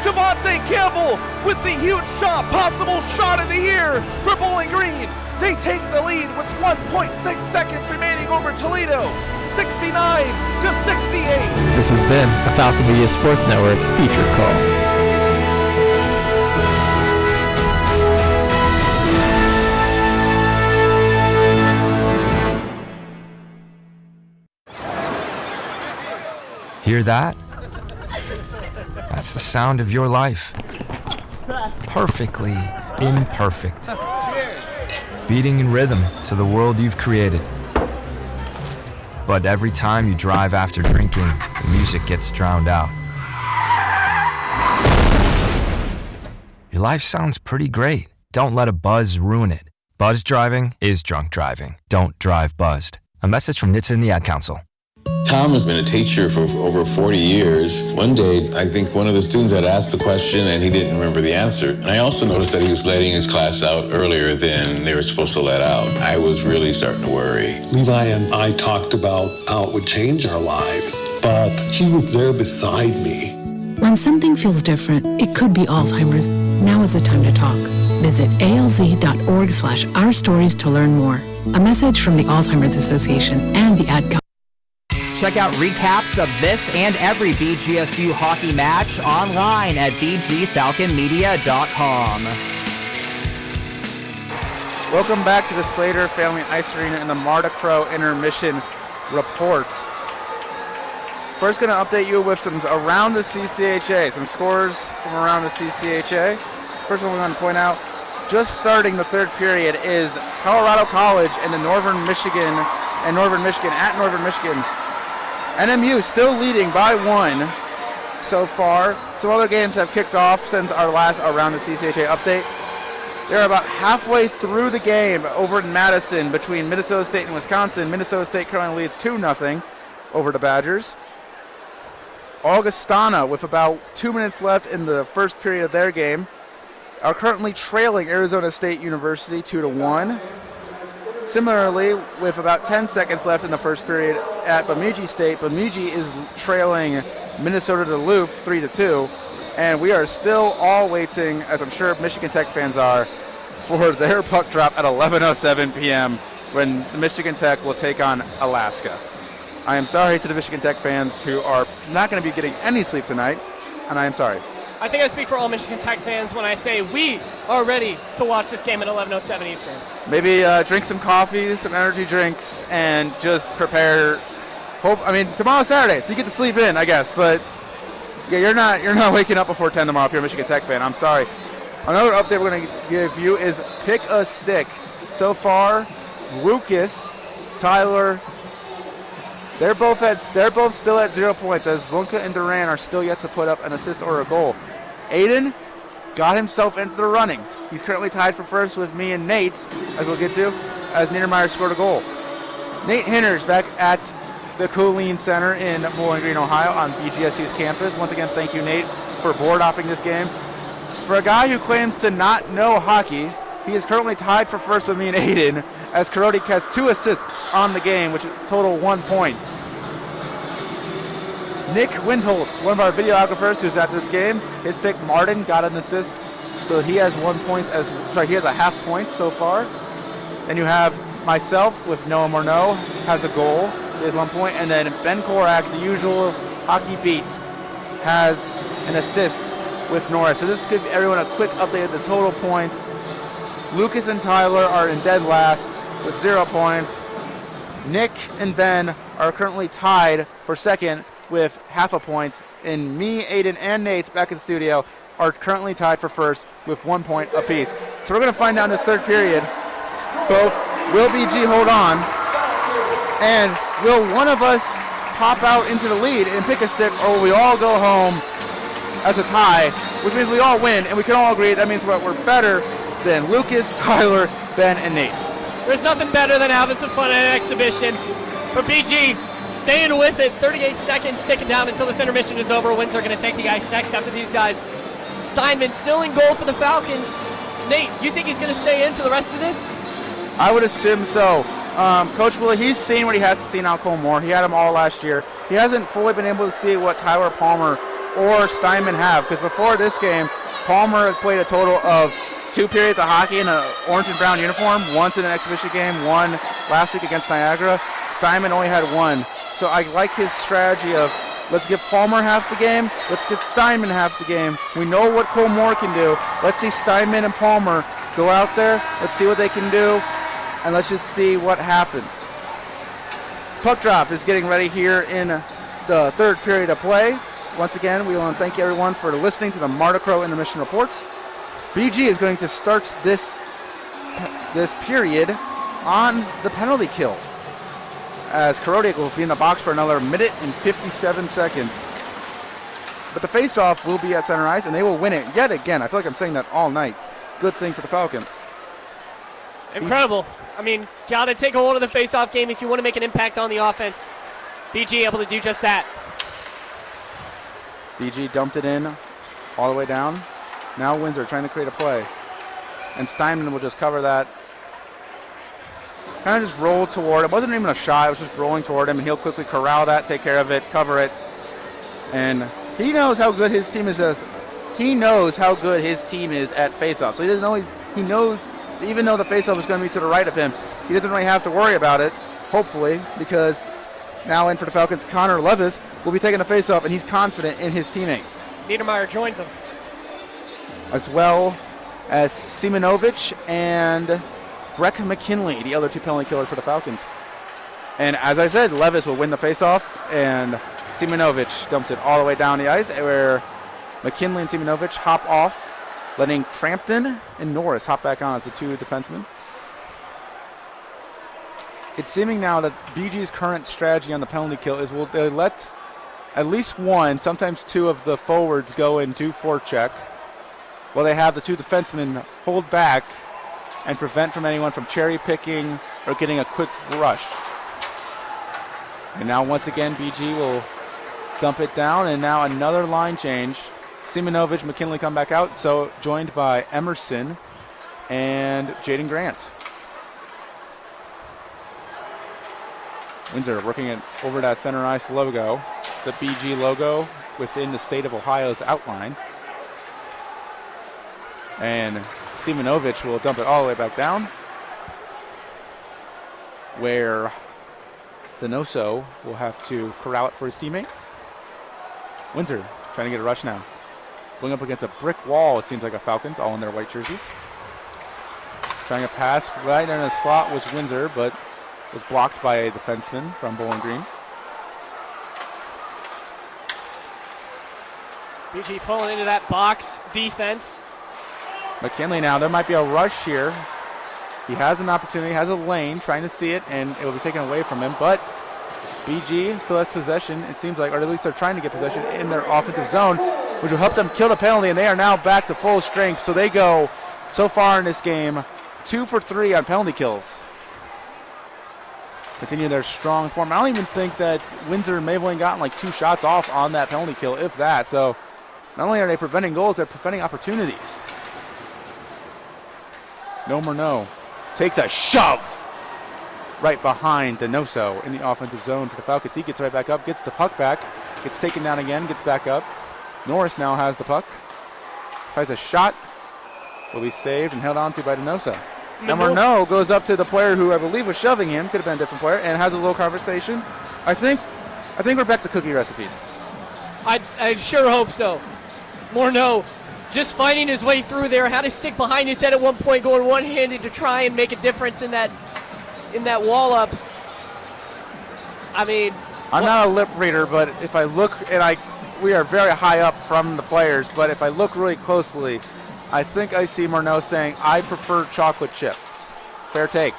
Javante Campbell with the huge shot, possible shot of the year for Bowling Green. They take the lead with 1.6 seconds remaining over Toledo, 69-68. This has been a Falcon Media Sports Network feature call. Hear that? That's the sound of your life. Perfectly imperfect. Beating in rhythm to the world you've created. But every time you drive after drinking, the music gets drowned out. Your life sounds pretty great. Don't let a buzz ruin it. Buzz driving is drunk driving. Don't drive buzzed. A message from NHTSA and the Ad Council. Tom has been a teacher for over 40 years. One day, I think one of the students had asked the question and he didn't remember the answer. And I also noticed that he was letting his class out earlier than they were supposed to let out. I was really starting to worry. Levi and I talked about how it would change our lives, but he was there beside me. When something feels different, it could be Alzheimer's. Now is the time to talk. Visit alz.org/ourstories to learn more. A message from the Alzheimer's Association and the Ad Council. Check out recaps of this and every BGSU hockey match online at bgfalconmedia.com. Welcome back to the Slater Family Ice Arena and the Marta Crow Intermission Report. First, going to update you with some around the CCHA, some scores from around the CCHA. First one we're going to point out, just starting the third period is Colorado College and the Northern Michigan at Northern Michigan. NMU still leading by 1 so far. Some other games have kicked off since our last Around the CCHA update. They're about halfway through the game over in Madison between Minnesota State and Wisconsin. Minnesota State currently leads 2-0 over the Badgers. Augustana, with about 2 minutes left in the first period of their game, are currently trailing Arizona State University 2-1. Similarly, with about 10 seconds left in the first period at Bemidji State, Bemidji is trailing Minnesota Duluth 3-2, and we are still all waiting, as I'm sure Michigan Tech fans are, for their puck drop at 11:07 p.m. when Michigan Tech will take on Alaska. I am sorry to the Michigan Tech fans who are not going to be getting any sleep tonight, and I am sorry. I think I speak for all Michigan Tech fans when I say we are ready to watch this game at 11:07 Eastern. Maybe drink some coffee, some energy drinks, and just prepare. Tomorrow's Saturday, so you get to sleep in, I guess. But yeah, you're not waking up before 10 tomorrow if you're a Michigan Tech fan. I'm sorry. Another update we're going to give you is pick a stick. So far, Lucas, Tyler, they're both still at 0 points, as Zlunka and Duran are still yet to put up an assist or a goal. Aiden got himself into the running. He's currently tied for first with me and Nate, as we'll get to, as Niedermeyer scored a goal. Nate Hinders back at the Colleen Center in Bowling Green, Ohio on BGSU's campus. Once again, thank you, Nate, for board hopping this game. For a guy who claims to not know hockey, he is currently tied for first with me and Aiden, as Karodik has 2 assists on the game, which total 1 point. Nick Windholtz, one of our videographers who's at this game, his pick Martin got an assist, so he has 1 point he has a half point so far. Then you have myself with Noah Morneau has a goal, so he has 1 point, and then Ben Korak, the usual hockey beat, has an assist with Norris. So just give everyone a quick update of the total points. Lucas and Tyler are in dead last with 0 points. Nick and Ben are currently tied for second with half a point. And me, Aiden, and Nate back in the studio are currently tied for first with 1 point apiece. So we're going to find out in this third period, will BG hold on, and will one of us pop out into the lead and pick a stick, or will we all go home as a tie, which means we all win, and we can all agree that means we're better than Lucas, Tyler, Ben, and Nate. There's nothing better than having some fun at an exhibition. But BG, staying with it, 38 seconds, ticking down until this intermission is over. Windsor going to take the ice next after these guys Steinman still in goal for the Falcons. Nate, you think he's going to stay in for the rest of this? I would assume so. Coach Willie, he's seen what he has to see now, Cole Moore. He had them all last year. He hasn't fully been able to see what Tyler Palmer or Steinman have, because before this game, Palmer had played a total of 2 periods of hockey in an orange and brown uniform, once in an exhibition game, one last week against Niagara. Steinman only had 1. So I like his strategy of let's give Palmer half the game, let's get Steinman half the game. We know what Cole Moore can do. Let's see Steinman and Palmer go out there, let's see what they can do, and let's just see what happens. Puck drop is getting ready here in the 3rd period of play. Once again, we want to thank everyone for listening to the Marta Crow Intermission Reports. BG is going to start this period on the penalty kill, as Karodiak will be in the box for another minute and 57 seconds. But the face-off will be at center ice, and they will win it yet again. I feel like I'm saying that all night. Good thing for the Falcons. Incredible. I mean, got to take a hold of the face-off game if you want to make an impact on the offense. BG able to do just that. BG dumped it in all the way down. Now Windsor trying to create a play. And Steinman will just cover that. Kind of just rolled toward it. It wasn't even a shot. It was just rolling toward him, and he'll quickly corral that, take care of it, cover it. And he knows how good his team is at faceoff. So he doesn't always. He knows, even though the faceoff is going to be to the right of him, he doesn't really have to worry about it. Hopefully, because now in for the Falcons, Connor Levis will be taking the faceoff, and he's confident in his teammate. Niedermeyer joins him, as well as Simonovic and Breck McKinley, the other 2 penalty killers for the Falcons. And as I said, Levis will win the faceoff, and Simonovic dumps it all the way down the ice, where McKinley and Simonovic hop off, letting Crampton and Norris hop back on as the 2 defensemen. It's seeming now that BG's current strategy on the penalty kill is they let at least 1, sometimes 2 of the forwards go and do forecheck, while they have the 2 defensemen hold back and prevent from anyone from cherry picking or getting a quick rush. And now once again, BG will dump it down, and now another line change. Simonovic, McKinley come back out, so joined by Emerson and Jaden Grant. Windsor working it over that center ice logo, the BG logo within the state of Ohio's outline. And Simonovic will dump it all the way back down, where Donoso will have to corral it for his teammate. Windsor trying to get a rush now. Going up against a brick wall, it seems like, a Falcons, all in their white jerseys. Trying a pass right in the slot was Windsor, but was blocked by a defenseman from Bowling Green. BG falling into that box defense. McKinley now, there might be a rush here. He has an opportunity, has a lane, trying to see it, and it will be taken away from him. But BG still has possession, it seems like, or at least they're trying to get possession in their offensive zone, which will help them kill the penalty, and they are now back to full strength. So they go, so far in this game, 2 for 3 on penalty kills. Continue their strong form. I don't even think that Windsor may have only gotten like 2 shots off on that penalty kill, if that. So not only are they preventing goals, they're preventing opportunities. No Murnau takes a shove right behind Donoso in the offensive zone for the Falcons. He gets right back up, gets the puck back, gets taken down again, gets back up. Norris now has the puck. Tries a shot. Will be saved and held on to by Donoso. Now Murnau goes up to the player who I believe was shoving him, could have been a different player, and has a little conversation. I think we're back to cookie recipes. I sure hope so. Morneau just finding his way through there, had to stick behind his head at one point, going one-handed to try and make a difference in that wall-up. I mean, I'm not a lip reader, but if I look, and we are very high up from the players, but if I look really closely, I think I see Murnau saying, "I prefer chocolate chip." Fair take.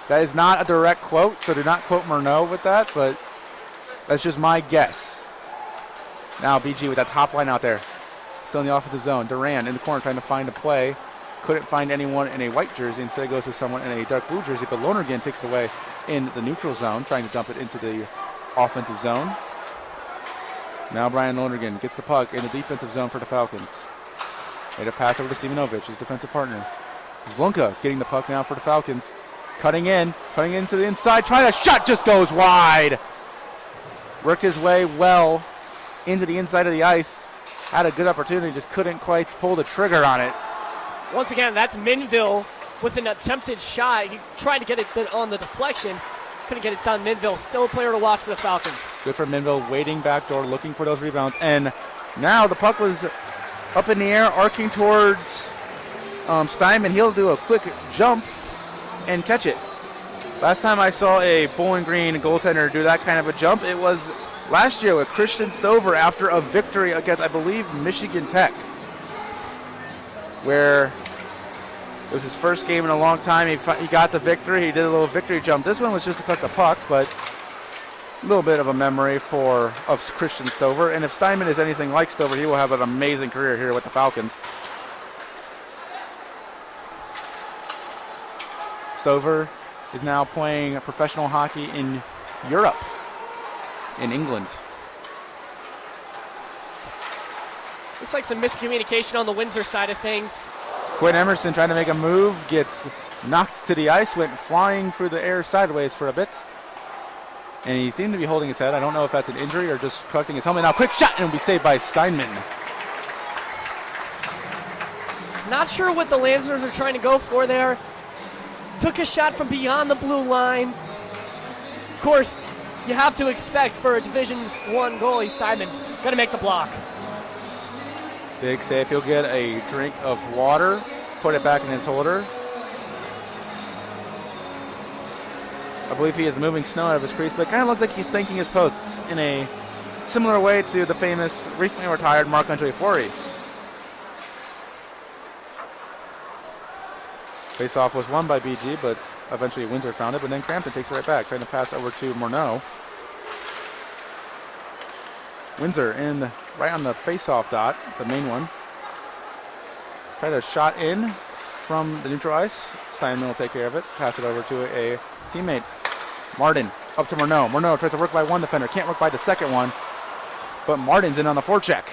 That is not a direct quote, so do not quote Murnau with that, but that's just my guess. Now BG with that top line out there. Still in the offensive zone. Duran in the corner trying to find a play. Couldn't find anyone in a white jersey. Instead goes to someone in a dark blue jersey, but Lonergan takes it away in the neutral zone, trying to dump it into the offensive zone. Now Brian Lonergan gets the puck in the defensive zone for the Falcons. Made a pass over to Stevanovic, his defensive partner. Zlunka getting the puck now for the Falcons. Cutting into the inside, trying to shot, just goes wide. Worked his way well into the inside of the ice. Had a good opportunity, just couldn't quite pull the trigger on it. Once again, that's Minville with an attempted shot. He tried to get it on the deflection. Couldn't get it done. Minville, still a player to watch for the Falcons. Good for Minville, waiting backdoor, looking for those rebounds. And now the puck was up in the air, arcing towards Steinman. He'll do a quick jump and catch it. Last time I saw a Bowling Green goaltender do that kind of a jump, it was last year with Christian Stover after a victory against, I believe, Michigan Tech, where it was his first game in a long time. He got the victory. He did a little victory jump. This one was just to cut the puck, but a little bit of a memory of Christian Stover. And if Steinman is anything like Stover, he will have an amazing career here with the Falcons. Stover is now playing professional hockey in Europe, in England. Looks like some miscommunication on the Windsor side of things. Quinn Emerson trying to make a move, gets knocked to the ice, went flying through the air sideways for a bit. And he seemed to be holding his head. I don't know if that's an injury or just collecting his helmet. Now quick shot, and it'll be saved by Steinman. Not sure what the Lancers are trying to go for there. Took a shot from beyond the blue line. Of course, you have to expect for a Division I goalie, Steinman, got to make the block. Big save. He'll get a drink of water, put it back in his holder. I believe he is moving snow out of his crease, but it kind of looks like he's thanking his posts in a similar way to the famous, recently retired Marc-Andre Fleury. Face-off was won by BG, but eventually Windsor found it, but then Crampton takes it right back, trying to pass over to Morneau. Windsor in right on the face-off dot, the main one. Tried a shot in from the neutral ice. Steinman will take care of it, pass it over to a teammate. Martin up to Morneau. Morneau tries to work by one defender, can't work by the second one, but Martin's in on the forecheck.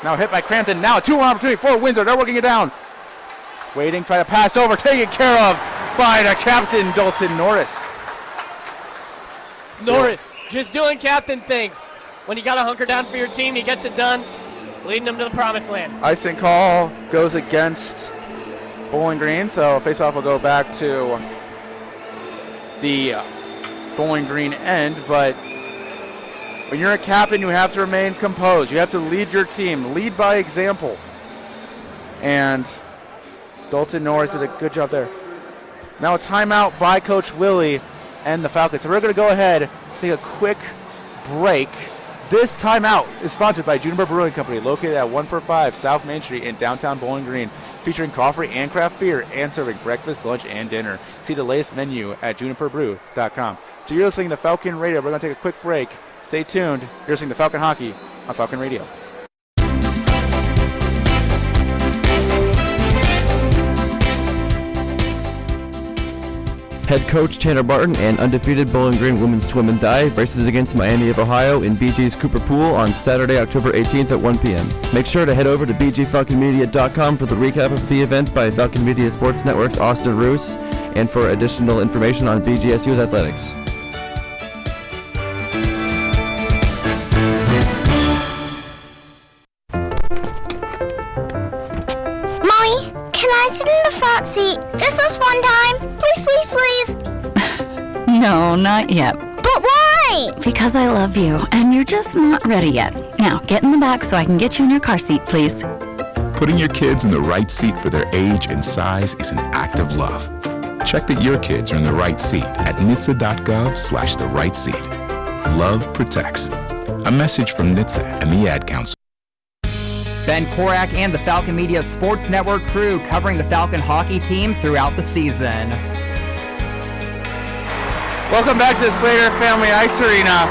Now hit by Crampton, now a 2-1 opportunity for Windsor, they're working it down. Waiting, try to pass over, taken care of by the captain, Dalton Norris. Norris, just doing captain things. When you got to hunker down for your team, he gets it done, leading them to the promised land. Icing call goes against Bowling Green, so faceoff will go back to the Bowling Green end, but when you're a captain, you have to remain composed. You have to lead your team, lead by example. And Dalton Norris did a good job there. Now a timeout by Coach Willie and the Falcons. So we're going to go ahead, take a quick break. This timeout is sponsored by Juniper Brewing Company, located at 145 South Main Street in downtown Bowling Green, featuring coffee and craft beer and serving breakfast, lunch, and dinner. See the latest menu at juniperbrew.com. So you're listening to Falcon Radio. We're going to take a quick break. Stay tuned. You're listening to Falcon Hockey on Falcon Radio. Head coach Tanner Barton and undefeated Bowling Green women's swim and dive races against Miami of Ohio in BG's Cooper Pool on Saturday, October 18th at 1 p.m. Make sure to head over to bgfalconmedia.com for the recap of the event by Falcon Media Sports Network's Austin Roos and for additional information on BGSU's athletics. Mommy, can I sit in the front seat just this one time? Please, please, please. No, not yet. But why? Because I love you, and you're just not ready yet. Now, get in the back so I can get you in your car seat, please. Putting your kids in the right seat for their age and size is an act of love. Check that your kids are in the right seat at nhtsa.gov/the right seat. Love protects. A message from NHTSA and the Ad Council. Ben Korak and the Falcon Media Sports Network crew covering the Falcon hockey team throughout the season. Welcome back to the Slater Family Ice Arena.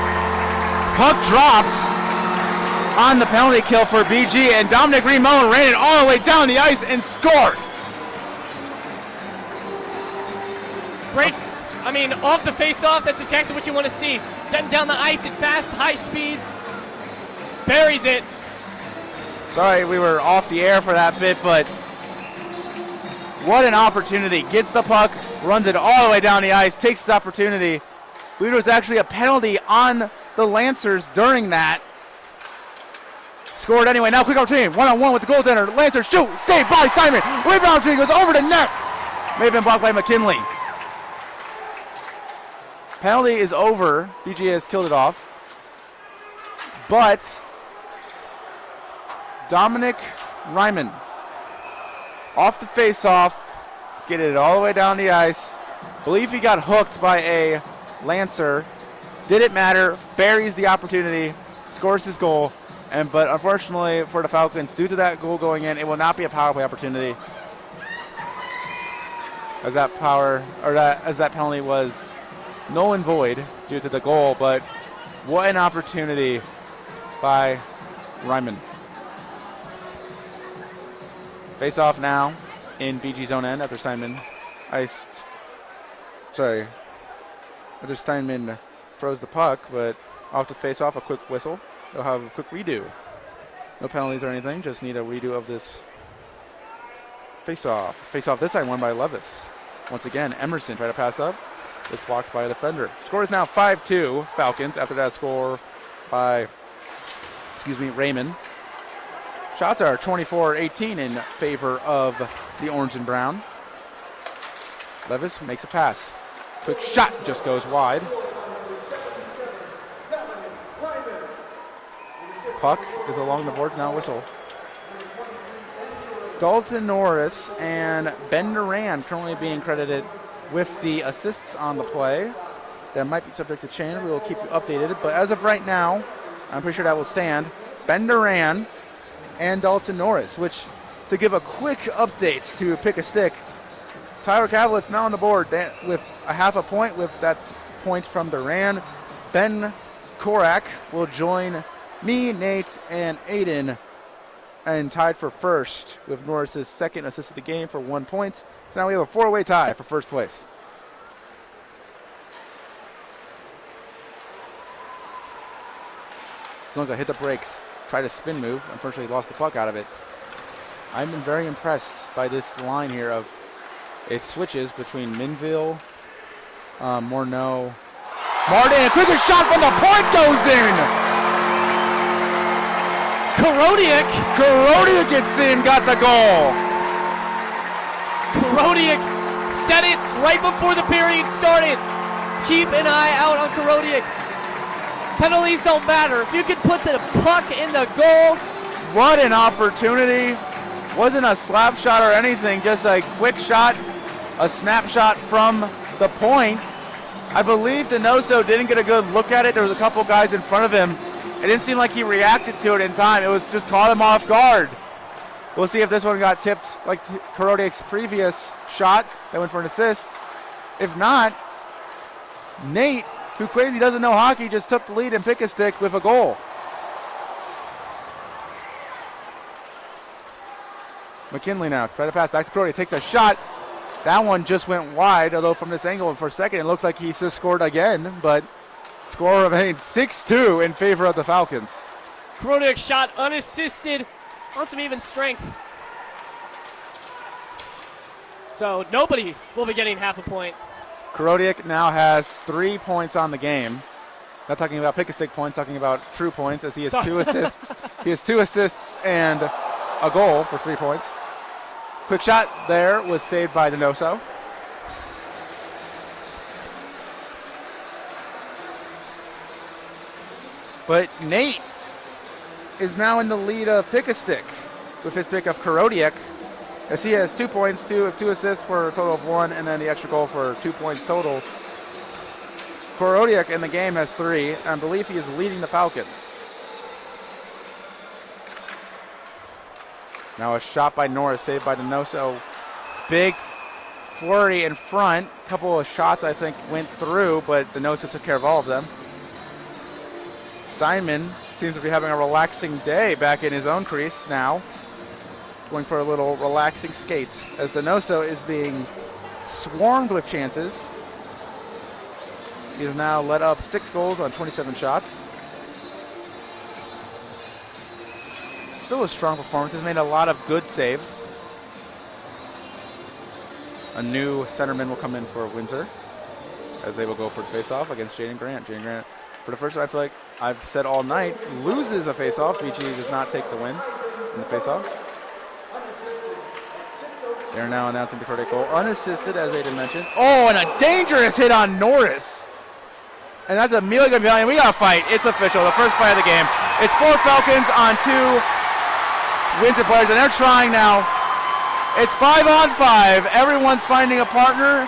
Puck drops on the penalty kill for BG, and Dominic Remone ran it all the way down the ice and scored. Great. I mean, off the face-off, that's exactly what you want to see. getting down the ice at fast, high speeds. Buries it. Sorry we were off the air for that bit, but what an opportunity. Gets the puck, runs it all the way down the ice, takes his opportunity. I believe there was actually a penalty on the Lancers during that. Scored anyway. Now quick opportunity. One-on-one with the goaltender. Lancers shoot. Saved by Steinman. Rebound opportunity goes over the net. May have been blocked by McKinley. Penalty is over. BG has killed it off. But Dominic Ryman off the face-off. Skidded it all the way down the ice. Believe he got hooked by a Lancer. Didn't matter. Buries the opportunity. Scores his goal. But unfortunately for the Falcons, due to that goal going in, it will not be a power play opportunity. As that penalty was null and void due to the goal, but what an opportunity by Ryman. Face off now in BG's own end after Steinman froze the puck, but off the face off, a quick whistle. They'll have a quick redo. No penalties or anything, just need a redo of this face-off. Face-off this time won by Levis. Once again, Emerson tried to pass up. Was blocked by a defender. Score is now 5-2 Falcons after that score by, Raymond. Shots are 24-18 in favor of the orange and brown. Levis makes a pass. Quick shot just goes wide. Puck is along the boards, now whistle. Dalton Norris and Ben Duran currently being credited with the assists on the play. That might be subject to change. We will keep you updated. But as of right now, I'm pretty sure that will stand. Ben Duran and Dalton Norris, which, to give a quick update to Pick a Stick, Tyler Cavalick's now on the board with a half a point with that point from Duran. Ben Korak will join me, Nate, and Aiden, and tied for first with Norris's second assist of the game for 1 point. So now we have a four-way tie for first place. Slunga hit the brakes, tried a spin move, unfortunately lost the puck out of it. I've been very impressed by this line here of it switches between Minville, Morneau, Martin, a quicker shot from the point goes in! Korodiak gets in, got the goal. Korodiak said it right before the period started. Keep an eye out on Korodiak. Penalties don't matter. If you can put the puck in the goal. What an opportunity. Wasn't a slap shot or anything, just a quick shot, a snapshot from the point. I believe Donoso didn't get a good look at it. There was a couple guys in front of him. It didn't seem like he reacted to it in time. It was just caught him off guard. We'll see if this one got tipped like Korodiak's previous shot that went for an assist. If not, Nate, who claimed he doesn't know hockey, just took the lead and Pick a Stick with a goal. McKinley now, try to pass back to Korodiak, takes a shot. That one just went wide, although from this angle for a second it looks like he just scored again, but score remains 6-2 in favor of the Falcons. Korodiak shot unassisted on some even strength. So nobody will be getting half a point. Korodiak now has 3 points on the game. Not talking about Pick a Stick points, talking about true points as he has 2 assists. He has 2 assists and a goal for 3 points. Quick shot there was saved by Donoso. But Nate is now in the lead of Pick a Stick with his pick of Korodiak, as he has 2 points, 2 assists for a total of 1, and then the extra goal for 2 points total. Korodiak in the game has 3, and I believe he is leading the Falcons. Now a shot by Norris, saved by Donoso. Big flurry in front. A couple of shots I think went through, but Donoso took care of all of them. Steinman seems to be having a relaxing day back in his own crease now. Going for a little relaxing skate as Donoso is being swarmed with chances. He has now led up 6 goals on 27 shots. Still a strong performance. Has made a lot of good saves. A new centerman will come in for Windsor as they will go for the face-off against Jaden Grant. Jaden Grant, for the first time, I feel like I've said all night, loses a face-off. BG does not take the win in the face-off. They're now announcing the correct goal. Unassisted, as Aiden mentioned. Oh, and a dangerous hit on Norris. And that's Amelia Gambellion. We got a fight. It's official. The first fight of the game. It's 4 Falcons on 2 Windsor players, and they're trying now. It's 5 on 5. Everyone's finding a partner.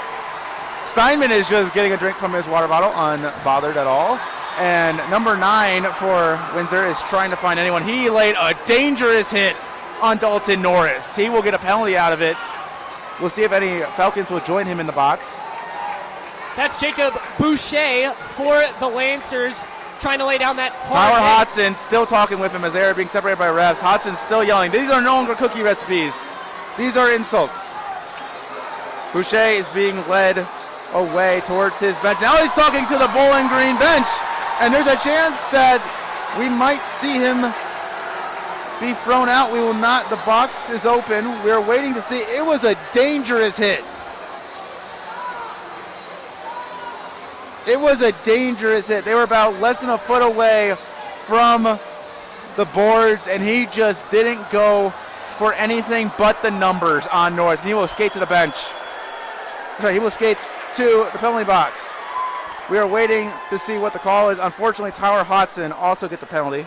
Steinman is just getting a drink from his water bottle, unbothered at all. And number 9 for Windsor is trying to find anyone. He laid a dangerous hit on Dalton Norris. He will get a penalty out of it. We'll see if any Falcons will join him in the box. That's Jacob Boucher for the Lancers, trying to lay down that hard Tyler hit. Hodson still talking with him as they are being separated by refs. Hodson still yelling. These are no longer cookie recipes. These are insults. Boucher is being led away towards his bench. Now he's talking to the Bowling Green bench, and there's a chance that we might see him be thrown out. We will not. The box is open. We're waiting to see. It was a dangerous hit. It was a dangerous hit. They were about less than a foot away from the boards, and he just didn't go for anything but the numbers on Norris. And he will skate to the bench. Sorry, he will skate to the penalty box. We are waiting to see what the call is. Unfortunately, Tyler Hodson also gets a penalty.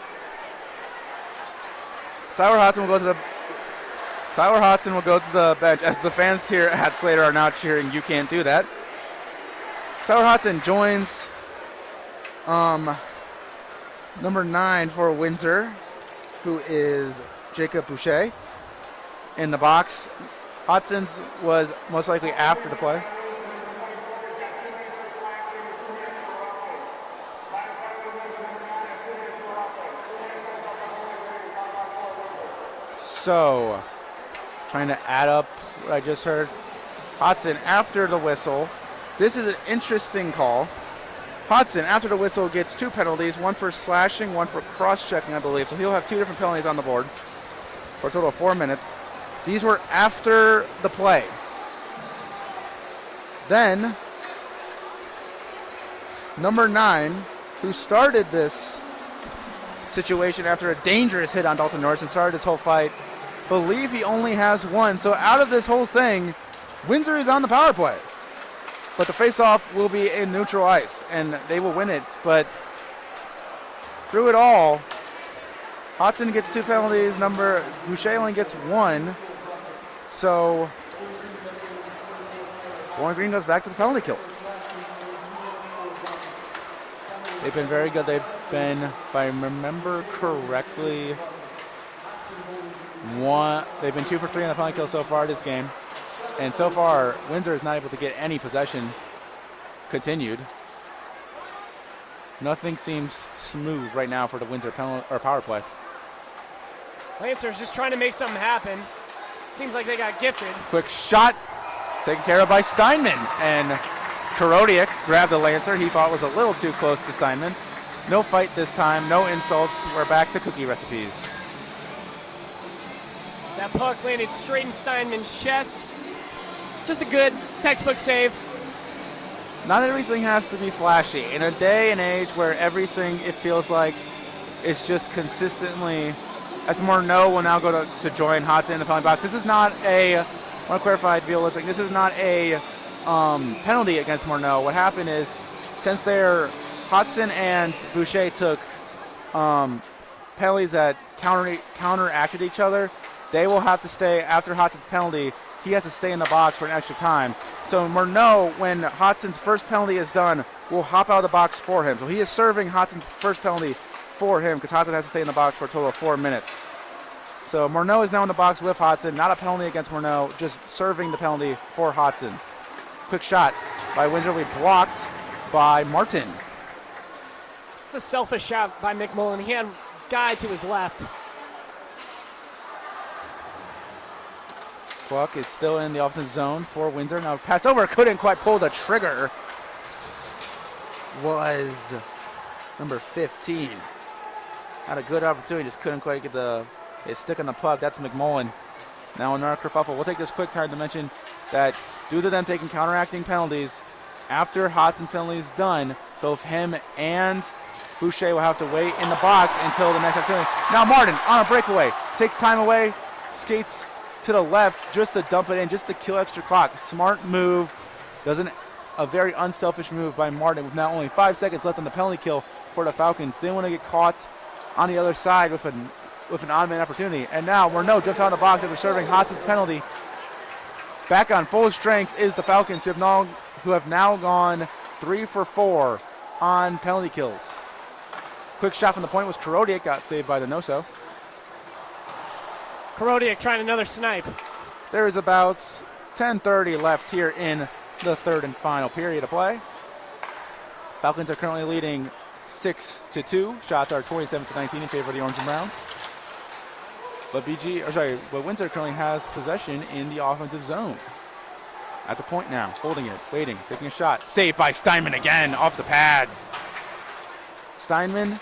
Tyler Hodson will go to the bench, as the fans here at Slater are now cheering, "You can't do that." Tyler Hodson joins number 9 for Windsor, who is Jacob Boucher, in the box. Hodson's was most likely after the play. So, trying to add up what I just heard. Hodson after the whistle. This is an interesting call. Hodson after the whistle gets 2 penalties, 1 for slashing, 1 for cross-checking, I believe. So he'll have 2 different penalties on the board for a total of 4 minutes. These were after the play. Then, number 9, who started this situation after a dangerous hit on Dalton Norris and started this whole fight, believe he only has 1. So out of this whole thing, Windsor is on the power play. But the face-off will be in neutral ice, and they will win it. But through it all, Hodson gets 2 penalties. Boucher only gets 1. So Bowling Green goes back to the penalty kill. They've been very good. They've been, if I remember correctly, they've been 2 for 3 on the penalty kill so far this game. And so far, Windsor is not able to get any possession continued. Nothing seems smooth right now for the Windsor power play. Lancers just trying to make something happen. Seems like they got gifted. Quick shot taken care of by Steinman. And Karodiak grabbed the Lancer. He thought was a little too close to Steinman. No fight this time, no insults. We're back to cookie recipes. That puck landed straight in Steinman's chest. Just a good textbook save. Not everything has to be flashy. In a day and age where everything, it feels like, is just consistently, as Morneau will now go to join Hodson in the penalty box. This is not a, I want to clarify, to be realistic, this is not a penalty against Morneau. What happened is, since Hodson and Boucher took penalties that counteracted each other, they will have to stay after Hodson's penalty. He has to stay in the box for an extra time. So Morneau, when Hodson's first penalty is done, will hop out of the box for him. So he is serving Hodson's first penalty for him because Hodson has to stay in the box for a total of 4 minutes. So Morneau is now in the box with Hodson. Not a penalty against Morneau, just serving the penalty for Hodson. Quick shot by Windsor. We blocked by Martin. It's a selfish shot by McMullen. He had a guy to his left. Puck is still in the offensive zone for Windsor. Now passed over, couldn't quite pull the trigger. was number 15. Had a good opportunity, just couldn't quite get his stick on the puck. That's McMullen. Now another kerfuffle. We'll take this quick time to mention that due to them taking counteracting penalties, after Hodson's penalty is done, both him and Boucher will have to wait in the box until the next opportunity. Now Martin on a breakaway, takes time away, skates to the left just to dump it in, just to kill extra clock. Smart move, a very unselfish move by Martin with now only 5 seconds left on the penalty kill for the Falcons. Didn't want to get caught on the other side with an on-man opportunity. And now Morneau jumps out of the box after serving Hodson's penalty. Back on full strength is the Falcons, who have now gone 3 for 4 on penalty kills. Quick shot from the point was Korodiak, got saved by the Noso. Korodiak trying another snipe. There is about 10:30 left here in the third and final period of play. Falcons are currently leading 6-2. Shots are 27-19 in favor of the Orange and Brown. But Windsor currently has possession in the offensive zone. At the point now, holding it, waiting, taking a shot. Saved by Steinman again, off the pads. Steinman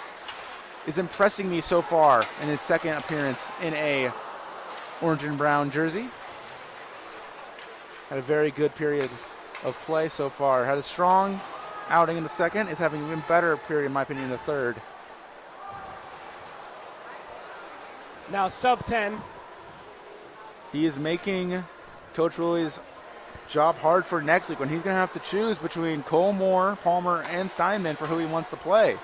is impressing me so far in his second appearance in a orange and brown jersey. Had a very good period of play so far. Had a strong outing in the second. Is having an even better period, in my opinion, in the third. Now sub 10. He is making Coach Willie's job hard for next week when he's going to have to choose between Cole Moore, Palmer, and Steinman for who he wants to play.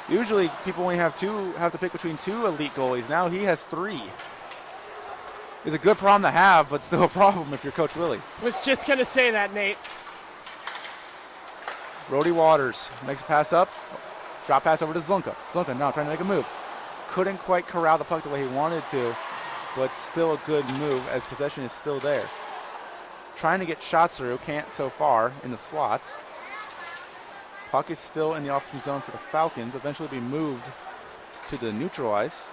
Usually people only have to pick between 2 elite goalies. Now he has 3. It's a good problem to have, but still a problem if you're Coach Willie. Was just going to say that, Nate. Brody Waters makes a pass up. Drop pass over to Zlunka. Zlunka now trying to make a move. Couldn't quite corral the puck the way he wanted to, but still a good move as possession is still there. Trying to get shots through, can't so far in the slot. Puck is still in the offensive zone for the Falcons, eventually be moved to the neutral ice.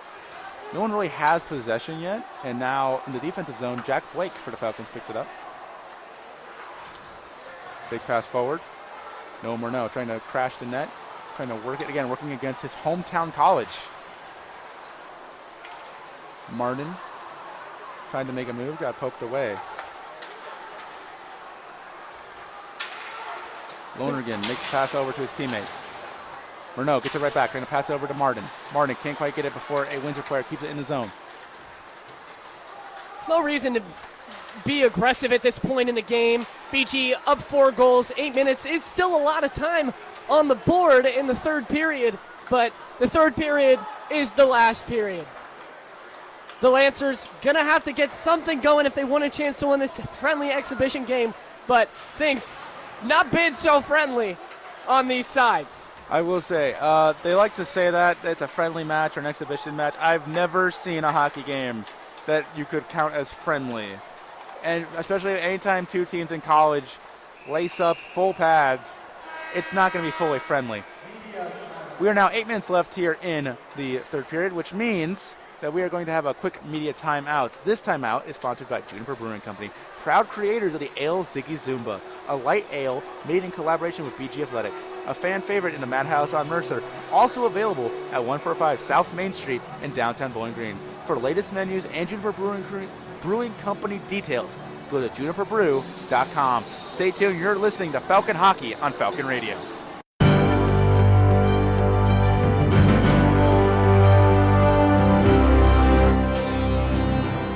No one really has possession yet, and now in the defensive zone, Jack Blake for the Falcons picks it up. Big pass forward. No Morneau trying to crash the net, trying to work it again, working against his hometown college. Martin trying to make a move, got poked away. Lonergan makes a pass over to his teammate. Morneau gets it right back, trying to pass it over to Martin. Martin can't quite get it before a Windsor player keeps it in the zone. No reason to be aggressive at this point in the game. BG up 4 goals, 8 minutes. It's still a lot of time on the board in the third period, but the third period is the last period. The Lancers going to have to get something going if they want a chance to win this friendly exhibition game, but things not been so friendly on these sides. I will say, they like to say that it's a friendly match or an exhibition match. I've never seen a hockey game that you could count as friendly. And especially anytime 2 teams in college lace up full pads, it's not going to be fully friendly. We are now 8 minutes left here in the third period, which means that we are going to have a quick media timeout. This timeout is sponsored by Juniper Brewing Company, proud creators of the Ale Ziggy Zumba, a light ale made in collaboration with BG Athletics, a fan favorite in the Madhouse on Mercer, also available at 145 South Main Street in downtown Bowling Green. For the latest menus and Juniper Brewing Company details, go to juniperbrew.com. Stay tuned, you're listening to Falcon Hockey on Falcon Radio.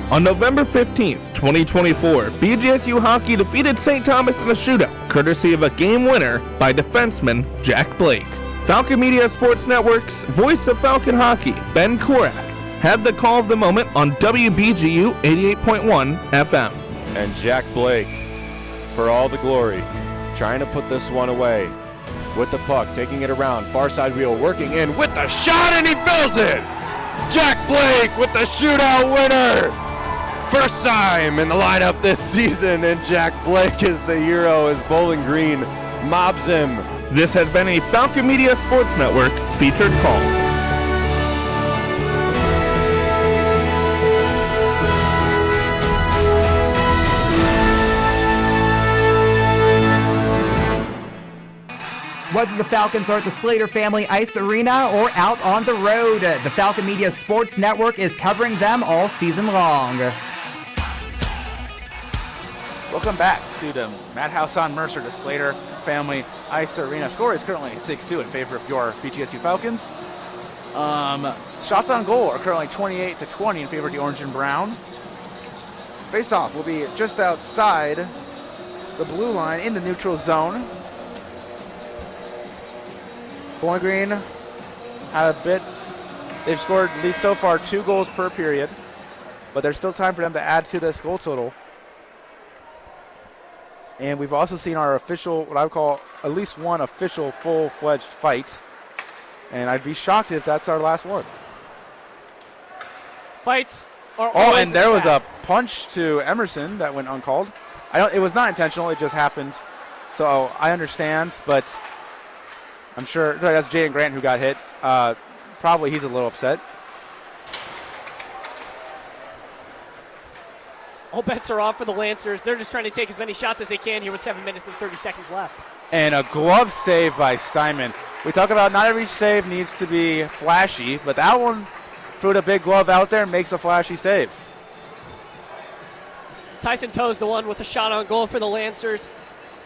On November 15th, 2024, BGSU Hockey defeated St. Thomas in a shootout, courtesy of a game winner by defenseman Jack Blake. Falcon Media Sports Network's voice of Falcon Hockey, Ben Korak, had the call of the moment on WBGU 88.1 FM. And Jack Blake, for all the glory, trying to put this one away. With the puck, taking it around, far side wheel, working in with the shot, and he fills it! Jack Blake with the shootout winner! First time in the lineup this season, and Jack Blake is the hero as Bowling Green mobs him. This has been a Falcon Media Sports Network featured call. Whether the Falcons are at the Slater Family Ice Arena or out on the road, the Falcon Media Sports Network is covering them all season long. Welcome back to the Madhouse on Mercer, the Slater Family Ice Arena. Score is currently 6-2 in favor of your BGSU Falcons. Shots on goal are currently 28-20 in favor of the Orange and Brown. Face-off will be just outside the blue line in the neutral zone. Bowling Green had a bit. They've scored at least so far 2 goals per period, but there's still time for them to add to this goal total. And we've also seen our official, what I would call at least one official full-fledged fight. And I'd be shocked if that's our last one. Fights are Oh, always and there was stat. a punch to Emerson that went uncalled. It was not intentional, it just happened. So I understand, but I'm sure that's Jaden Grant who got hit. Probably he's a little upset. All bets are off for the Lancers. They're just trying to take as many shots as they can here with 7 minutes and 30 seconds left. And a glove save by Steinman. We talk about not every save needs to be flashy, but that one threw a big glove out there and makes a flashy save. Tyson Toe's the one with a shot on goal for the Lancers.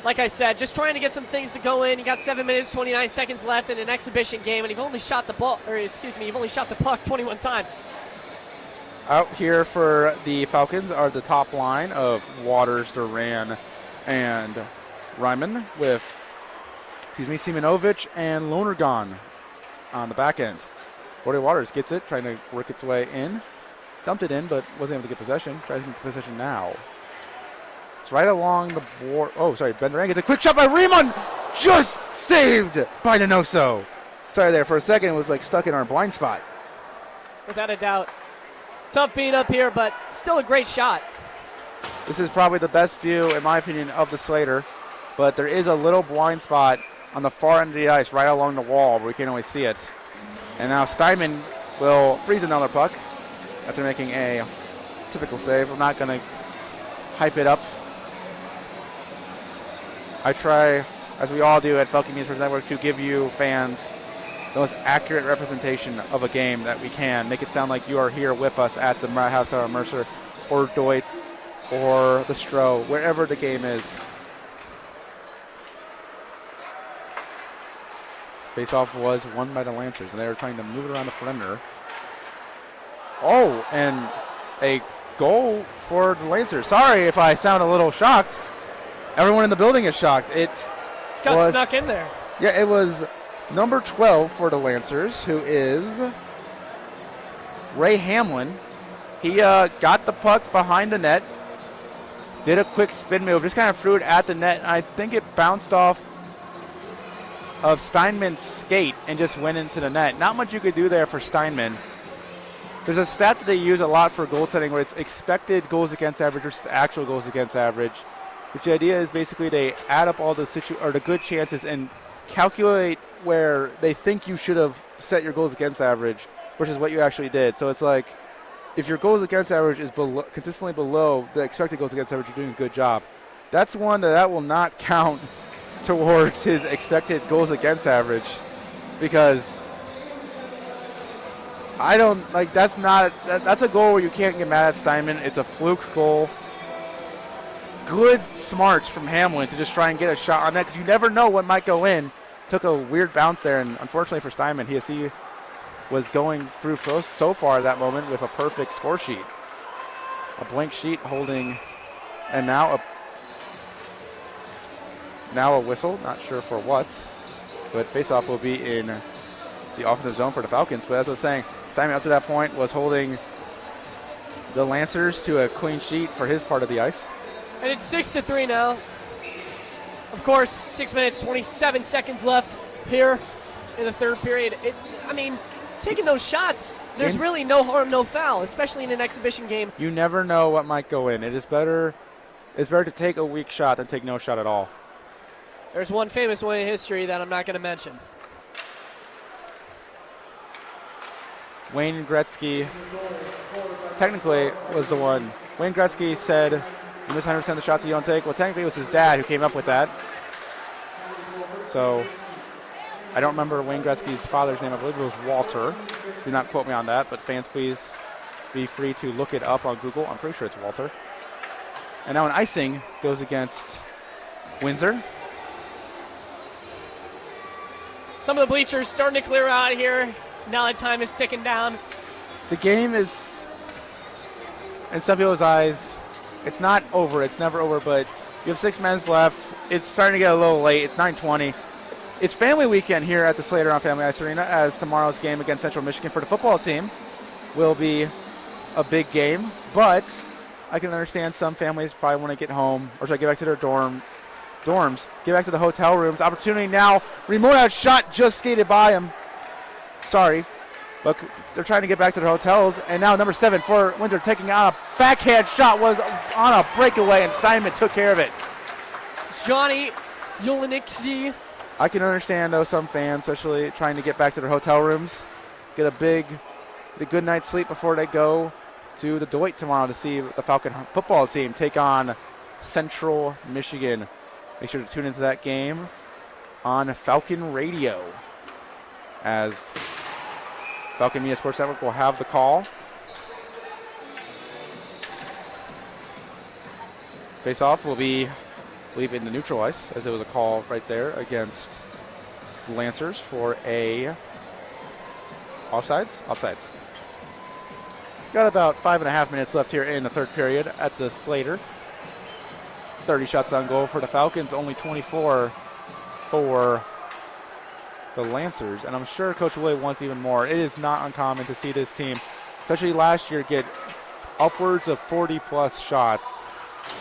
Like I said, just trying to get some things to go in. You got 7 minutes, 29 seconds left in an exhibition game, and you've only shot the puck 21 times. Out here for the Falcons are the top line of Waters, Duran, and Ryman with, Simonovic and Lonergan on the back end. Gordy Waters gets it, trying to work its way in. Dumped it in, but wasn't able to get possession. Tries to get possession now. It's right along the board. Oh, sorry, Ben Duran gets a quick shot by Riemann. Just saved by Donoso. Sorry there, for a second it was like stuck in our blind spot. Without a doubt. Tough being up here, but still a great shot. This is probably the best view, in my opinion, of the Slater, but there is a little blind spot on the far end of the ice right along the wall where we can't always see it. And now Steinman will freeze another puck after making a typical save. I'm not going to hype it up. I try, as we all do at Falcon Media Sports Network, to give you fans the most accurate representation of a game that we can. Make it sound like you are here with us at the Madhouse on Mercer or Deutz or the Stroh, wherever the game is. Face-off was won by the Lancers, and they were trying to move it around the perimeter. Oh, and a goal for the Lancers. Sorry if I sound a little shocked. Everyone in the building is shocked. Just got snuck in there. Yeah, it was number 12 for the Lancers, who is Ray Hamlin. He got the puck behind the net, did a quick spin move, just kind of threw it at the net, and I think it bounced off of Steinman's skate and just went into the net. Not much you could do there for Steinman. There's a stat that they use a lot for goaltending where it's expected goals against average versus actual goals against average, which the idea is basically they add up all the good chances and calculate where they think you should have set your goals against average versus what you actually did. So it's like if your goals against average is consistently below the expected goals against average, you're doing a good job. That's one that will not count towards his expected goals against average because I don't like that's a goal where you can't get mad at Steinman. It's a fluke goal. Good smarts from Hamlin to just try and get a shot on that because you never know what might go in. Took a weird bounce there, and unfortunately for Steinman, he was going through so far at that moment with a perfect score sheet. A blank sheet holding, and now a whistle, not sure for what, but faceoff will be in the offensive zone for the Falcons. But as I was saying, Steinman up to that point was holding the Lancers to a clean sheet for his part of the ice. And it's 6-3 now. Of course, 6 minutes, 27 seconds left here in the third period. Taking those shots, there's really no harm, no foul, especially in an exhibition game. You never know what might go in. It's better to take a weak shot than take no shot at all. There's one famous one in history that I'm not going to mention. Wayne Gretzky technically was the one. Wayne Gretzky said, "You miss 100% of the shots you don't take." Well, technically it was his dad who came up with that. So I don't remember Wayne Gretzky's father's name. I believe it was Walter. Do not quote me on that, but fans, please be free to look it up on Google. I'm pretty sure it's Walter. And now an icing goes against Windsor. Some of the bleachers starting to clear out here. Now that time is ticking down. The game is, in some people's eyes, it's not over. It's never over, but you have 6 minutes left. It's starting to get a little late. It's 9:20. It's family weekend here at the Slater on Family Ice Arena, as tomorrow's game against Central Michigan for the football team will be a big game. But I can understand some families probably want to get home, or should I get back to their dorms, get back to the hotel rooms. Opportunity now. Remote out shot just skated by him. Sorry, but they're trying to get back to their hotels. And now number 7 for Windsor taking on a backhand shot, was on a breakaway, and Steinman took care of it. It's Johnny Yulinixi. I can understand, though, some fans, especially trying to get back to their hotel rooms, get the good night's sleep before they go to the Deloitte tomorrow to see the Falcon football team take on Central Michigan. Make sure to tune into that game on Falcon Radio, as Falcon Media Sports Network will have the call. Face-off will be, I believe, in the neutral ice, as it was a call right there against Lancers for a offsides. Got about 5.5 minutes left here in the third period at the Slater. 30 shots on goal for the Falcons, only 24 for the Lancers, and I'm sure Coach Willie wants even more. It is not uncommon to see this team, especially last year, get upwards of 40-plus shots.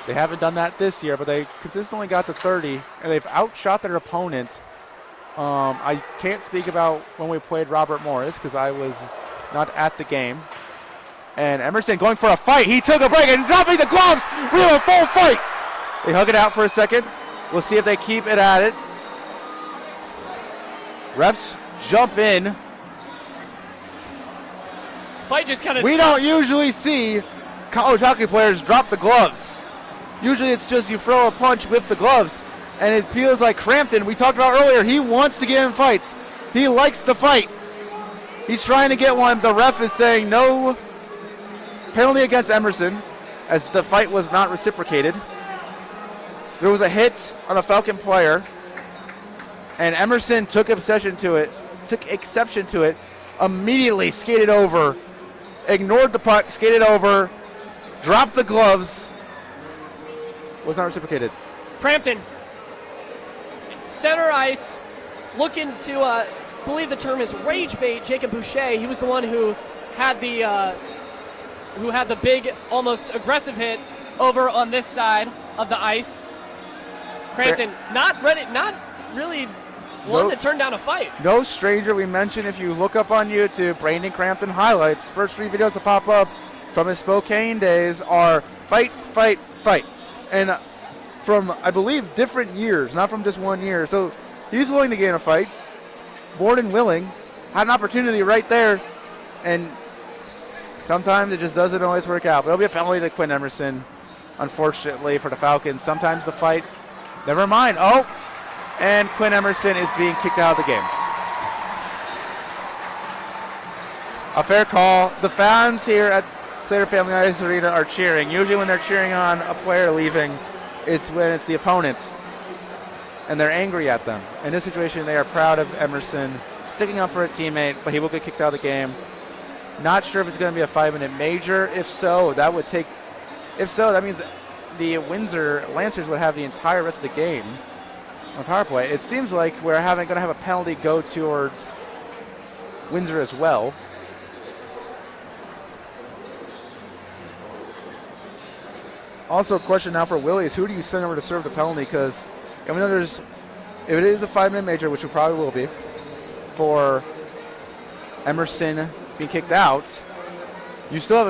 They haven't done that this year, but they consistently got to 30, and they've outshot their opponent. I can't speak about when we played Robert Morris because I was not at the game. And Emerson going for a fight. He took a break and dropping the gloves. We have a full fight. They hug it out for a second. We'll see if they keep it at it. Refs jump in. Fight just kind of. We don't usually see college hockey players drop the gloves. Usually it's just you throw a punch with the gloves. And it feels like Crampton, we talked about earlier, he wants to get in fights. He likes to fight. He's trying to get one. The ref is saying no penalty against Emerson, as the fight was not reciprocated. There was a hit on a Falcon player, and Emerson took exception to it, immediately skated over, ignored the puck, skated over, dropped the gloves, was not reciprocated. Crampton, center ice, looking to, believe the term is rage bait, Jacob Boucher. He was the one who had the big, almost aggressive hit over on this side of the ice. Crampton not really one to turn down a fight. No stranger. We mentioned, if you look up on YouTube, Brandon Crampton highlights, first 3 videos to pop up from his Spokane days are fight, fight, fight. And from, I believe, different years, not from just 1 year. So he's willing to get in a fight, born and willing, had an opportunity right there, and sometimes it just doesn't always work out. But it'll be a penalty to Quinn Emerson, unfortunately, for the Falcons. Sometimes the fight, never mind. Oh, and Quinn Emerson is being kicked out of the game. A fair call. The fans here at Slater Family Ice Arena are cheering. Usually when they're cheering on a player leaving, it's when it's the opponent, and they're angry at them. In this situation, they are proud of Emerson sticking up for a teammate, but he will get kicked out of the game. Not sure if it's going to be a 5-minute major. If so, that means the Windsor Lancers would have the entire rest of the game on power play. It seems like we're going to have a penalty go towards Windsor as well. Also, a question now for Willie is, who do you send over to serve the penalty? Because if it is a 5-minute major, which it probably will be, for Emerson being kicked out, you still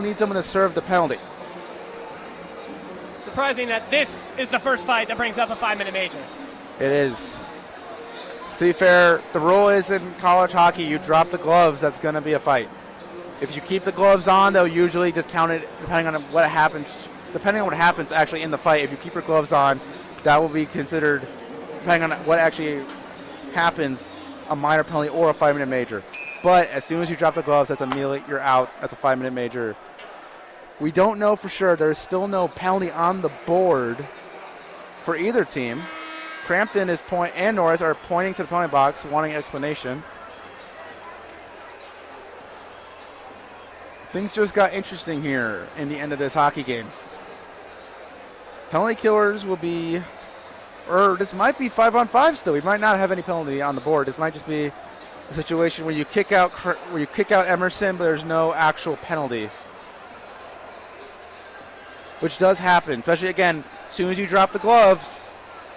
need someone to serve the penalty. Surprising that this is the first fight that brings up a 5-minute major. It is. To be fair, the rule is in college hockey, you drop the gloves, that's going to be a fight. If you keep the gloves on, they'll usually just count it depending on what happens actually in the fight. If you keep your gloves on, that will be considered, depending on what actually happens, a minor penalty or a 5-minute major. But as soon as you drop the gloves, that's immediately you're out. That's a 5-minute major. We don't know for sure. There's still no penalty on the board for either team. Crampton and Norris are pointing to the penalty box, wanting explanation. Things just got interesting here in the end of this hockey game. Penalty killers will be, or this might be 5-on-5 still. We might not have any penalty on the board. This might just be a situation where you kick out Emerson, but there's no actual penalty, which does happen. Especially again, as soon as you drop the gloves,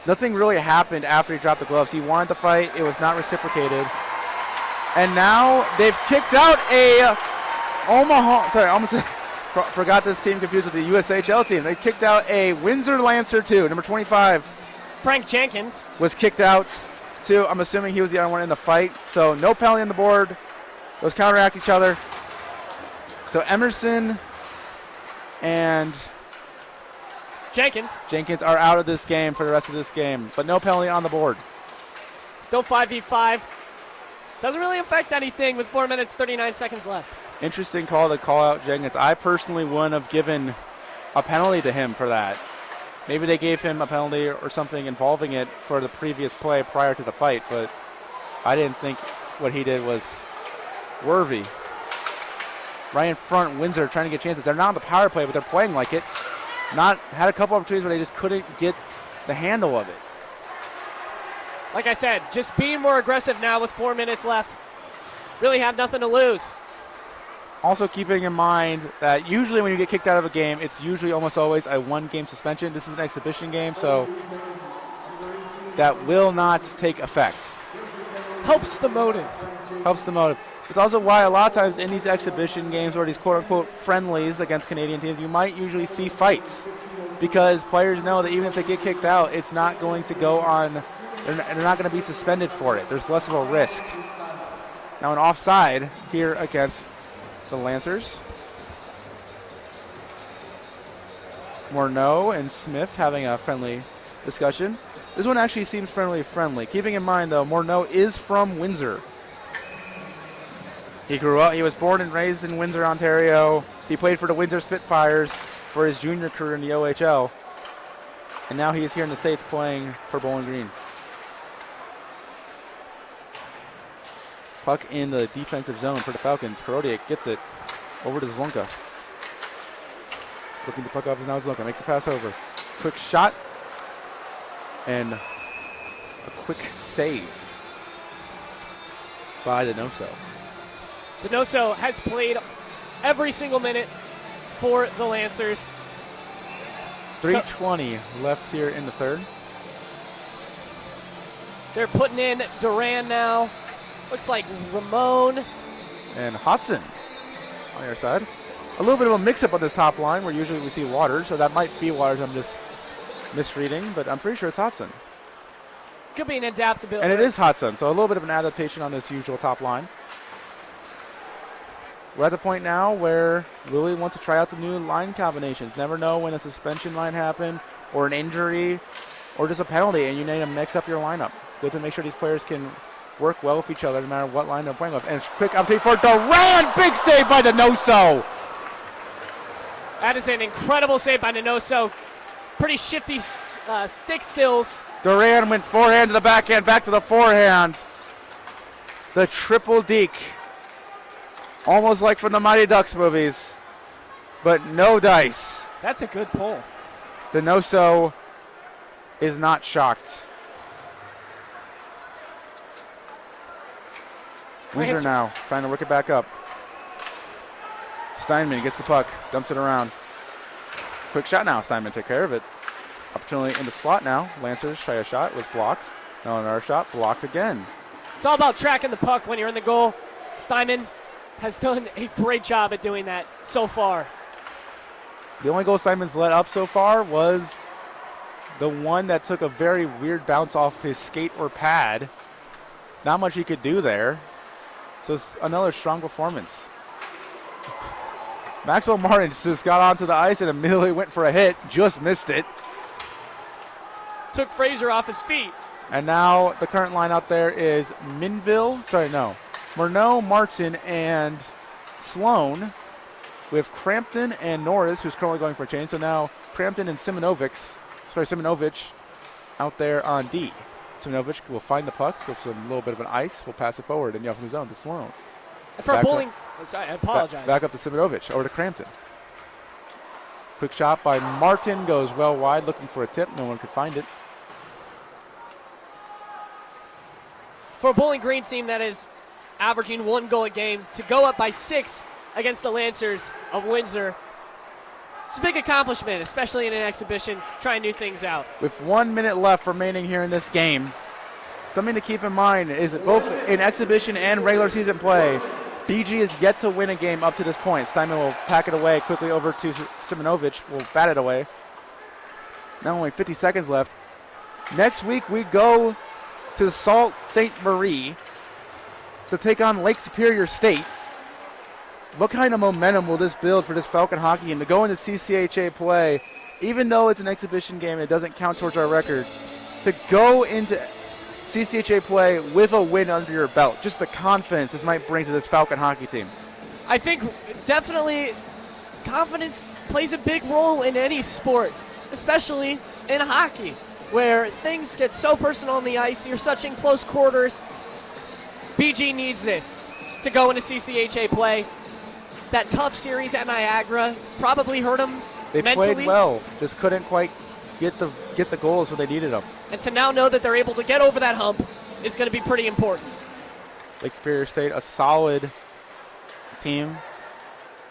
nothing really happened after he dropped the gloves. He wanted to fight. It was not reciprocated, and now they've kicked out a Omaha. Sorry, I almost forgot this team confused with the USHL team. They kicked out a Windsor Lancer too. Number 25. Frank Jenkins Was kicked out too. I'm assuming he was the only one in the fight. So no penalty on the board. Those counteract each other. So Emerson and Jenkins are out of this game for the rest of this game. But no penalty on the board. Still 5v5. Doesn't really affect anything with 4 minutes, 39 seconds left. Interesting call to call out Jenkins. I personally wouldn't have given a penalty to him for that. Maybe they gave him a penalty or something involving it for the previous play prior to the fight, but I didn't think what he did was worthy. Right in front, Windsor trying to get chances. They're not on the power play, but they're playing like it. Had a couple opportunities where they just couldn't get the handle of it. Like I said, just being more aggressive now with 4 minutes left. Really have nothing to lose. Also keeping in mind that usually when you get kicked out of a game, it's usually almost always a 1-game suspension. This is an exhibition game, so that will not take effect. Helps the motive. It's also why a lot of times in these exhibition games or these quote-unquote friendlies against Canadian teams, you might usually see fights because players know that even if they get kicked out, it's not going to go on, they're not going to be suspended for it. There's less of a risk. Now an offside here against the Lancers. Morneau and Smith having a friendly discussion. This one actually seems friendly. Keeping in mind, though, Morneau is from Windsor. He was born and raised in Windsor, Ontario. He played for the Windsor Spitfires for his junior career in the OHL. And now he is here in the States playing for Bowling Green. Puck in the defensive zone for the Falcons. Karodiak gets it over to Zlunka. Looking to puck up, and now Zlunka makes a pass over. Quick shot and a quick save by Donoso. Donoso has played every single minute for the Lancers. 3:20 left here in the third. They're putting in Duran now. Looks like Ramon. And Hodson on the other side. A little bit of a mix-up on this top line where usually we see Waters, so that might be Waters I'm just misreading, but I'm pretty sure it's Hodson. Could be an adaptability. And it is Hodson, so a little bit of an adaptation on this usual top line. We're at the point now where Willie wants to try out some new line combinations. Never know when a suspension might happen or an injury or just a penalty, and you need to mix up your lineup. Good to make sure these players can work well with each other no matter what line they're playing with. And it's quick opportunity for Duran. Big save by Donoso. That is an incredible save by Donoso. Pretty shifty stick skills. Duran went forehand to the backhand, back to the forehand. The triple deke. Almost like from the Mighty Ducks movies, but no dice. That's a good pull. Donoso is not shocked. Windsor now trying to work it back up. Steinman gets the puck, dumps it around. Quick shot now. Steinman take care of it. Opportunity in the slot now. Lancers try a shot, was blocked. Now another shot, blocked again. It's all about tracking the puck when you're in the goal. Steinman has done a great job at doing that so far. The only goal Steinman's let up so far was the one that took a very weird bounce off his skate or pad. Not much he could do there. So it's another strong performance. Maxwell Martin just got onto the ice and immediately went for a hit. Just missed it. Took Fraser off his feet. And now the current line out there is Murnau, Martin, and Sloan. We have Crampton and Norris, who's currently going for a change. So now Crampton and Simonovic out there on D. Simonovic will find the puck with a little bit of an ice. Will pass it forward in the offensive zone to Sloan. For bowling, sorry, I apologize. Back up to Simonovic, over to Crampton. Quick shot by Martin, goes well wide, looking for a tip. No one could find it. For a Bowling Green team that is averaging 1 goal a game, to go up by 6 against the Lancers of Windsor, it's a big accomplishment, especially in an exhibition, trying new things out. With 1 minute left remaining here in this game, something to keep in mind is that both in exhibition and regular season play, BG is yet to win a game up to this point. Steinman will pack it away quickly over to Simonovic, will bat it away. Now only 50 seconds left. Next week we go to Sault Ste. Marie to take on Lake Superior State. What kind of momentum will this build for this Falcon hockey team to go into CCHA play, even though it's an exhibition game, it doesn't count towards our record, to go into CCHA play with a win under your belt? Just the confidence this might bring to this Falcon hockey team. I think definitely confidence plays a big role in any sport, especially in hockey, where things get so personal on the ice. You're such in close quarters. BG needs this to go into CCHA play. That tough series at Niagara probably hurt them mentally. They played well, just couldn't quite get the goals where they needed them. And to now know that they're able to get over that hump is going to be pretty important. Lake Superior State, a solid team.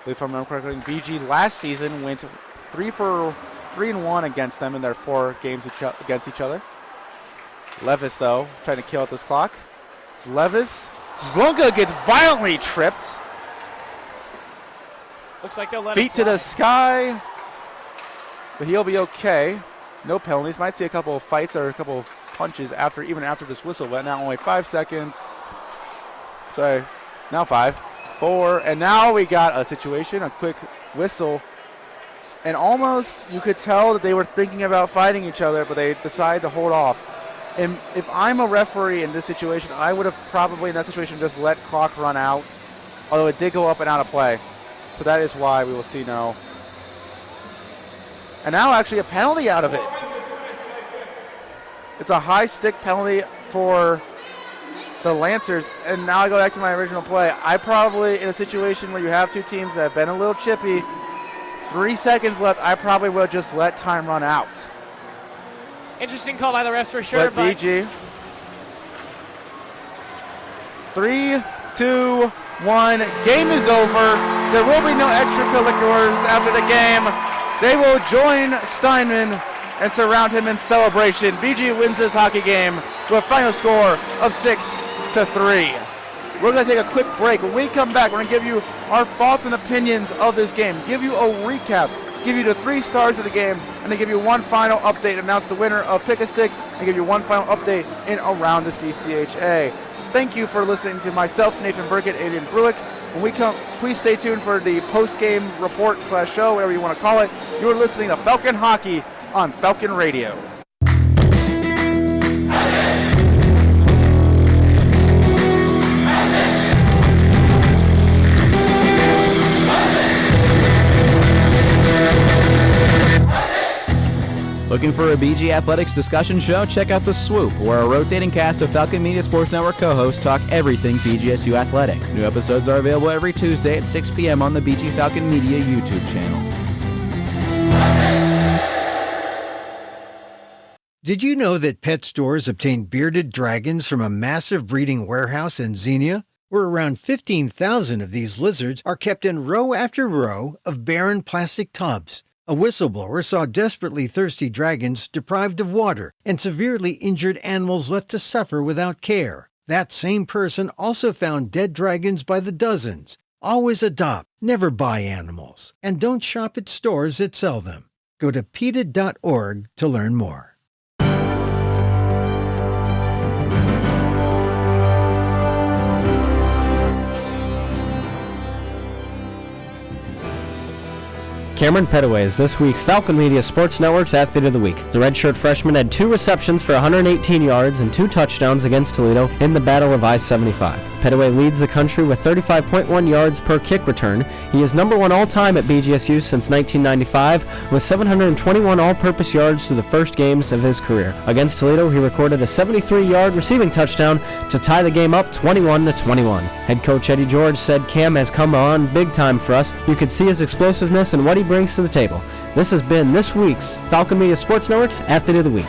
If I'm not correctly, BG last season went 3-1 against them in their 4 games against each other. Levis, though, trying to kill out this clock. It's Levis. Zlunga gets violently tripped. Looks like they'll let Feet to the sky. But he'll be okay. No penalties. Might see a couple of fights or a couple of punches even after this whistle. But now only 5 seconds. Sorry. Now 5. 4. And now we got a situation, a quick whistle. And almost you could tell that they were thinking about fighting each other, but they decided to hold off. And if I'm a referee in this situation, I would have probably in that situation just let clock run out. Although it did go up and out of play. So that is why we will see no. And now actually a penalty out of it. It's a high stick penalty for the Lancers. And now I go back to my original play. I probably, in a situation where you have 2 teams that have been a little chippy, 3 seconds left, I probably will just let time run out. Interesting call by the refs for sure. But BG. 3, 2, 1. Game is over. There will be no extracurriculars after the game. They will join Steinman and surround him in celebration. BG wins this hockey game to a final score of 6-3. We're going to take a quick break. When we come back, we're going to give you our thoughts and opinions of this game, give you a recap, give you the 3 stars of the game, and then give you one final update, announce the winner of Pick a Stick, and give you one final update in Around the CCHA. Thank you for listening to myself, Nathan Burkett, Adrian Bruick. When we come, please stay tuned for the post-game report/show, whatever you want to call it. You are listening to Falcon Hockey on Falcon Radio. Looking for a BG Athletics discussion show? Check out The Swoop, where a rotating cast of Falcon Media Sports Network co-hosts talk everything BGSU athletics. New episodes are available every Tuesday at 6 p.m. on the BG Falcon Media YouTube channel. Did you know that pet stores obtain bearded dragons from a massive breeding warehouse in Xenia, where around 15,000 of these lizards are kept in row after row of barren plastic tubs? A whistleblower saw desperately thirsty dragons deprived of water and severely injured animals left to suffer without care. That same person also found dead dragons by the dozens. Always adopt, never buy animals, and don't shop at stores that sell them. Go to PETA.org to learn more. Cameron Petaway is this week's Falcon Media Sports Network's Athlete of the Week. The redshirt freshman had 2 receptions for 118 yards and 2 touchdowns against Toledo in the Battle of I-75. Petaway leads the country with 35.1 yards per kick return. He is number 1 all-time at BGSU since 1995 with 721 all-purpose yards through the first games of his career. Against Toledo, he recorded a 73-yard receiving touchdown to tie the game up 21-21. Head coach Eddie George said Cam has come on big time for us. You could see his explosiveness and what he brings to the table. This has been this week's Falcon Media Sports Network's Athlete of the Week.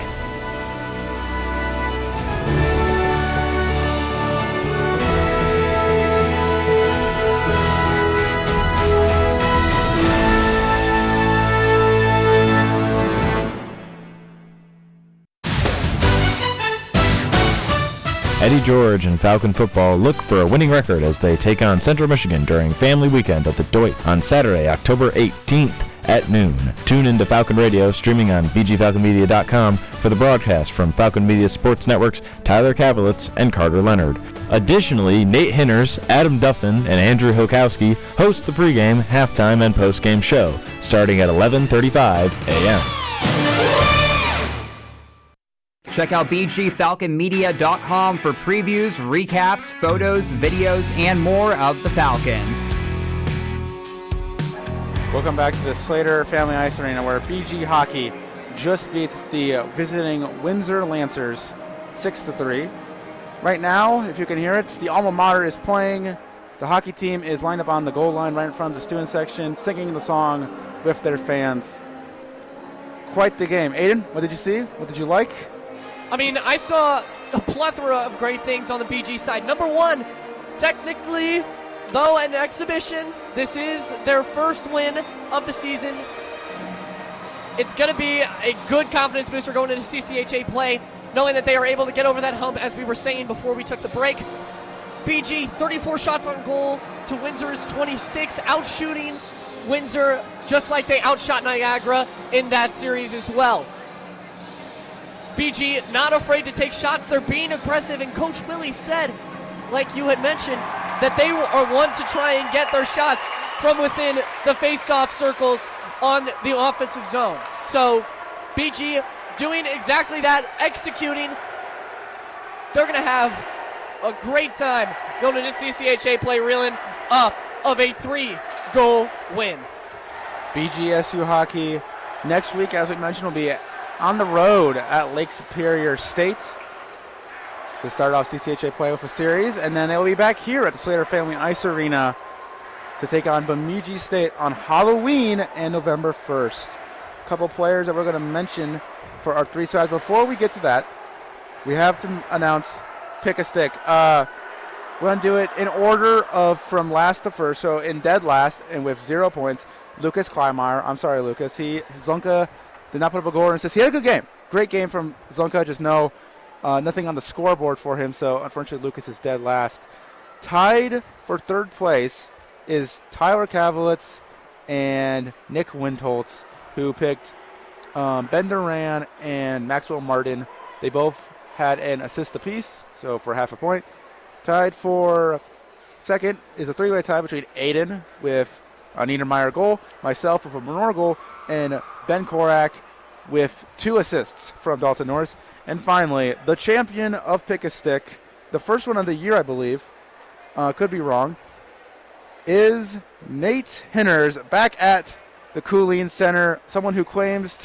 Eddie George and Falcon football look for a winning record as they take on Central Michigan during family weekend at the Doit on Saturday, October 18th at noon. Tune into Falcon Radio, streaming on bgfalconmedia.com for the broadcast from Falcon Media Sports Network's Tyler Kavelitz and Carter Leonard. Additionally, Nate Hinners, Adam Duffin, and Andrew Hokowski host the pregame, halftime, and postgame show, starting at 11:35 a.m. Check out bgfalconmedia.com for previews, recaps, photos, videos, and more of the Falcons. Welcome back to the Slater Family Ice Arena, where BG Hockey just beat the visiting Windsor Lancers 6-3. Right now, if you can hear it, the alma mater is playing. The hockey team is lined up on the goal line right in front of the student section, singing the song with their fans. Quite the game. Aiden, what did you see? What did you like? I mean, I saw a plethora of great things on the BG side. Number one, technically, though an exhibition, this is their first win of the season. It's going to be a good confidence booster going into CCHA play, knowing that they are able to get over that hump, as we were saying before we took the break. BG, 34 shots on goal to Windsor's 26, outshooting Windsor just like they outshot Niagara in that series as well. BG not afraid to take shots. They're being aggressive, and Coach Willie said, like you had mentioned, that they are one to try and get their shots from within the face-off circles on the offensive zone. So BG doing exactly that, executing. They're going to have a great time going into CCHA play, reeling up of a 3-goal win. BGSU hockey next week, as we mentioned, will be on the road at Lake Superior State to start off CCHA play with a series, and then they will be back here at the Slater Family Ice Arena to take on Bemidji State on Halloween and November 1st. A couple players that we're going to mention for our 3 sides. Before we get to that, we have to announce Pick a Stick. We're going to do it in order of from last to first, so in dead last and with 0 points, Lucas Kleinmeyer. I'm sorry, Lucas. Zunka did not put up a goal and says he had a good game. Great game from Zunka, just nothing on the scoreboard for him, so unfortunately Lucas is dead last. Tied for third place is Tyler Kavelitz and Nick Windholtz, who picked Ben Duran and Maxwell Martin. They both had an assist apiece, so for half a point. Tied for second is a 3-way tie between Aiden with a Niedermeyer goal, myself with a Menor goal, and Ben Korak with 2 assists from Dalton Norris. And finally, the champion of Pick a Stick, the first one of the year, I believe, could be wrong, is Nate Hinners back at the Cooleen Center, someone who claims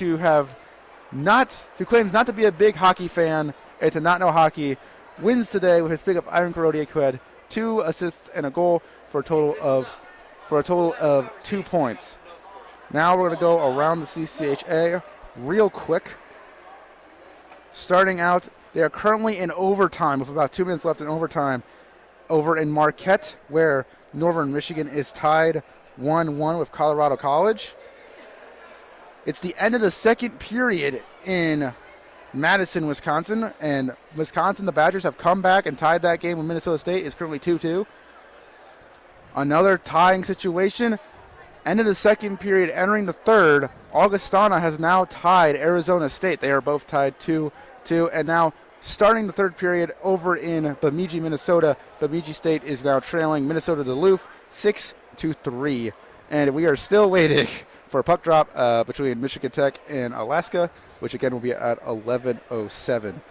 not to be a big hockey fan and to not know hockey, wins today with his pick up Ivan Karodiak, who had 2 assists and a goal for a total of 2 points. Now we're going to go around the CCHA real quick. Starting out, they are currently in overtime with about 2 minutes left in overtime over in Marquette, where Northern Michigan is tied 1-1 with Colorado College. It's the end of the second period in Madison, Wisconsin, and Wisconsin, the Badgers, have come back and tied that game with Minnesota State. It's currently 2-2. Another tying situation. End of the second period, entering the third, Augustana has now tied Arizona State. They are both tied 2-2, and now starting the third period over in Bemidji, Minnesota, Bemidji State is now trailing Minnesota Duluth 6-3. And we are still waiting for a puck drop between Michigan Tech and Alaska, which again will be at 11:07.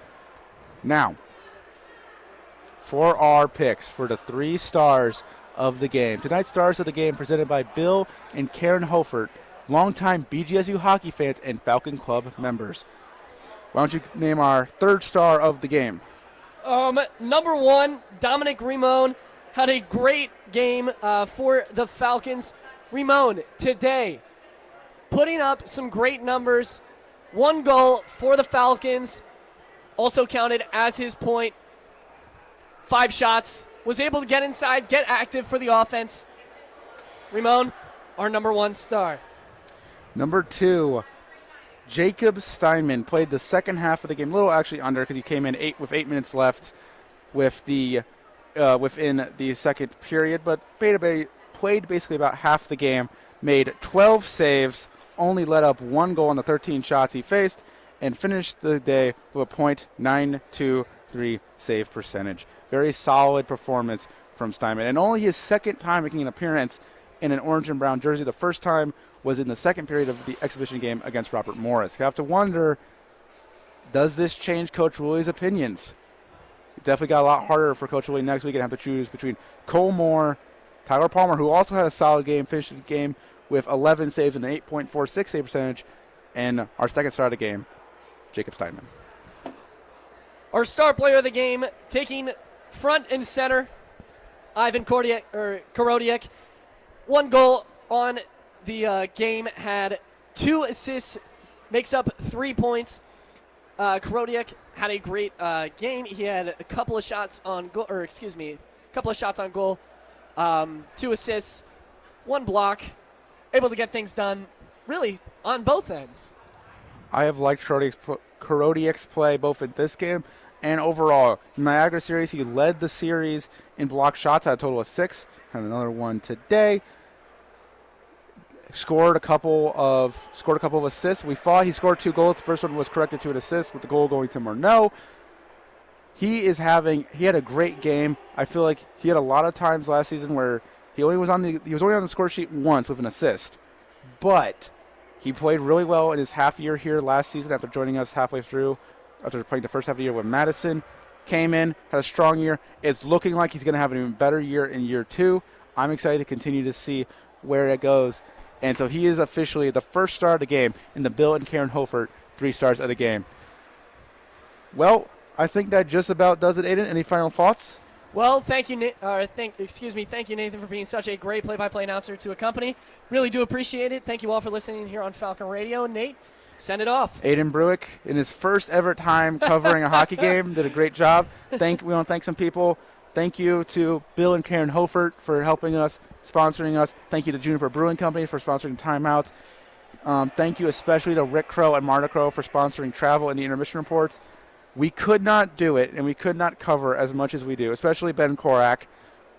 Now, for our picks for the 3 stars of the game. Tonight's stars of the game presented by Bill and Karen Hofert, longtime BGSU hockey fans and Falcon Club members. Why don't you name our 3rd star of the game? Number 1, Dominic Rimon had a great game for the Falcons. Rimon, today, putting up some great numbers. 1 goal for the Falcons, also counted as his point. 5 shots, was able to get inside, get active for the offense. Rimon, our number 1 star. Number 2, Jacob Steinman played the second half of the game, a little actually under because he came in with 8 minutes left with the within the second period, but played basically about half the game, made 12 saves, only let up 1 goal on the 13 shots he faced, and finished the day with a .923 save percentage. Very solid performance from Steinman, and only his second time making an appearance in an orange and brown jersey. The first time was in the second period of the exhibition game against Robert Morris. You have to wonder, does this change Coach Woolley's opinions? It definitely got a lot harder for Coach Woolley next week and have to choose between Cole Moore, Tyler Palmer, who also had a solid game, finished the game with 11 saves and an 8.46 save percentage, and our second star of the game, Jacob Steinman. Our star player of the game, taking front and center, Ivan Korodiak. 1 goal on the game, had 2 assists, makes up 3 points. Korodiak had a great game. He had a couple of shots on goal, on goal, 2 assists, 1 block, able to get things done really on both ends. I have liked Korodiak's play both in this game and overall. In the Niagara series, he led the series in block shots at a total of 6. Had another one today. Scored a couple of assists. We thought he scored 2 goals. The first one was corrected to an assist with the goal going to Murnau. He had a great game. I feel like he had a lot of times last season where he was only on the score sheet once with an assist. But he played really well in his half year here last season after joining us halfway through, after playing the first half of the year with Madison. Came in, had a strong year. It's looking like he's going to have an even better year in year 2. I'm excited to continue to see where it goes. And so he is officially the first star of the game in the Bill and Karen Hofert 3 stars of the game. Well, I think that just about does it, Aiden. Any final thoughts? Well, thank you, Nathan, for being such a great play-by-play announcer to a company. Really do appreciate it. Thank you all for listening here on Falcon Radio. Nate, send it off. Aiden Bruick, in his first ever time covering a hockey game, did a great job. We want to thank some people. Thank you to Bill and Karen Hofert for helping us, sponsoring us. Thank you to Juniper Brewing Company for sponsoring Timeouts. Thank you especially to Rick Crow and Marta Crow for sponsoring travel and the intermission reports. We could not do it, and we could not cover as much as we do, especially Ben Korak.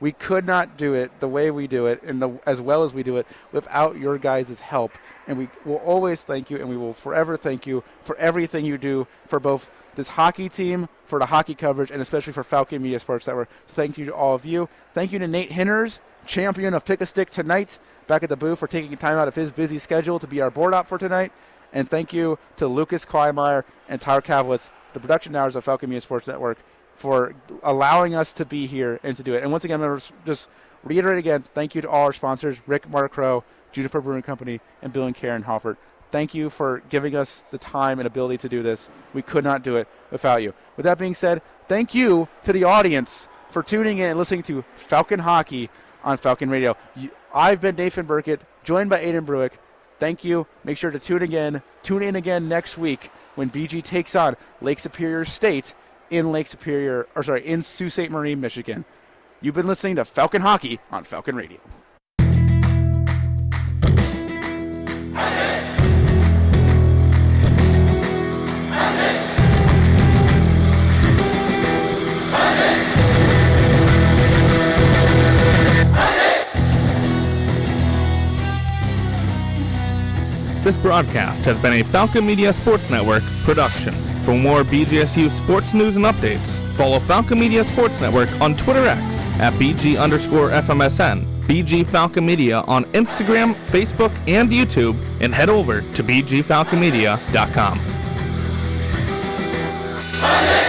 We could not do it the way we do it and as well as we do it without your guys' help. And we will always thank you, and we will forever thank you for everything you do for both this hockey team, for the hockey coverage, and especially for Falcon Media Sports Network. So thank you to all of you. Thank you to Nate Hinners, champion of Pick a Stick tonight, back at the booth for taking time out of his busy schedule to be our board op for tonight. And thank you to Lucas Kleinmeyer and Tyler Kavlitz, the production hours of Falcon Media Sports Network, for allowing us to be here and to do it. And once again, I'm going to just reiterate again, thank you to all our sponsors, Rick, Marta Crow, Juniper Brewing Company, and Bill and Karen Hofert. Thank you for giving us the time and ability to do this. We could not do it without you. With that being said, thank you to the audience for tuning in and listening to Falcon Hockey on Falcon Radio. I've been Nathan Burkett, joined by Aiden Bruick. Thank you. Make sure to tune in again next week when BG takes on Lake Superior State in Sault Ste. Marie, Michigan. You've been listening to Falcon Hockey on Falcon Radio. This broadcast has been a Falcon Media Sports Network production. For more BGSU sports news and updates, follow Falcon Media Sports Network on Twitter X at BG_FMSN BG Falcon Media on Instagram, Facebook, and YouTube, and head over to bgfalconmedia.com.